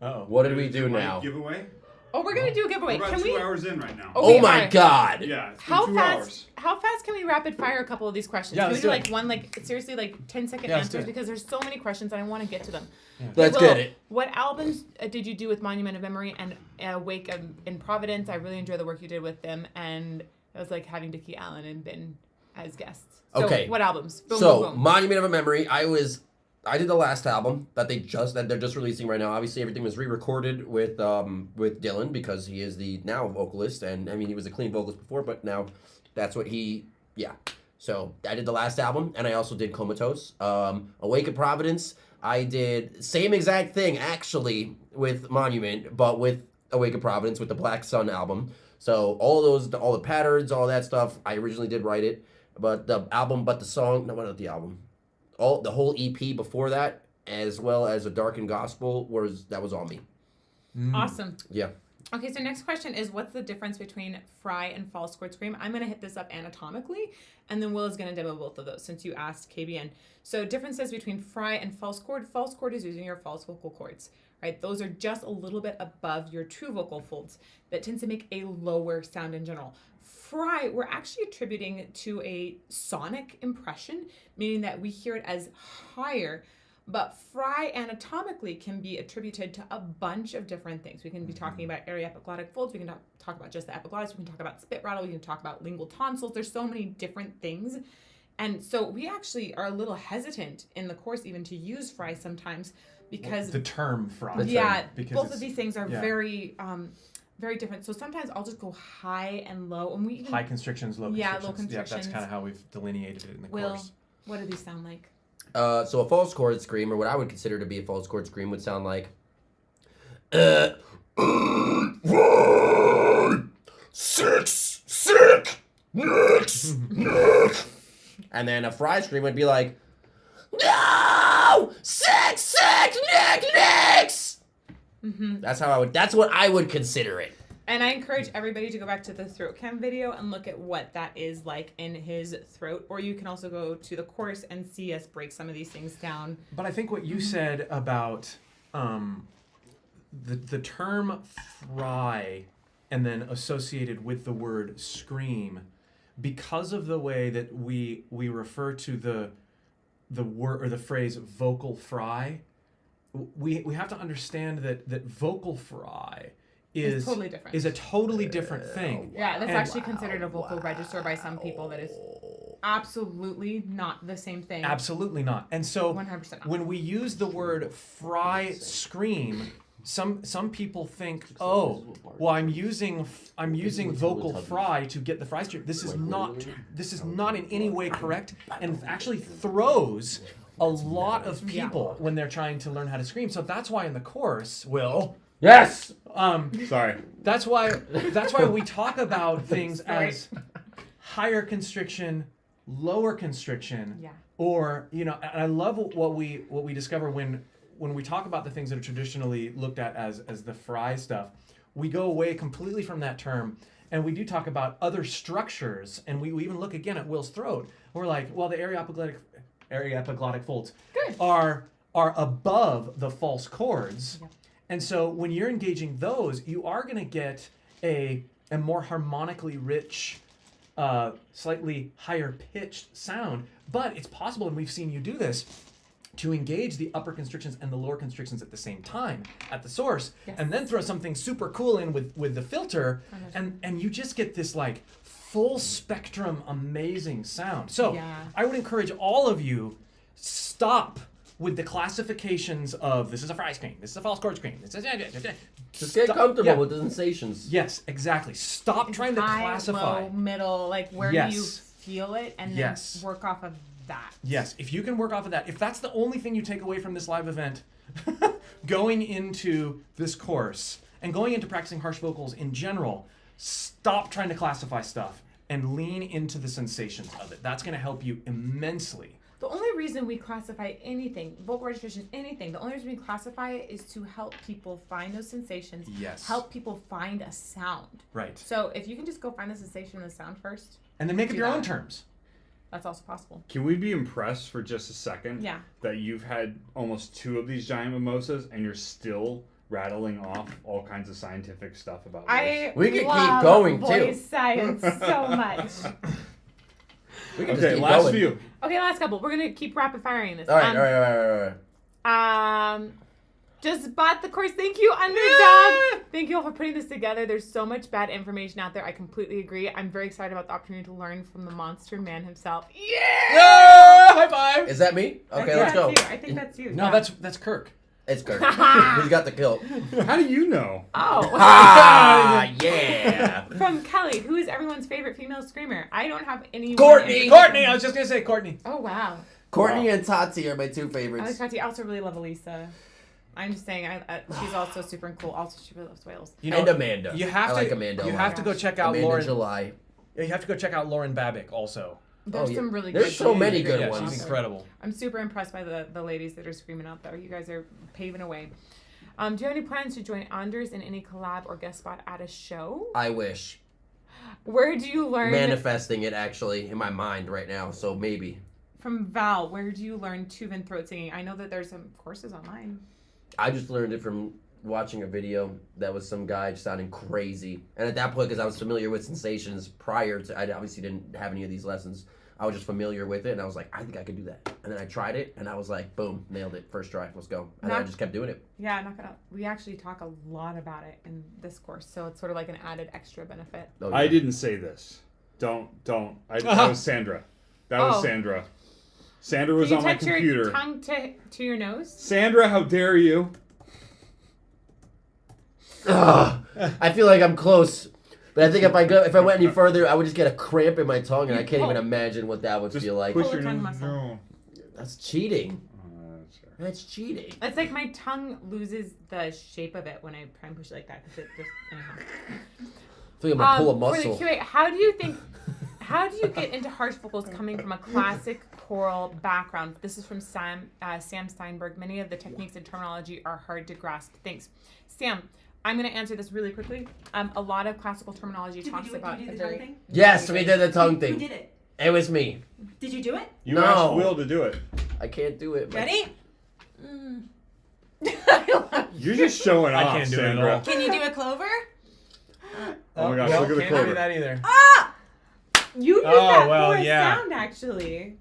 Oh. What did we do now? Giveaway? Oh, we're gonna do a We're giveaway. about Can 2 we? hours in right now. Oh, Oh my are. god! Yeah, it's been How 2 fast? hours. How fast can we rapid fire a couple of these questions? Yeah, Can we let's do do like it. one, like seriously, like 10-second Yeah, let's do answers it. because there's so many questions and I want to get to them. Let's Will, get it. What albums did you do with Monument of Memory and Wake in Providence? I really enjoy the work you did with them, and it was like having Dickie Allen and Ben as guests. So Okay. what albums? Boom, So, boom, boom. Monument of a Memory, I did the last album that they're just releasing right now. Obviously, everything was re-recorded with Dylan because he is the now vocalist, and I mean he was a clean vocalist before, but now that's what So I did the last album, and I also did Comatose. Awake in Providence, I did same exact thing actually with Monument, but with Awake in Providence with the Black Sun album. So all the patterns, all that stuff, I originally did write it, but the whole EP before that, as well as a Darkened Gospel, that was on me. Awesome. Yeah. Okay, so next question is, what's the difference between fry and false chord scream? I'm going to hit this up anatomically, and then Will is going to demo both of those since you asked KBN. So differences between fry and false chord. False chord is using your false vocal cords, right? Those are just a little bit above your true vocal folds. That tends to make a lower sound in general. Fry, we're actually attributing to a sonic impression, meaning that we hear it as higher. But fry anatomically can be attributed to a bunch of different things. We can be talking about area epiglottic folds. We can talk about just the epiglottis. We can talk about spit rattle. We can talk about lingual tonsils. There's so many different things. And so we actually are a little hesitant in the course even to use fry sometimes because The term fry. both of these things are yeah. very different. So sometimes I'll just go high and low, and we even High constrictions, low Yeah, constrictions. low Yeah, that's constrictions. kind of how we've delineated it in the Will, course. what do these sound like? So a false chord scream, or what I would consider to be a false chord scream, would sound like sick, and then a fry scream would be like, no, sick, nicks. Mm-hmm. That's what I would consider it. And I encourage everybody to go back to the throat cam video and look at what that is like in his throat. Or you can also go to the course and see us break some of these things down. But I think what you said about the term fry and then associated with the word scream, because of the way that we refer to the word or the phrase vocal fry, we have to understand that vocal fry It's totally different. is a totally different thing. Yeah, that's And- actually considered a vocal register by some people. That is absolutely not the same thing. Absolutely not. And so 100% not. when we use the word fry scream, some people think, oh, well, I'm using vocal fry to get the fry scream. This is not in any way correct, and actually throws a lot of people when they're trying to learn how to scream. So that's why in the course, Will, Yes. Sorry. that's why we talk about things as higher constriction, lower constriction, Yeah. or and I love what we discover when we talk about the things that are traditionally looked at as the fry stuff. We go away completely from that term, and we do talk about other structures, and we even look again at Will's throat. We're like, well, the ariepiglottic folds are above the false chords. Yep. And so when you're engaging those, you are going to get a more harmonically rich, slightly higher pitched sound. But it's possible, and we've seen you do this, to engage the upper constrictions and the lower constrictions at the same time at the source, and then throw something super cool in with the filter, and you just get this like full spectrum amazing sound. So I would encourage all of you, stop with the classifications of this is a fry scream, this is a false chord scream, this is Just get comfortable with the sensations. Yes, exactly. Stop trying to High, classify. low, middle, like where do you feel it, and then work off of that. Yes, if you can work off of that, if that's the only thing you take away from this live event, going into this course and going into practicing harsh vocals in general, stop trying to classify stuff and lean into the sensations of it. That's going to help you immensely. The only reason we classify anything, vocal registration, anything, the only reason we classify it is to help people find those sensations. Yes. Help people find a sound. Right. So if you can just go find the sensation and the sound first. And then make up your own that. terms. That's also possible. Can we be impressed for just a second? Yeah. That you've had almost 2 of these giant mimosas and you're still rattling off all kinds of scientific stuff about voice. We could keep love going, voice too. science so much. We can just Okay, keep last going. few. Okay, last couple. We're gonna keep rapid firing this. All right. Just bought the course. Thank you, Underdog. Thank you all for putting this together. There's so much bad information out there. I completely agree. I'm very excited about the opportunity to learn from the monster man himself. Yeah! High five! Is that me? Okay, let's go. I think that's you. No, yeah. that's Kirk. It's Kirk. He's got the kilt. How do you know? Oh. Ah, yeah. From Kelly, who is everyone's favorite female screamer? I don't have any. Courtney! Courtney! I was just going to say Courtney. Oh, wow. Courtney and Tati are my 2 I like favorites. Tati. I also really love Elisa. I'm just saying, she's also super cool. Also, she really loves whales. You know, And Amanda. You have I to, like Amanda a You lot. have to go check out Amanda Lauren. July. Yeah, you have to go check out Lauren Babick also. There's Oh, yeah. some really good There's so ones. many good Yeah, ones. she's incredible. I'm super impressed by the ladies that are screaming out there. You guys are paving a way. Do you have any plans to join Anders in any collab or guest spot at a show? I wish. Where do you learn Manifesting it actually in my mind right now, so maybe. from Val? Where do you learn Tuvan throat singing? I know that there's some courses online. I just learned it from watching a video that was some guy sounding crazy. And at that point, because I was familiar with sensations prior to, I obviously didn't have any of these lessons. I was just familiar with it, and I was like, I think I could do that. And then I tried it, and I was like, boom, nailed it. First try, let's go. And then I just kept doing it. Yeah, we actually talk a lot about it in this course, so it's sort of like an added extra benefit. Oh, I yeah. didn't say this. Don't. That was Sandra. That was Sandra. Sandra was Can on you my touch computer. your tongue to your nose? Sandra, how dare you? Ugh. I feel like I'm close. But I think if I went any further, I would just get a cramp in my tongue, and I can't even imagine what that would Just feel like. push Pull your the tongue nose muscle. down. That's cheating. Sure. That's cheating. It's like my tongue loses the shape of it when I try and push it like that because it just anyhow. I feel like I'm gonna pull a muscle. For the QA, how do you get into harsh vocals coming from a classic choral background? This is from Sam Steinberg. Many of the techniques and terminology are hard to grasp. Thanks, Sam. I'm going to answer this really quickly. A lot of classical terminology talks about Did you do a the very. tongue thing? Yes, we did the tongue thing. Who did it? It was me. Did you do it? You No. asked Will to do it. I can't do it. but- Ready? You're just showing off, can't do it at Sandra. all. Can you do a clover? Oh my gosh, no, look at the can't do clover. that either. You used Oh, that well, for a yeah. sound, actually.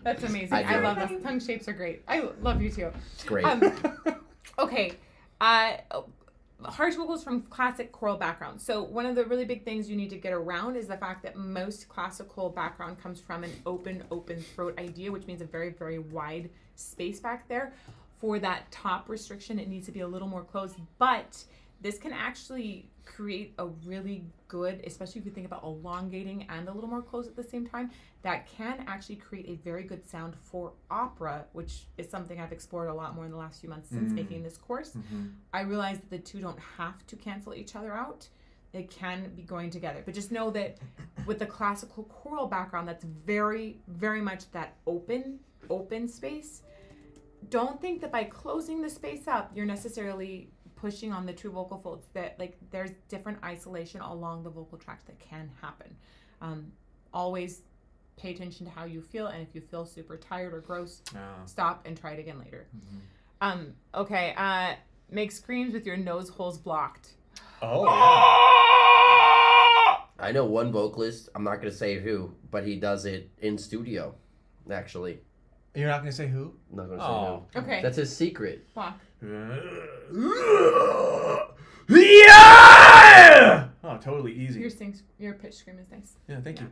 That's amazing. I I do. love this. Tongue shapes are great. I love you too. It's great. Okay. Harsh vocals from classic choral background. So one of the really big things you need to get around is the fact that most classical background comes from an open throat idea, which means a very, very wide space back there. For that top restriction, it needs to be a little more closed, but this can actually create a really good, especially if you think about elongating and a little more close at the same time, that can actually create a very good sound for opera, which is something I've explored a lot more in the last few months since making this course. I realized that the two don't have to cancel each other out. They can be going together. But just know that with the classical choral background, that's very, very much that open space. Don't think that by closing the space up, you're necessarily pushing on the true vocal folds. That like there's different isolation along the vocal tracts that can happen. Always pay attention to how you feel, and if you feel super tired or gross, stop and try it again later. Okay, make screams with your nose holes blocked. Oh, yeah. I know one vocalist, I'm not going to say who, but he does it in studio, actually. You're not going to say who? I'm not going to say who. Okay. That's his secret. Block. Yeah! Oh, totally easy. Your pitch scream is nice. Yeah, thank you.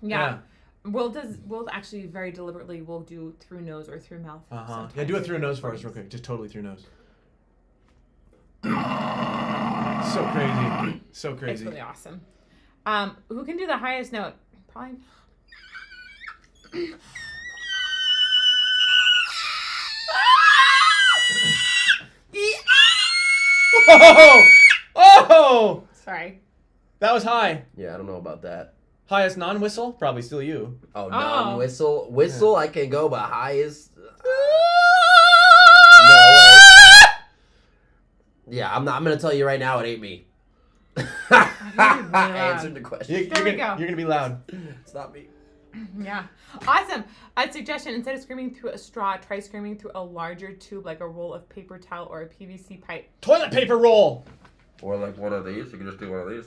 Yeah. Will actually very deliberately will do through nose or through mouth. Yeah, do it through nose for us real quick. Just totally through nose. So crazy. So It's crazy. really awesome. Who can do the highest note? Probably. Oh! Sorry. That was high. Yeah, I don't know about that. Highest non-whistle? Probably still you. Oh, non-whistle. Whistle, I can go, but highest... No way. Yeah, I'm going to tell you right now, it ain't me. I answered the question. There we go. You're going to be loud. It's not me. Yeah. Awesome. A suggestion, instead of screaming through a straw, try screaming through a larger tube like a roll of paper towel or a PVC pipe. Toilet paper roll! Or like one of these. You can just do one of these.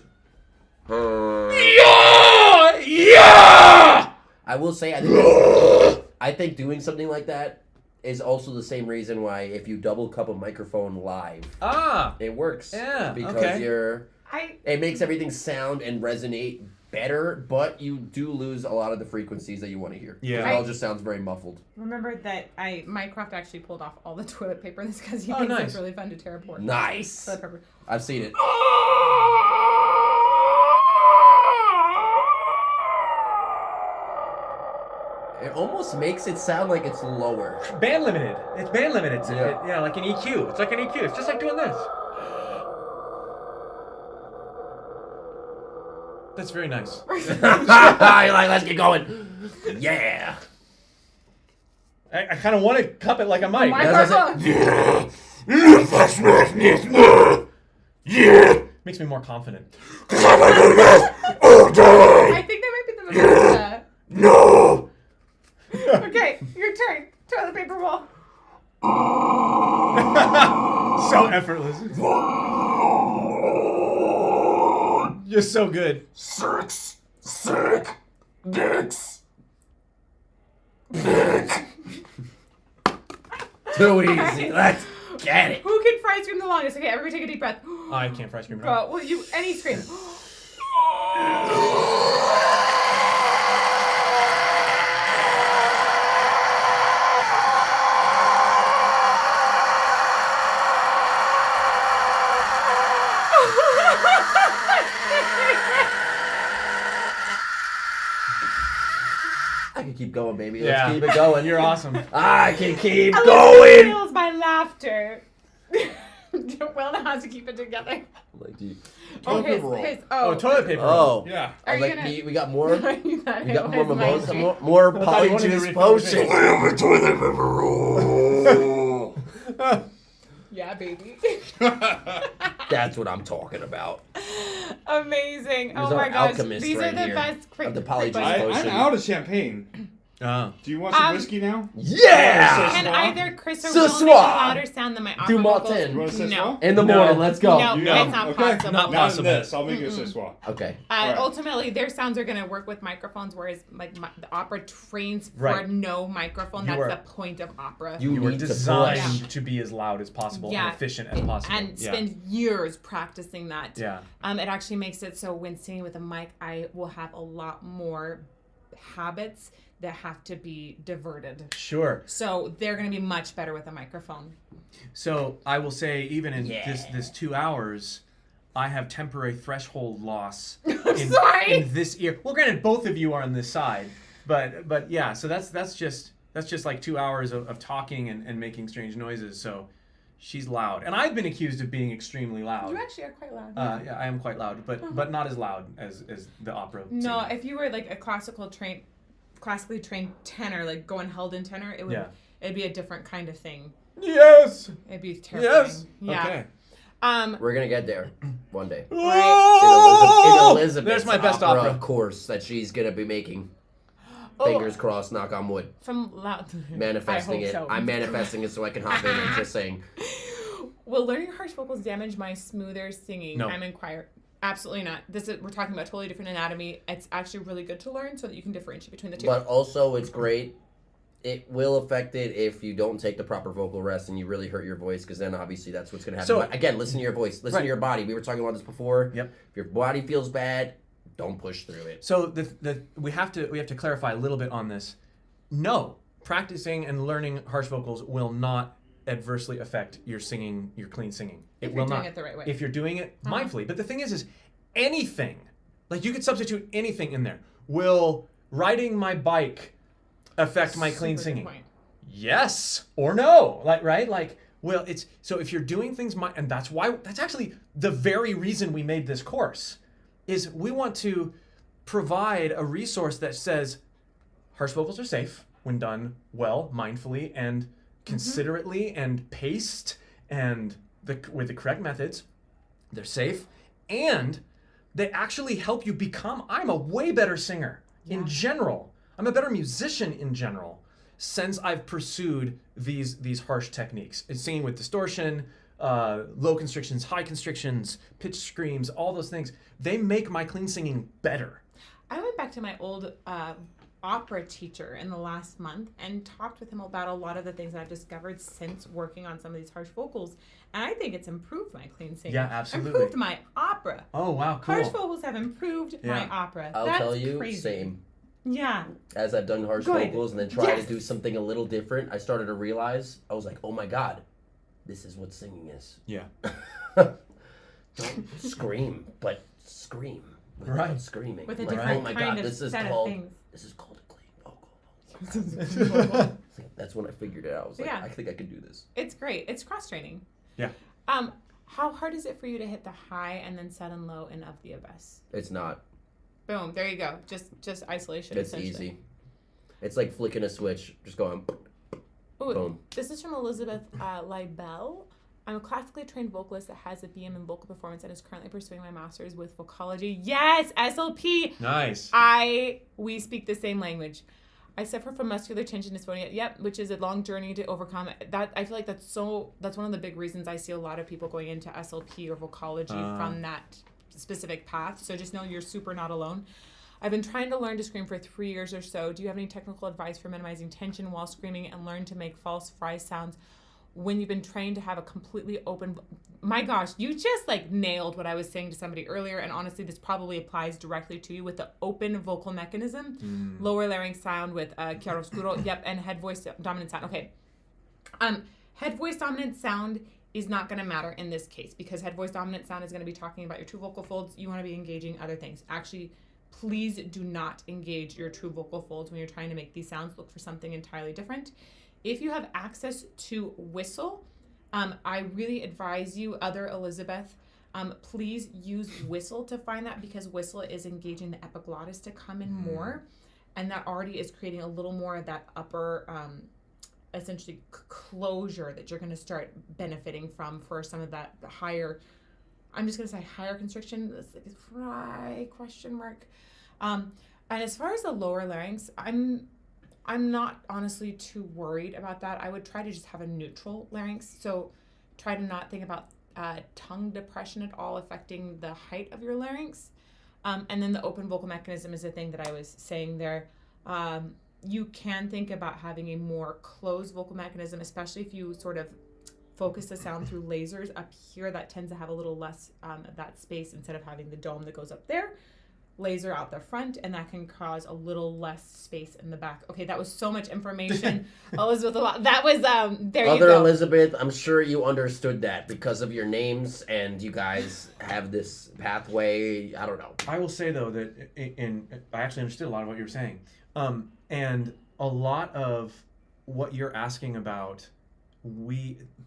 Yeah! I will say, I think doing something like that is also the same reason why if you double cup a microphone live, it works. Yeah, Because okay. it makes everything sound and resonate better, but you do lose a lot of the frequencies that you want to hear. Yeah. It all just sounds very muffled. Remember that Mycroft actually pulled off all the toilet paper in this because he Oh, thinks nice. it's really fun to tear apart. Nice. Toilet paper. I've seen it. It almost makes it sound like it's lower. Band limited. It's band limited. Yeah. Yeah, like an EQ. It's like an EQ. It's just like doing this. That's very nice. You're like, let's get going. Yeah. I kind of want to cup it like a mic. Microphone. Makes me more confident. I think that might be the Mimosa. No! Okay, your turn. Toilet paper roll. So effortless. You're so good. Sick, dicks, dick. Too easy. Let's get it. Who can fry scream the longest? Okay, everybody take a deep breath. I can't fry scream. Well, any scream. I can keep going, baby. Yeah. Let's keep it going. You're awesome. I can keep Elizabeth going. feels my laughter. Will knows how to keep it together. Like, do you... Oh, Toilet paper. Oh. Yeah. Are you Like, gonna... we got more. You got We got it. more Where's mimosa, my more thought you wanted to polyjuice refill potion. the I have a toilet paper roll. Yeah, baby. That's what I'm talking about. Amazing. Here's Oh our my gosh. alchemist These right are the here best quick of the polyjuice quick buttons. I'm out of champagne. Do you want some whiskey now? Yeah! And either Chris or Ce Will make a soir. louder sound than my opera Du vocals. matin. You want a ce No. soir? In the No. morning, let's go. No, You it's know. not Okay. possible. Not Not possible. this. I'll make you a ce soir. Okay. Alright. Ultimately, their sounds are going to work with microphones, whereas like the opera trains for Right. no microphone. You That's are- the point of opera. You were need to designed push. to be as loud as possible Yeah. and efficient as possible. And spend years practicing that. Yeah. It actually makes it so when singing with a mic, I will have a lot more habits that have to be diverted. Sure. So they're going to be much better with a microphone. So I will say, even in Yeah. this 2 hours, I have temporary threshold loss Sorry. in this ear. Well, granted, both of you are on this side, but yeah. So that's just like 2 hours of talking and making strange noises. So she's loud, and I've been accused of being extremely loud. You actually are quite loud. Yeah, I am quite loud, but not as loud as the opera. No, singer. if you were like a classically trained tenor, like going Haldane tenor, it'd be a different kind of thing. Yes. It'd be terrifying. Yes. Yeah. Okay. We're gonna get there one day. Right. In Elizabeth's There's my best opera. course that she's gonna be making. Oh. Fingers crossed, knock on wood. From loud. Manifesting I it. hope so. I'm manifesting it so I can hop in and just saying. Will learning harsh vocals damage my smoother singing? No. I'm in choir. Absolutely not. We're talking about totally different anatomy. It's actually really good to learn so that you can differentiate between the two. But also, it's great. It will affect it if you don't take the proper vocal rest and you really hurt your voice, because then obviously that's what's going to happen. So- But again, listen to your voice. Listen Right. to your body. We were talking about this before. Yep. If your body feels bad, don't push through it. So we have to clarify a little bit on this. No, practicing and learning harsh vocals will not adversely affect your singing, your clean singing. If It you're will doing not. it the right way. If you're doing it mindfully. But the thing is anything, like you could substitute anything in there. Will riding my bike affect my clean Super good singing? point. Yes or no, like, right? Like, well, it's so if you're doing things, and that's actually the very reason we made this course, is we want to provide a resource that says harsh vocals are safe when done well, mindfully and considerately and paced and with the correct methods. They're safe, and they actually help you become. I'm a way better singer in general. I'm a better musician in general since I've pursued these harsh techniques. It's singing with distortion, low constrictions, high constrictions, pitch screams, all those things. They make my clean singing better. I went back to my old opera teacher in the last month and talked with him about a lot of the things that I've discovered since working on some of these harsh vocals. And I think it's improved my clean singing. Yeah, absolutely. Improved my opera. Oh, wow, cool. Harsh vocals have improved my Yeah. opera. I'll That's tell you, crazy. same. Yeah. As I've done harsh Good. vocals and then try Yes. to do something a little different, I started to realize, I was like, oh my God, this is what singing is. Yeah. Don't scream, but scream without Right. screaming. With a Like, different oh my kind God, of this is set called, of things. this is called a clean vocal. That's when I figured it out. I was like, Yeah. I think I could do this. It's great. It's cross training. Yeah. How hard is it for you to hit the high and then sudden low and of the abyss? It's not. Boom. There you go. Just isolation. It's essentially. easy. It's like flicking a switch, just going Ooh, boom. this is from Elizabeth Liepe. I'm a classically trained vocalist that has a BM in vocal performance and is currently pursuing my master's with vocology. Yes, SLP. Nice. We speak the same language. I suffer from muscular tension dysphonia. Yep, which is a long journey to overcome. That I feel like that's one of the big reasons I see a lot of people going into SLP or vocology from that specific path. So just know you're super not alone. I've been trying to learn to scream for 3 years or so. Do you have any technical advice for minimizing tension while screaming and learn to make false fry sounds when you've been trained to have a completely open... My gosh, you just like nailed what I was saying to somebody earlier, and honestly, this probably applies directly to you with the open vocal mechanism, lower larynx sound with chiaroscuro, yep, and head voice dominant sound. Okay, head voice dominant sound is not going to matter in this case because head voice dominant sound is going to be talking about your true vocal folds. You want to be engaging other things. Actually, please do not engage your true vocal folds when you're trying to make these sounds. Look for something entirely different. If you have access to whistle, I really advise you, other Elizabeth, please use whistle to find that because whistle is engaging the epiglottis to come in more, and that already is creating a little more of that upper, essentially closure that you're going to start benefiting from for some of that higher. I'm just going to say higher constriction. This is fry question mark. And as far as the lower larynx, I'm not honestly too worried about that. I would try to just have a neutral larynx. So try to not think about tongue depression at all affecting the height of your larynx. And then the open vocal mechanism is the thing that I was saying there. You can think about having a more closed vocal mechanism, especially if you sort of focus the sound through lasers up here. That tends to have a little less of that space instead of having the dome that goes up there. laser out the front, and that can cause a little less space in the back. Okay, that was so much information. Elizabeth, that was, there you Other go. Elizabeth, I'm sure you understood that because of your names and you guys have this pathway. I don't know. I will say though that I actually understood a lot of what you were saying, and a lot of what you're asking about,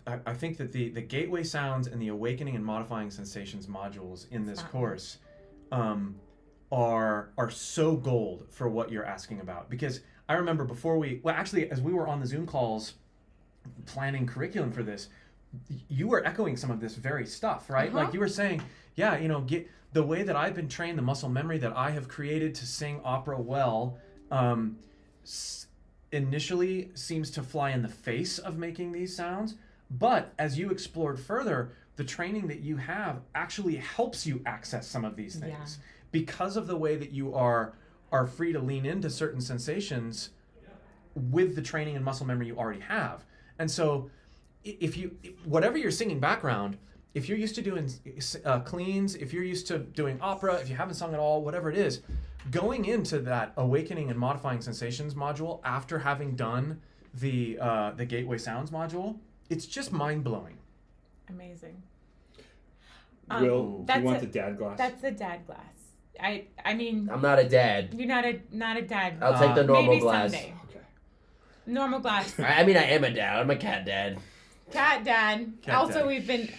I think that the gateway sounds and the awakening and modifying sensations modules in this course are so gold for what you're asking about. Because I remember as we were on the Zoom calls planning curriculum for this, you were echoing some of this very stuff, right? Like you were saying, yeah, get the way that I've been trained, the muscle memory that I have created to sing opera well, initially seems to fly in the face of making these sounds. But as you explored further, the training that you have actually helps you access some of these things because of the way that you are free to lean into certain sensations with the training and muscle memory you already have. And so whatever your singing background, if you're used to doing cleans, if you're used to doing opera, if you haven't sung at all, whatever it is, going into that awakening and modifying sensations module after having done the gateway sounds module, it's just mind-blowing. Amazing. Will, do you want the dad glass? That's the dad glass. I mean, I'm not a dad. you're not a dad. I'll take the normal maybe glass. Someday. Okay. Normal glass. I mean, I am a dad. I'm a cat dad. Cat dad. Cat also, dad. we've been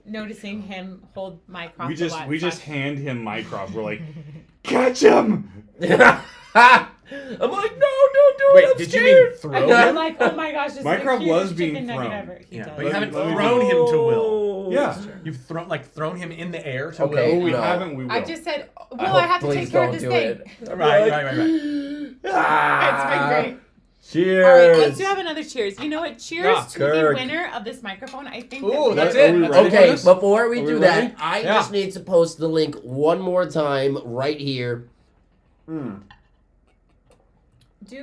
noticing him hold Mycroft We a lot. just hand him Mycroft. We're like, catch him! I'm like, no, don't do it. Wait, I'm did scared. you mean throw And him? you're like, oh my gosh, this Mycroft is the was cutest being chicken nugget thrown. ever. He Yeah, does. but you haven't let me thrown him to Will. Yeah. You've thrown him in the air to Okay. Will. No, we No. haven't. We will. I just said, I well, I have to hope take please care of don't this do thing. it. Right. It's been great. Cheers. All right, let's do have another cheers. You know what? Cheers Yeah, to Kirk. the winner of this microphone. I think Ooh, that that's Are it. we That's ready? it for Okay, this? before we Are do we that, ready? I Yeah. just need to post the link one more time right here. do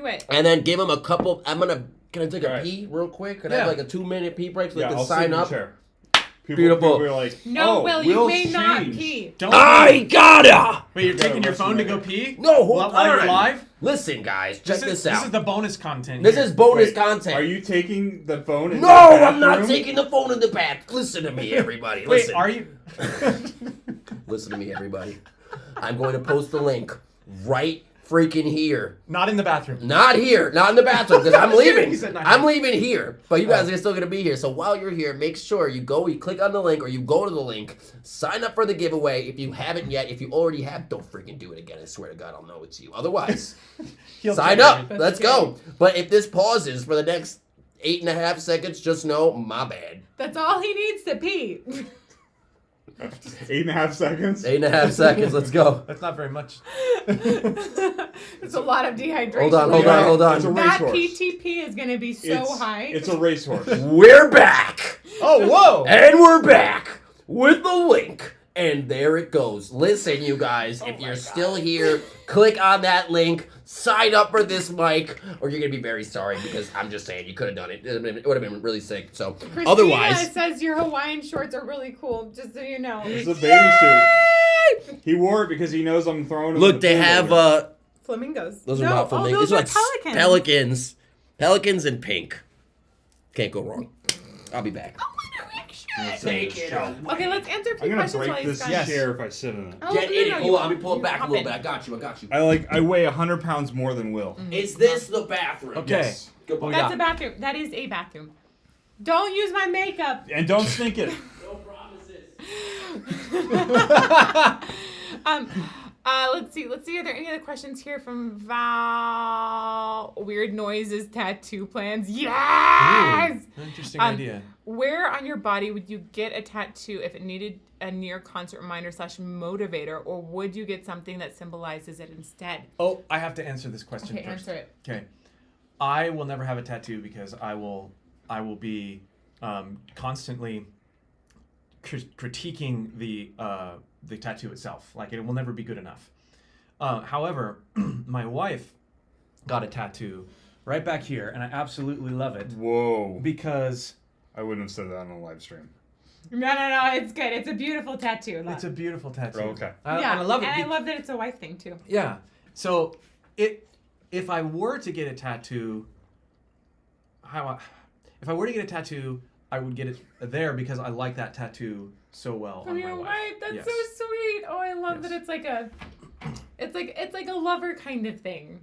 it. And then give them a couple. Can I take a All right. pee real quick? Can I Yeah. have like a 2-minute pee break so Yeah, they can I'll sit sign in the up? chair. Beautiful. People are like, No, oh, Will, you Will's may not changed. pee. Don't I pee. gotta. Wait, you're taking your What's phone to the go matter? pee? No, hold While you're on. live? Listen, guys, check this out. This is the bonus content. This here. is bonus Wait, content. Are you taking the phone? No, I'm not taking the phone in the back. Listen to me, everybody. Wait, Listen. are you? Listen to me, everybody. I'm going to post the link right freaking here. Not in the bathroom. Not here, not in the bathroom, because I'm leaving. He said not I'm here. leaving here, but you guys are still gonna be here. So while you're here, make sure you click on the link, or you go to the link, sign up for the giveaway. If you haven't yet, if you already have, don't freaking do it again. I swear to God, I'll know it's you. Otherwise, He'll sign take up. it. Let's go. But if this pauses for the next 8.5 seconds, just know my bad. That's all he needs to pee. 8.5 seconds. 8.5 seconds. Let's go. That's not very much. It's a lot of dehydration. Hold on. It's a That racehorse. PTP is going to be so high. It's a racehorse. We're back. Oh, whoa! And we're back with the link. And there it goes. Listen, you guys, if you're still here, click on that link, sign up for this mic, or you're going to be very sorry because I'm just saying you could have done it. It would have been really sick. So, Christina otherwise, says your Hawaiian shorts are really cool, just so you know. It's a baby suit. He wore it because he knows I'm throwing him. look, in the they pool have, later. Flamingos. those are No, not flamingos. those These are are like pelicans. pelicans. Pelicans in pink. Can't go wrong. I'll be back. Take it away. Okay, let's answer a few I'm gonna questions while break he's this gone. Yes. chair if I sit in it. Oh, Get no, in no, it. you Hold on, let won't. me pull it You back a hop little in. bit. I got you. I weigh 100 pounds more than Will. Is this the bathroom? Okay. Yes. Goodbye. We That's got- a bathroom. That is a bathroom. Don't use my makeup. And don't stink it. No promises. Let's see. Are there any other questions here from Val? Weird noises, tattoo plans. Yes. Ooh, interesting Um, idea. Where on your body would you get a tattoo if it needed a near concert reminder / motivator, or would you get something that symbolizes it instead? Oh, I have to answer this question Okay, first. answer it. Okay. I will never have a tattoo because I will be constantly critiquing the tattoo itself. Like, it will never be good enough. However, my wife got a tattoo right back here, and I absolutely love it Whoa. because I wouldn't have said that on a live stream. No, it's good. It's a beautiful tattoo. It's a beautiful tattoo. Oh, okay. And yeah, I love it. And I love that it's a wife thing too. Yeah. So if I were to get a tattoo, if I were to get a tattoo, I would get it there because I like that tattoo so well. From on my your wife. wife. That's Yes. so sweet. Oh, I love Yes. that it's like a lover kind of thing.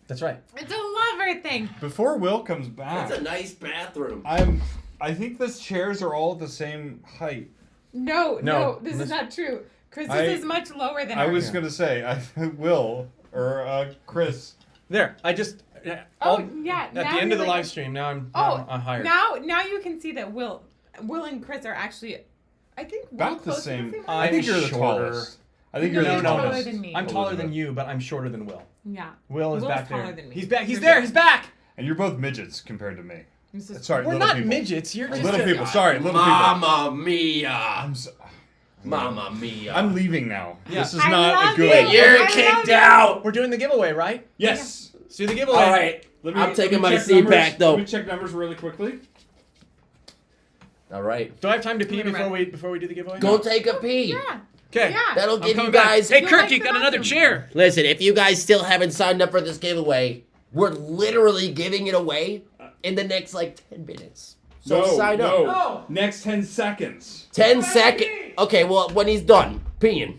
That's right. It's a lover thing. Before Will comes back, That's a nice bathroom. I think those chairs are all the same height. No, this is not true. Chris is much lower than I ours. was gonna say, Will or Chris. There. I just. Oh, I'll- yeah. At now the end of the you're like- live stream, now I'm higher. Now you can see that Will and Chris are actually, I think, About the closer to same. height. I think I'm you're the shorter. tallest. I think No, you're you're the taller tallest. than me. I'm taller than Elizabeth. you, but I'm shorter than Will. Yeah. Will is Will's back taller there. than me. He's back. He's For there. sure. He's back. And you're both midgets compared to me. This is- Sorry, We're little not people. midgets. You're just Little a- people. Sorry, little people. Mamma mia. I'm Mamma mia. I'm leaving now. Yeah. This is I not a love good. you. You're I kicked love it. out. We're doing the giveaway, right? Yes. Let's do the giveaway. All right. I'm taking my seat back, though. Let me check numbers really quickly. All right. Do I have time to pee Wait a before we do the giveaway? Go take a pee. Yeah. Okay. Yeah. That'll I'm give you coming back. guys. Hey, You'll Kirk, like you the got another bathroom. chair. Listen, if you guys still haven't signed up for this giveaway, we're literally giving it away in the next like 10 minutes. So sign up. No. Next 10 seconds. 10 seconds. Okay, well, when he's done peeing.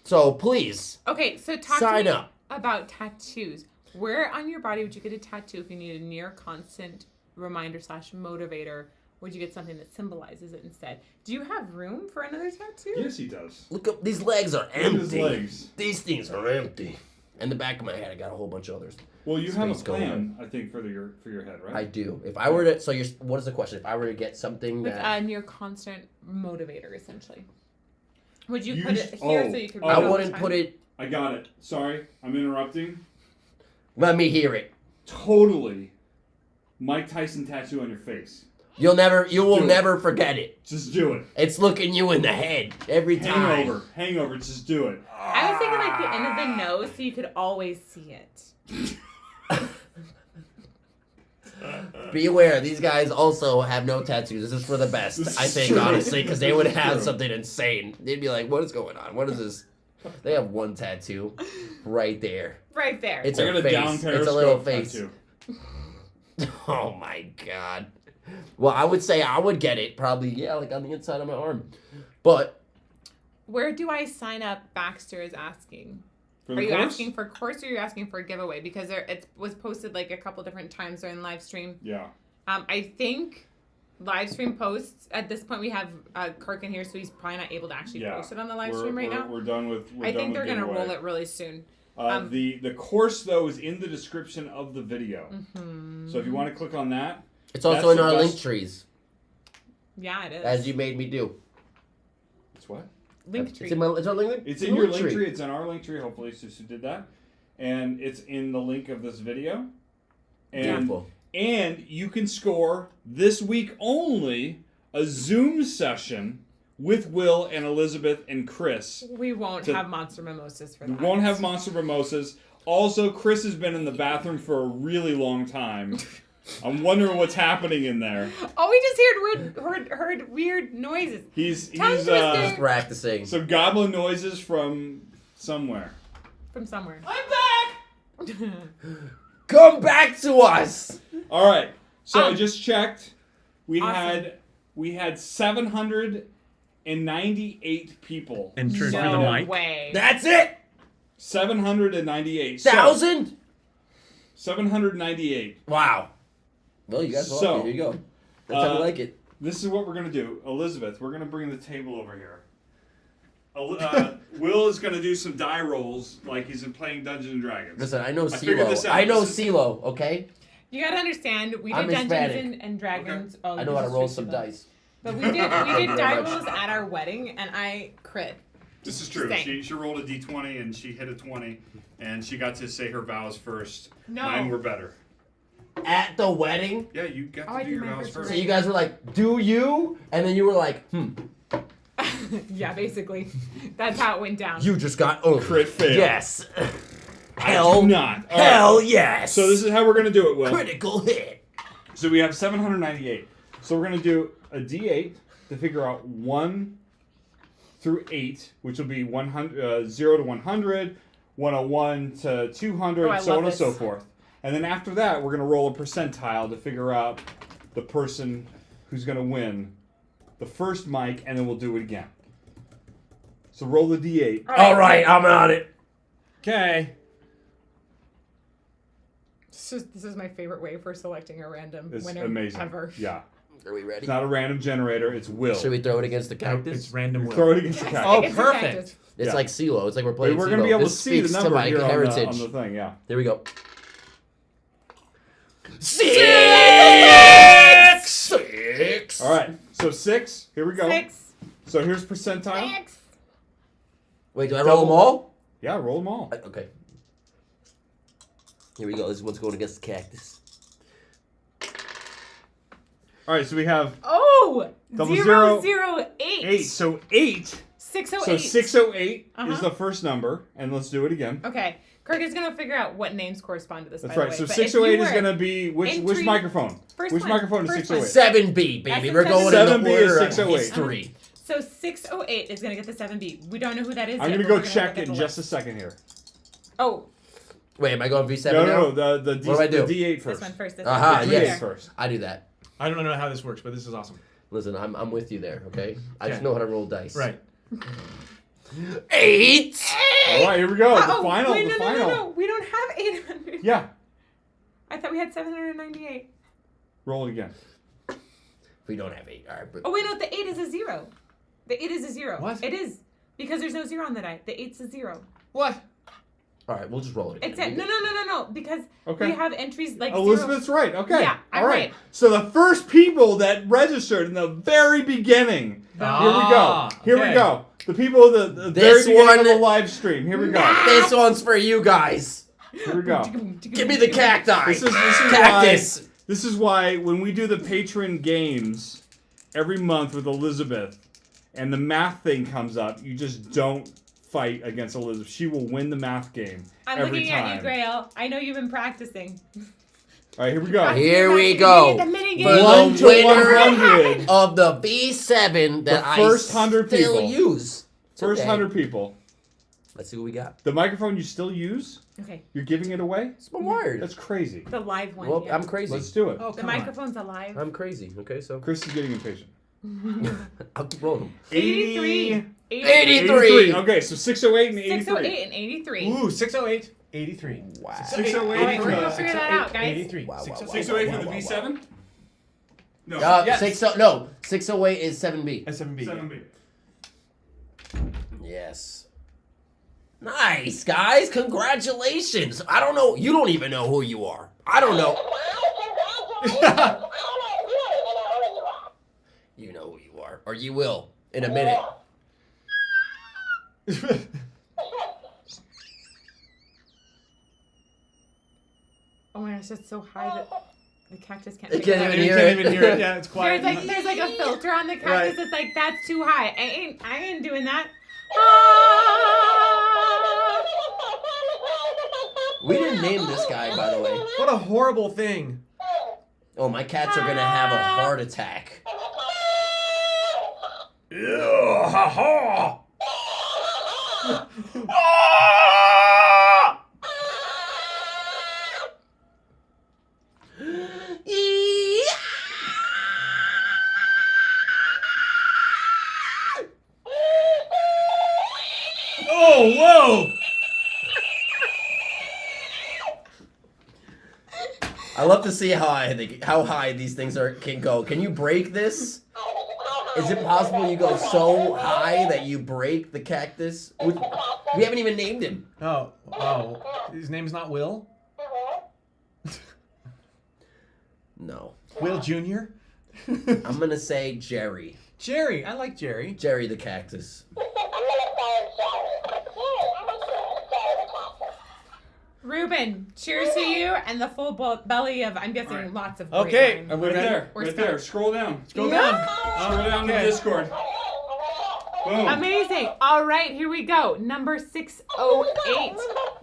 So please Okay, so talk sign to me up. about tattoos. Where on your body would you get a tattoo if you need a near constant reminder / motivator? Would you get something that symbolizes it instead? Do you have room for another tattoo? Yes, he does. Look up. These legs are Look at empty. his legs. These things are empty. And the back of my head, I got a whole bunch of others. Well, you have a Space going plan, I think, for your head, right? I do. If I were to, so you're, what is the question? If I were to get something With that a near constant motivator, essentially. Would you You put sh- it here oh, so you could? oh. read I all the wouldn't time? put it. I got it. Sorry, I'm interrupting. Let me hear it. Totally Mike Tyson tattoo on your face. You will Do it. never forget it. Just do it. It's looking you in the head every time. Hangover, just do it. I was thinking like the end of the nose, so you could always see it. Be aware, these guys also have no tattoos. This is for the best, This I is think, true. honestly, because they would This is have true. something insane. They'd be like, what is going on? What is this? They have one tattoo right there. Right there. It's I a got a down face. It's a little periscope face. tattoo. Oh my god. Well, I would say I would get it probably, yeah, like on the inside of my arm. But Where do I sign up? Baxter is asking. For Are the you course? asking for course or are you asking for a giveaway? Because it was posted like a couple different times during live stream. Yeah. I think live stream posts at this point we have Kirk in here, so he's probably not able to actually Yeah. post it on the live stream right now. We're done with. I think they're gonna roll it really soon. The course though is in the description of the video. Mm-hmm. So if you want to click on that, it's also in That's our the link best- trees, Yeah, it is. as you made me do. it's what? Link It's tree. in it's our link. It's in your link tree. It's in our link tree. Hopefully, Susu did that, and it's in the link of this video. And Beautiful. and you can score this week only a Zoom session with Will and Elizabeth and Chris. We won't So- have monster mimosas for We that. won't have monster mimosas. Also, Chris has been in the bathroom for a really long time. I'm wondering what's happening in there. Oh, we just heard weird noises. He's Tongue twister. Practicing. some goblin noises from somewhere. From somewhere. I'm back. Come back to us. All right. So I just checked. We Awesome. had 798 people. Enter for the No mic. way. That's it. 798. 1,000. 798. Wow. Well, you guys So, like it. Here you go. That's how you like it. This is what we're gonna do, Elizabeth. We're gonna bring the table over here. Will is gonna do some die rolls like he's been playing Dungeons and Dragons. Listen, I know figured this CeeLo. out. I know This is- CeeLo, okay? You gotta understand, we I'm did Dungeons Hispanic. and Dragons. Oh, I know this how to is roll true, some too, dice. But we did very die much. rolls at our wedding, and I crit. This is true. Same. She rolled a d20 and she hit a 20, and she got to say her vows first. No. Mine were better. At the wedding? Yeah, you got Oh, to I do did your mine vows first first. So you guys were like, do you? And then you were like, Yeah, basically. That's how it went down. you just got owned. Crit fail. Yes. I Hell do not. All Hell right. yes. So this is how we're gonna do it, Will. critical hit. So we have 798. So we're gonna do a d8 to figure out 1 through 8, which will be 0 to 100, 101 to 200, Oh, I so love on and this. so forth. And then after that, we're going to roll a percentile to figure out the person who's going to win the first mic, and then we'll do it again. So roll the D8. All right, I'm on it. Okay. This is my favorite way for selecting a random It's winner amazing. ever. Yeah. Are we ready? It's not a random generator, it's Will. Should we throw it against the cactus? It's random will. Throw it against the It's cactus. Oh, like- it's a perfect. cactus. It's Yeah. like CeeLo. It's like we're playing We're CeeLo. going to be able This to see the speaks number to my here heritage. on the thing, yeah. Here we go. 6. All right, so 6. Here we go. 6. So here's percentile. 6. Wait, do I roll them all? Yeah, roll them all. Okay. Here we go. This is what's going against the cactus. All right, so we have Oh! 008. 008. 8. So 8. 608. So 608 Uh-huh. is the first number, and let's do it again. Okay. Kirk is going to figure out what names correspond to this, That's by right. the So way. But 608 if you is were- going to be which entry- microphone? First Which one. microphone is First 608? 7B, baby. That's We're the going 7B in the is order of 608. history. So 608 is going to get the 7B. We don't know who that is I'm yet, going to but go we're check look at in the just a list. second here. Oh, Wait, am I going V7 No, now? no, the What do I do? D8 this first. one first. This Aha, one D8 yes. first. I do that. I don't know how this works, but this is awesome. Listen, I'm with you there, okay? I just Okay. know how to roll dice. Right. 8! All right, here we go. Oh, The final. wait, the no, final. no. We don't have 800. Yeah. I thought we had 798. Roll it again. We don't have 8. All right, but Oh, wait, no, the 8 is a 0. The 8 is a 0. What? It is. Because there's no 0 on the die. The 8's a 0. What? all right, we'll just roll it again. It's a, no. Because Okay. we have entries like Elizabeth's 0. right. Okay. Yeah, I'm All right. So the first people that registered in the very beginning. Ah, Here we okay. go. The people at the very This beginning one- of the live stream. Here we go. This one's for you guys. Here we go. Give me the cacti. This is Cactus. why. This is why when we do the patron games every month with Elizabeth, and the math thing comes up, you just don't fight against Elizabeth. She will win the math game I'm every looking time. at you, Grail. I know you've been practicing. All right, here we go. Here we The go. minigame. For One the to winner 100. of the V7 that The first I 100 still people. use. First today. 100 people. Let's see what we got. The microphone you still use? Okay. You're giving it away? It's my wired. That's crazy. The live one. Well, yeah. I'm crazy. Let's do it. Oh, The come on. microphone's alive. I'm crazy. Okay, so Chris is getting impatient. I'll keep rolling. 83. 83. Okay, so 608 and 83. 608 and 83. Ooh, 608, 83. Wow. 608, All right, we're 83. gonna figure that out, guys. 83. Wow, wow, 608. wow. 608 for the V7? No. Yes. 608 is 7B. SMB. 7B. Yes. Nice, guys. Congratulations. I don't know. You don't even know who you are. I don't know. You know who you are. Or you will in a minute. Oh my gosh, it's so high that the cactus can't. It pick can't it up. even You hear can't it. even hear it. Yeah, it's quiet. There's like a filter on the cactus. Right. It's like that's too high. I ain't doing that. We didn't name this guy, by the way. What a horrible thing. Oh, my cats are gonna have a heart attack. Oh, whoa! I love to see how high these things can go. Can you break this? Is it possible you go so high that you break the cactus? We haven't even named him. Oh, his name's not Will? No. Will Jr.? I'm gonna say Jerry. Jerry. I like Jerry. Jerry the cactus. Ruben, cheers to you and the full belly of, I'm guessing, Right. lots of Okay, grape wine. Right there. Or Right there. scotch. Scroll down. Go down. Scroll down to Okay. Discord. Boom. Amazing. All right, here we go. Number 608.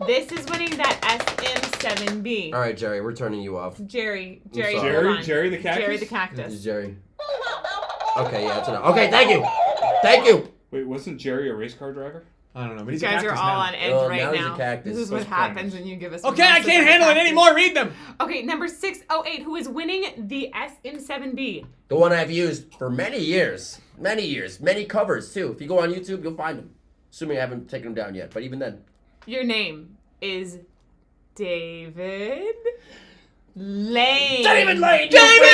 This is winning that SM7B. All right, Jerry, we're turning you off. Jerry, sorry. hold on. Jerry the cactus? Jerry the This is cactus. Jerry. Okay, yeah, that's enough. Okay, thank you. Thank you. Wait, wasn't Jerry a race car driver? I don't know, but You he's a guys are cactus all now. on edge Oh, right now he's a now. cactus. This is what That's happens fine. when you give us. Okay, I mimosas can't and handle it cactus. anymore. Read them. Okay, number 608, who is winning the SM7B? The one I've used for many years. Many covers, too. If you go on YouTube, you'll find them. Assuming I haven't taken them down yet, but even then. Your name is David Lane. David Lane! David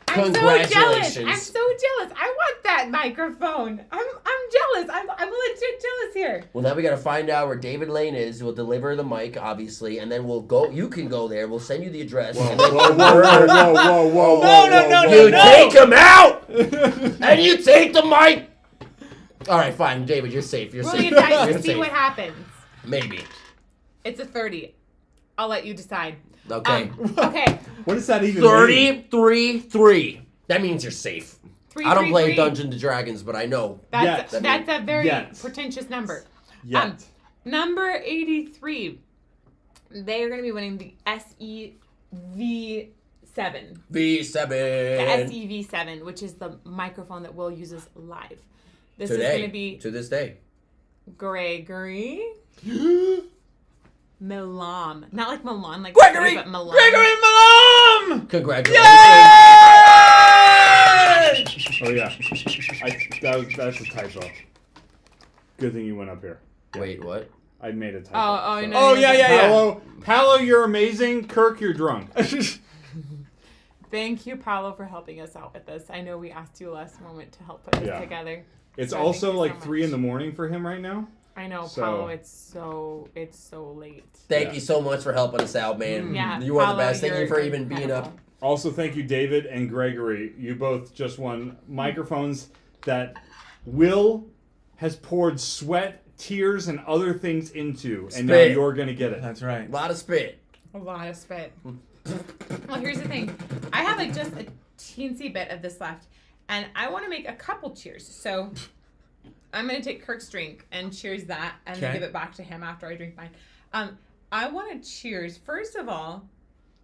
I'm Congratulations. So jealous. I'm so jealous. I want that microphone. I'm jealous. I'm legit jealous here. Well, now we gotta find out where David Lane is. We'll deliver the mic, obviously, and then we'll go. You can go there. We'll send you the address. And then Whoa! No, you take him out, and you take the mic. All right, fine, David. You're safe. You're Roll safe. your dice You're to see safe. what happens. Maybe. It's a 30. I'll let you decide. Okay. Okay. What does that even mean? 33-3. That means you're safe. I don't play 3. Dungeons and Dragons, but I know. That's Yes. that's a very Yes. pretentious number. Yet. Number 83. They are going to be winning the SEV7. V7. The SEV7, which is the microphone that Will uses live. This is going to be To this day. Gregory Milan. Not like Milan, like Gregory! but Milan. Gregory Malone! Congratulations. Oh yeah. That's a typo. Good thing you went up here. Wait, what? I made a typo. Oh, so. no. Oh, yeah. Paolo, you're amazing. Kirk, you're drunk. Thank you, Paolo, for helping us out with this. I know we asked you last moment to help put this Yeah. together. It's So also thank you like so 3 much. in the morning for him right now. I know, So- Paolo. It's so late. Thank Yeah. you so much for helping us out, man. Yeah, You are Paolo, the best. Thank you you're for even being incredible. up. Also, thank you, David and Gregory. You both just won microphones that Will has poured sweat, tears, and other things into, and now Spit. you're gonna get it. That's right. A lot of spit. A lot of spit. Well, here's the thing. I have like just a teensy bit of this left, and I want to make a couple cheers. So I'm gonna take Kirk's drink and cheers that, and then Okay. give it back to him after I drink mine. I want to cheers first of all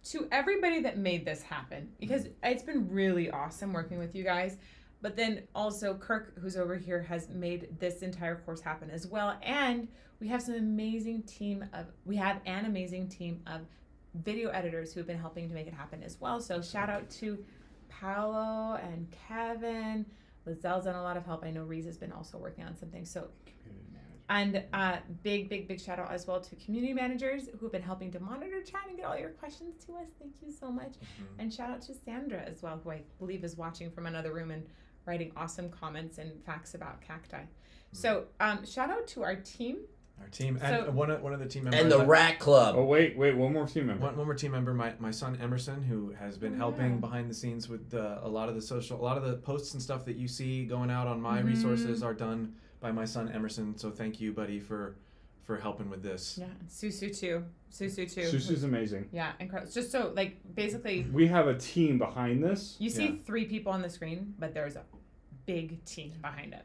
to everybody that made this happen, because it's been really awesome working with you guys. But then also Kirk, who's over here, has made this entire course happen as well. And we have an amazing team of video editors who have been helping to make it happen as well. So shout out to Paolo and Kevin. Lizelle's done a lot of help. I know Reese has been also working on some things. So, and big shout out as well to community managers who have been helping to monitor chat and get all your questions to us. Thank you so much. And shout out to Sandra as well, who I believe is watching from another room and writing awesome comments and facts about cacti. So shout out to our team. Our team, So- and one of the team members. And the Rat Club. Oh wait, one more team member. One more team member, my son Emerson, who has been helping behind the scenes with a lot of the posts and stuff that you see going out on my resources are done by my son Emerson. So thank you, buddy, for helping with this. Yeah, and Susu too. Susu's amazing. Yeah, incredible. Just so like basically, We have a team behind this. you see Yeah. 3 people on the screen, but there's a big team behind it.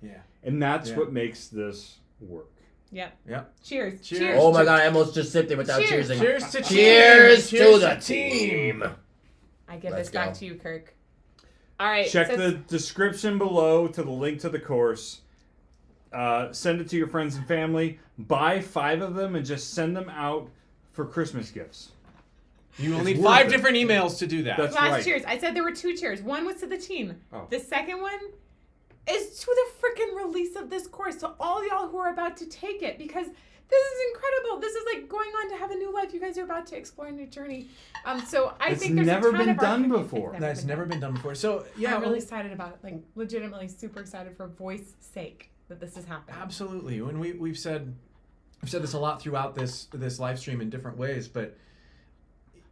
Yeah. And that's Yeah. what makes this work. Yep. Yep. Cheers. Cheers. Oh my god, I almost just sipped it without Cheers. cheersing. Cheers to Cheers team. to the team. I give Let's this back go. to you, Kirk. All right. Check so the description below to the link to the course. Send it to your friends and family. Buy 5 of them and just send them out for Christmas gifts. You will It's need worth 5 it. different emails to do that. That's last right. cheers. I said there were 2 cheers. One was to the team. Oh. The second one is to the freaking release of this course. To all y'all who are about to take it, because this is incredible. This is like going on to have a new life. You guys are about to explore a new journey. So I It's think there's never a ton been of our done community- before. That's never been done before. So yeah, I'm really excited about it. Like legitimately super excited for voice sake that this is happening. absolutely. When we've said this a lot throughout this live stream in different ways, but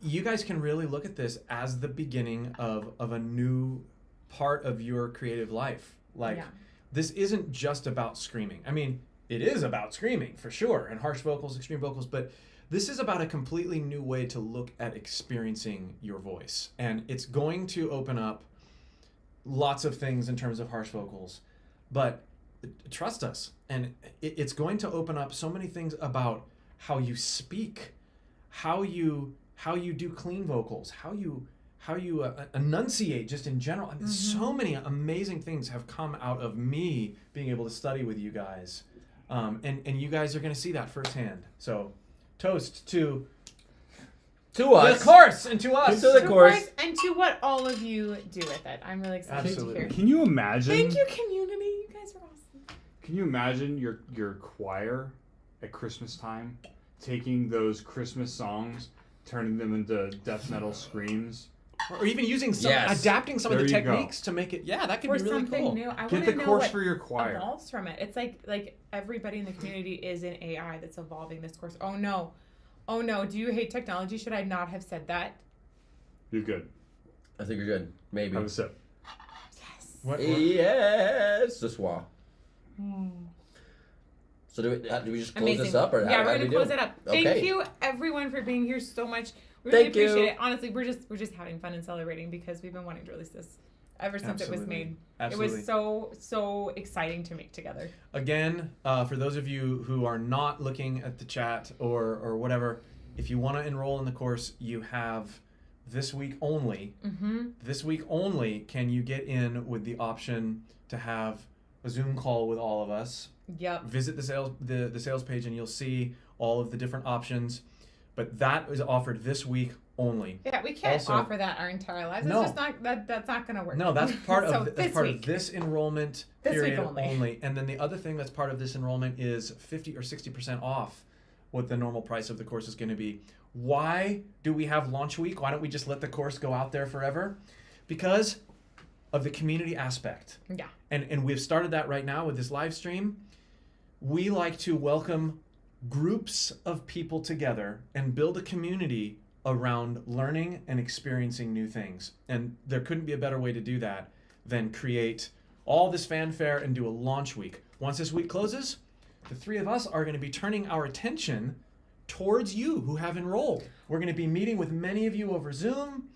you guys can really look at this as the beginning of a new part of your creative life. Like Yeah. this isn't just about screaming. I mean, it is about screaming for sure, and harsh vocals, extreme vocals, but this is about a completely new way to look at experiencing your voice. And it's going to open up lots of things in terms of harsh vocals, but trust us. And it's going to open up so many things about how you speak, how you do clean vocals, how enunciate just in general. I mean, so many amazing things have come out of me being able to study with you guys, and you guys are going to see that firsthand. So, toast to us. the course and to us. To the course. And to what all of you do with it. I'm really excited Absolutely. to hear. Can you imagine? Thank you, community. You guys are awesome. Can you imagine your choir at Christmas time taking those Christmas songs, turning them into death metal screams? Or even using adapting some There of the you go. techniques to make it. Yeah, that could Or be really something cool. new. I Get want the to know course what for your choir. evolves from it. It's like everybody in the community is an AI that's evolving this course. Oh no. Do you hate technology? Should I not have said that? You're good. I think you're good. Maybe. Have a sip. Yes. What? Yes. Ce soir. So do we just close Amazing. this up? Or Yeah, how we're do gonna we close do? it up. Okay. Thank you everyone for being here so much. We really Thank you. appreciate it. Honestly, we're just having fun and celebrating because we've been wanting to release this ever since it was Absolutely. made. Absolutely. It was so exciting to make together. Again, for those of you who are not looking at the chat or whatever, if you want to enroll in the course, you have this week only. This week only can you get in with the option to have a Zoom call with all of us. Yep. Visit the sales page and you'll see all of the different options. But that is offered this week only. Yeah, we can't Also- offer that our entire lives. No. It's just not that's not gonna work. No, that's part So of this week. this enrollment This week period only. And then the other thing that's part of this enrollment is 50 or 60% off what the normal price of the course is going to be. Why do we have launch week? Why don't we just let the course go out there forever? Because of the community aspect. Yeah. And we've started that right now with this live stream. We like to welcome groups of people together and build a community around learning and experiencing new things. And there couldn't be a better way to do that than create all this fanfare and do a launch week. Once this week closes, the three of us are going to be turning our attention towards you who have enrolled. We're going to be meeting with many of you over Zoom.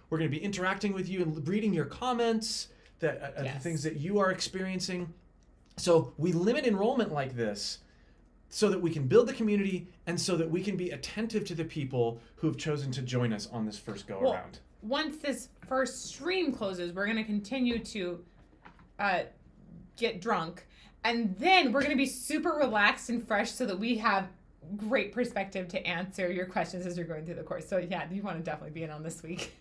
We're going to be interacting with you and reading your comments, the things that you are experiencing. So we limit enrollment like this so that we can build the community and so that we can be attentive to the people who have chosen to join us on this first go around. Once this first stream closes, we're going to continue to get drunk. And then we're going to be super relaxed and fresh so that we have great perspective to answer your questions as you're going through the course. So yeah, you want to definitely be in on this week.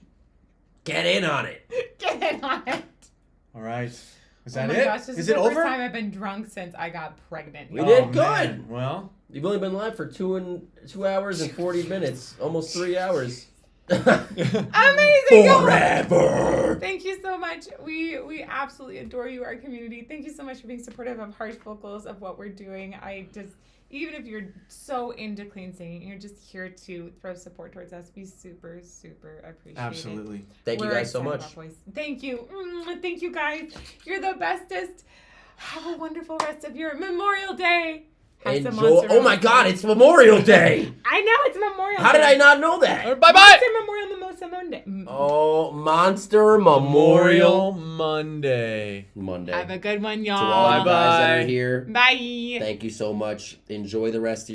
Get in on it. Get in on it. All right. Is that Oh my it? gosh, this is is it the over? first time I've been drunk since I got pregnant. We y'all. did good. Man. Well, You've only been live for 2 hours and 40 minutes, almost 3 hours. Amazing. y'all. Forever. Thank you so much. We absolutely adore you, our community. Thank you so much for being supportive of Harsh Vocals, of what we're doing. Even if you're so into clean singing, you're just here to throw support towards us. We super, super appreciate it. absolutely. Thank you We're guys so excited much. about voice. Thank you. Thank you guys. You're the bestest. Have a wonderful rest of your Memorial Day. Have some Enjoy. Monster Oh my Mimosa. God, it's Memorial Day. I know it's Memorial How Day. did I not know that? Bye-bye. Monster Memorial Mimosa Monday. Oh, Monster Memorial Monday. Monday. Have a good one, To y'all. all you guys that Bye-bye. are here, Bye. thank you so much. Enjoy the rest of